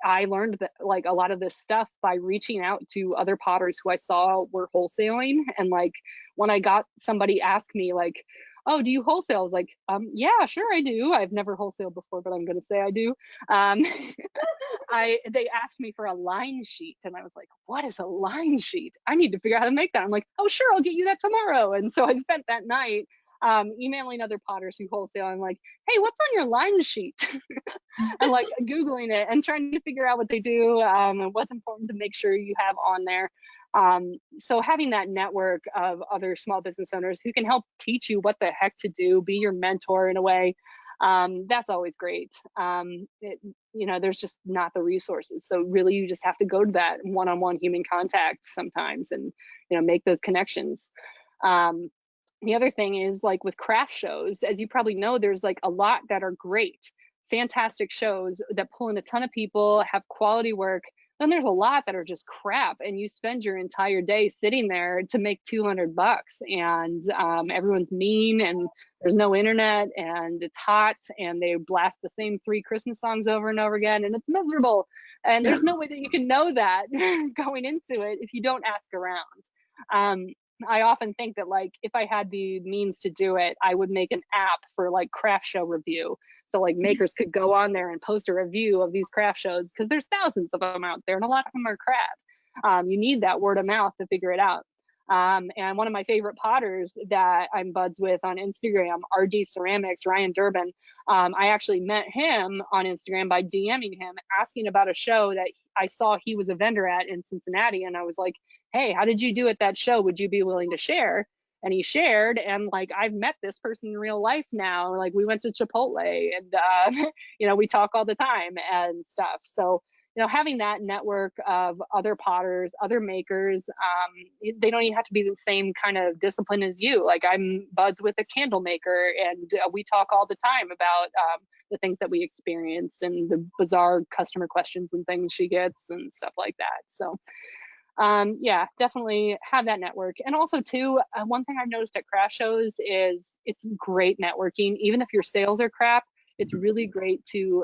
I learned that like a lot of this stuff by reaching out to other potters who I saw were wholesaling. And like when I got somebody ask me like, oh, do you wholesale? I was like, yeah, sure I do. I've never wholesaled before, but I'm gonna say I do. They asked me for a line sheet, and I was like, what is a line sheet? I need to figure out how to make that. I'm like, oh sure, I'll get you that tomorrow. And so I spent that night emailing other potters who wholesale. I'm like, hey, what's on your line sheet? And like Googling it and trying to figure out what they do, and what's important to make sure you have on there. So having that network of other small business owners who can help teach you what the heck to do, be your mentor in a way, that's always great. There's just not the resources. So really you just have to go to that one-on-one human contact sometimes and, make those connections. The other thing is like with craft shows, as you probably know, there's like a lot that are great, fantastic shows that pull in a ton of people, have quality work. Then there's a lot that are just crap, and you spend your entire day sitting there to make $200, and everyone's mean, and there's no internet, and it's hot, and they blast the same 3 Christmas songs over and over again, and it's miserable. And there's no way that you can know that going into it if you don't ask around. I often think that like if I had the means to do it, I would make an app for like craft show review. So like makers could go on there and post a review of these craft shows, because there's thousands of them out there and a lot of them are craft. You need that word of mouth to figure it out. And one of my favorite potters that I'm buds with on Instagram, RD Ceramics, Ryan Durbin, I actually met him on Instagram by DMing him, asking about a show that I saw he was a vendor at in Cincinnati. And I was like, hey, how did you do at that show? Would you be willing to share? And he shared, and like I've met this person in real life now. Like we went to Chipotle, and we talk all the time and stuff. So having that network of other potters, other makers, they don't even have to be the same kind of discipline as you. Like I'm buds with a candle maker, and we talk all the time about the things that we experience and the bizarre customer questions and things she gets and stuff like that. So yeah, definitely have that network. And also too, one thing I've noticed at craft shows is it's great networking. Even if your sales are crap, it's really great to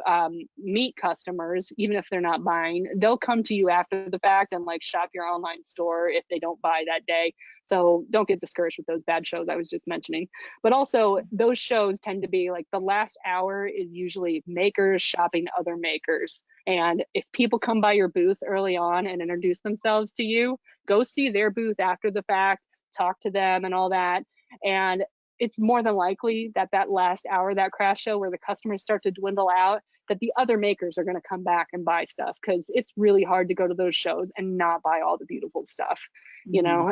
meet customers, even if they're not buying. They'll come to you after the fact and like shop your online store if they don't buy that day. So don't get discouraged with those bad shows I was just mentioning. But also those shows tend to be like the last hour is usually makers shopping other makers. And if people come by your booth early on and introduce themselves to you, go see their booth after the fact, talk to them and all that. And it's more than likely that that last hour, that craft show where the customers start to dwindle out, that the other makers are going to come back and buy stuff, because it's really hard to go to those shows and not buy all the beautiful stuff. You know,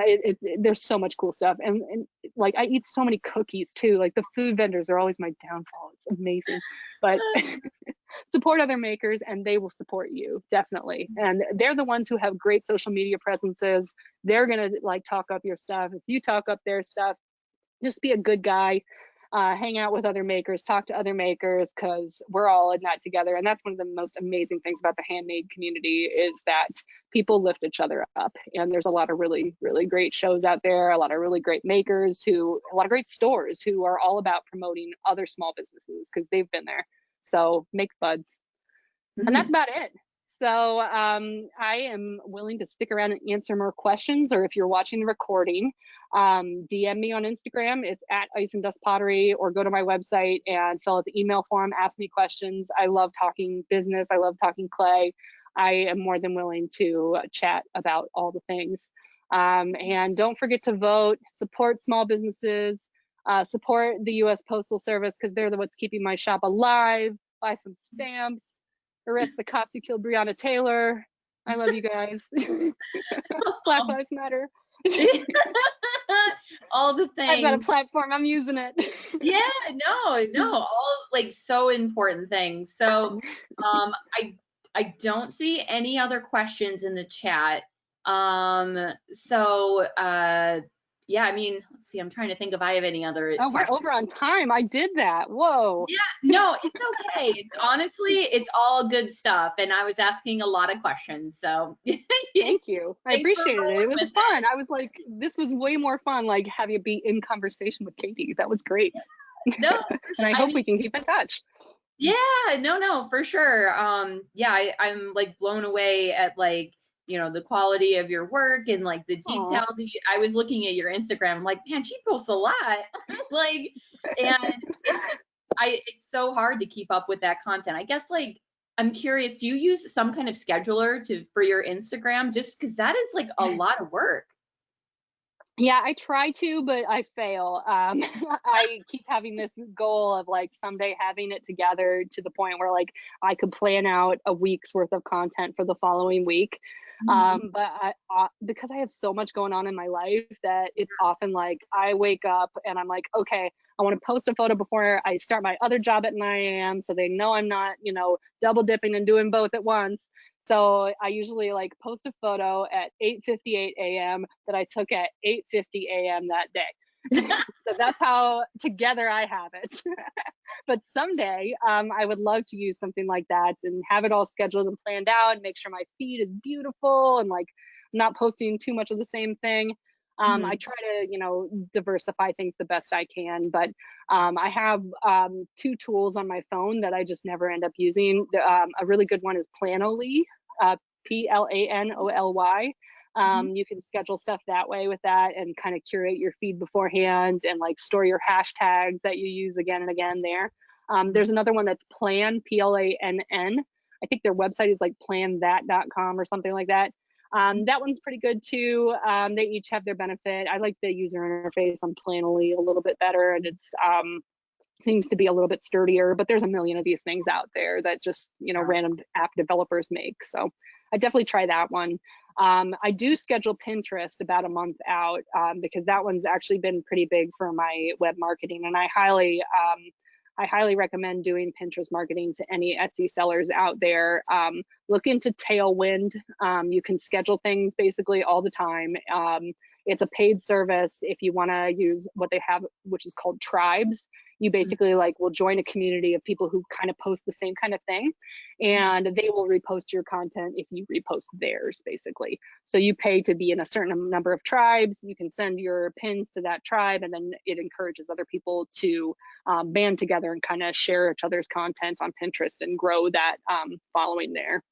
there's so much cool stuff. And like, I eat so many cookies too. Like, the food vendors are always my downfall. It's amazing. But support other makers and they will support you, definitely. And they're the ones who have great social media presences. They're going to like talk up your stuff. If you talk up their stuff, just be a good guy. Hang out with other makers, talk to other makers, because we're all in that together. And that's one of the most amazing things about the handmade community, is that people lift each other up. And there's a lot of really, really great shows out there, a lot of really great makers, a lot of great stores who are all about promoting other small businesses because they've been there. So make buds. And that's about it. So I am willing to stick around and answer more questions, or if you're watching the recording, DM me on Instagram. It's at Ice and Dust Pottery, or go to my website and fill out the email form, ask me questions. I love talking business. I love talking clay. I am more than willing to chat about all the things. And don't forget to vote, support small businesses, support the US Postal Service, because they're the ones keeping my shop alive. Buy some stamps. Arrest the cops who killed Breonna Taylor. I love you guys. Black Lives Matter. All the things. I've got a platform, I'm using it. Yeah, no, all like so important things. So I don't see any other questions in the chat. Yeah, I mean, let's see, I'm trying to think if I have any other Oh, questions. we're over on time. I did that. Whoa. Yeah, no, it's okay. Honestly, it's all good stuff. And I was asking a lot of questions. So thank you. I Thanks for appreciate it. rolling It was with fun. I was like, this was way more fun, like have you be in conversation with Katie. That was great. No, for sure. And I hope we can keep in touch. Yeah, no, for sure. Yeah, I'm like blown away at like, you know, the quality of your work and like the detail. I was looking at your Instagram, I'm like, man, she posts a lot. Like, and it's so hard to keep up with that content. I guess, like, I'm curious, do you use some kind of scheduler for your Instagram? Just because that is like a lot of work. Yeah, I try to, but I fail. I keep having this goal of like someday having it together to the point where like I could plan out a week's worth of content for the following week. But because I have so much going on in my life, that it's often like I wake up and I'm like, okay, I want to post a photo before I start my other job at 9 a.m. so they know I'm not, you know, double dipping and doing both at once. So I usually like post a photo at 8:58 a.m. that I took at 8:50 a.m. that day. So that's how together I have it. But someday I would love to use something like that and have it all scheduled and planned out and make sure my feed is beautiful and like not posting too much of the same thing. I try to, you know, diversify things the best I can, but I have two tools on my phone that I just never end up using. A really good one is Planoly, Planoly. You can schedule stuff that way with that and kind of curate your feed beforehand and like store your hashtags that you use again and again there. There's another one that's Plan, Plann. I think their website is like planthat.com or something like that. That one's pretty good too. They each have their benefit. I like the user interface on Planoly a little bit better, and it's seems to be a little bit sturdier, but there's a million of these things out there that just, you know, random app developers make. So I definitely try that one. I do schedule Pinterest about a month out because that one's actually been pretty big for my web marketing, and I highly recommend doing Pinterest marketing to any Etsy sellers out there. Look into Tailwind. You can schedule things basically all the time. It's a paid service if you want to use what they have, which is called tribes. You basically like will join a community of people who kind of post the same kind of thing, and they will repost your content if you repost theirs, basically. So you pay to be in a certain number of tribes. You can send your pins to that tribe, and then it encourages other people to band together and kind of share each other's content on Pinterest and grow that following there.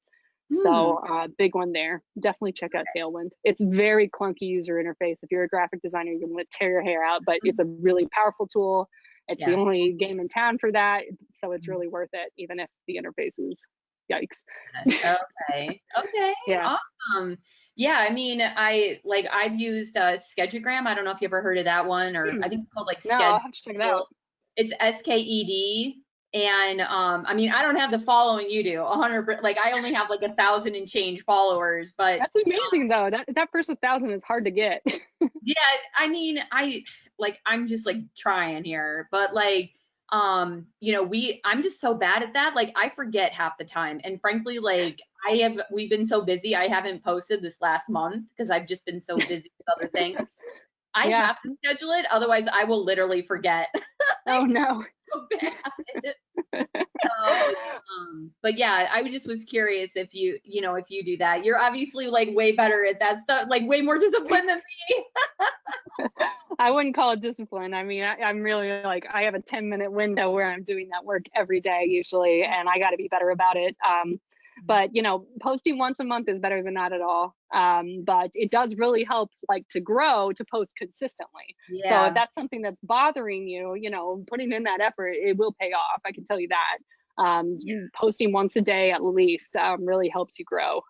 So big one there. Definitely check out Tailwind. It's very clunky user interface. If you're a graphic designer, you're going to tear your hair out, but it's a really powerful tool. It's the only game in town for that, so it's really worth it, even if the interface is yikes. Okay. Yeah. Awesome. Yeah, I mean, I've used Skedugram. I don't know if you ever heard of that one, or Hmm. I think it's called like No, I'll have to check it out. Schedule. It's SKED. And I mean, I don't have the following you do, 100. Like I only have like 1,000 and change followers, but That's amazing though. That first 1,000 is hard to get. yeah, I mean, I'm just like trying here, but like I'm just so bad at that. Like I forget half the time. And frankly, like we've been so busy, I haven't posted this last month because I've just been so busy with other things. I Yeah. have to schedule it, otherwise I will literally forget. Oh no. So bad. So, but yeah, I just was curious if if you do that. You're obviously like way better at that stuff, like way more disciplined than me. I wouldn't call it discipline. I mean, I'm really like, I have a 10-minute window where I'm doing that work every day usually, and I got to be better about it. But posting once a month is better than not at all. But it does really help like to grow to post consistently. So if Yeah. that's something that's bothering you, putting in that effort, it will pay off. I can tell you that. Posting once a day at least really helps you grow.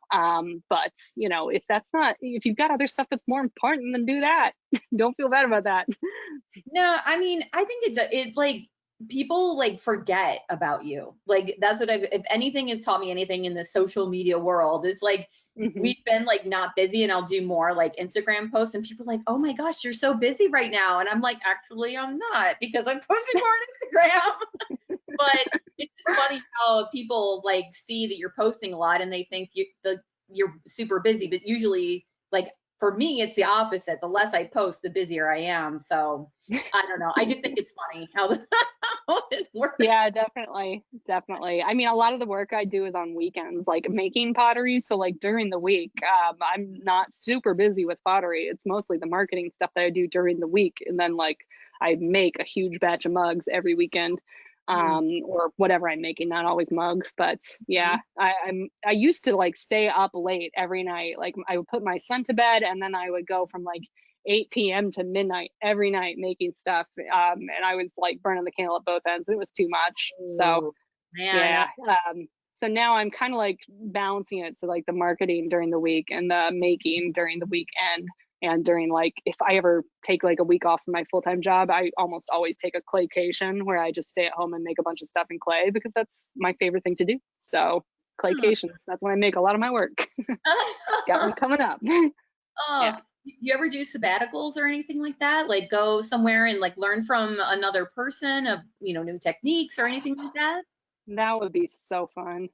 But if you've got other stuff that's more important, then do that. Don't feel bad about that. No, I mean, I think it like people like forget about you. Like that's what if anything has taught me anything in the social media world, is like Hmm. we've been like not busy and I'll do more like Instagram posts and people are like, oh my gosh, you're so busy right now. And I'm like, actually, I'm not because I'm posting more on Instagram. But it's just funny how people like see that you're posting a lot and they think you're super busy, but usually like for me, it's the opposite. The less I post, the busier I am. So I don't know. I just think it's funny how, how it works. Yeah, definitely. Definitely. I mean, a lot of the work I do is on weekends, like making pottery. So, like during the week, I'm not super busy with pottery. It's mostly the marketing stuff that I do during the week. And then, like, I make a huge batch of mugs every weekend, or whatever I'm making, not always mugs. But yeah, I used to like stay up late every night. Like, I would put my son to bed and then I would go from like 8 p.m. to midnight every night making stuff. And I was like burning the candle at both ends. It was too much. So Oh, man. yeah. So now I'm kind of like balancing it. So like the marketing during the week and the making during the weekend. And during like, if I ever take like a week off from my full-time job, I almost always take a claycation where I just stay at home and make a bunch of stuff in clay because that's my favorite thing to do. So claycations, that's when I make a lot of my work. Got one coming up. Oh, Yeah. do you ever do sabbaticals or anything like that? Like go somewhere and like learn from another person of, new techniques or anything like that? That would be so fun.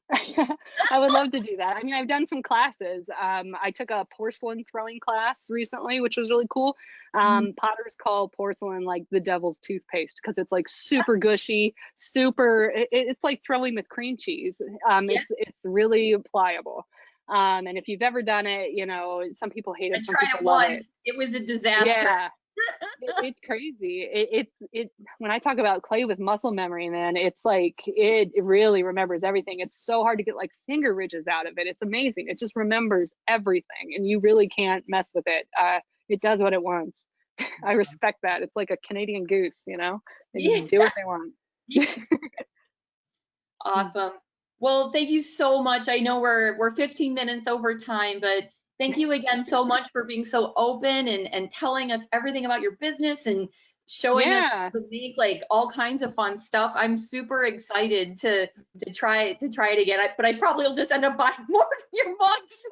I would love to do that. I mean, I've done some classes. I took a porcelain throwing class recently, which was really cool. Mhm. Potters call porcelain like the devil's toothpaste because it's like super gushy, super. It's like throwing with cream cheese. Yeah, It's really pliable. And if you've ever done it, some people hate I it, some tried people it love it. once. It was a disaster. Yeah, it's crazy. When I talk about clay with muscle memory, man, it's like it really remembers everything. It's so hard to get like finger ridges out of it. It's amazing. It just remembers everything, and you really can't mess with it. It does what it wants. I respect that. It's like a Canadian goose, They Yeah. just do what they want. Awesome. Well, thank you so much. I know we're 15 minutes over time, but thank you again so much for being so open and telling us everything about your business and showing us Yeah. how to make like all kinds of fun stuff. I'm super excited to try it again. But I probably will just end up buying more of your mugs.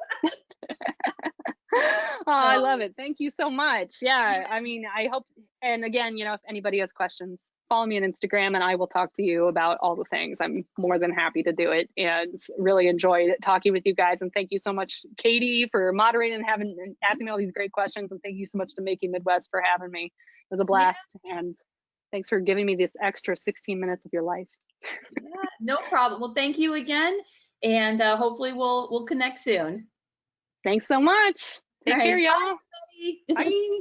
Oh, I love Um, it. Thank you so much. Yeah, I mean, I hope, and again, if anybody has questions, follow me on Instagram and I will talk to you about all the things. I'm more than happy to do it and really enjoyed talking with you guys. And thank you so much, Katie, for moderating and asking me all these great questions. And thank you so much to Making Midwest for having me. It was a yeah, blast. And thanks for giving me this extra 16 minutes of your life. yeah, no problem. Well, thank you again, and hopefully we'll connect soon. Thanks so much. All Take care, right, y'all. bye. Bye.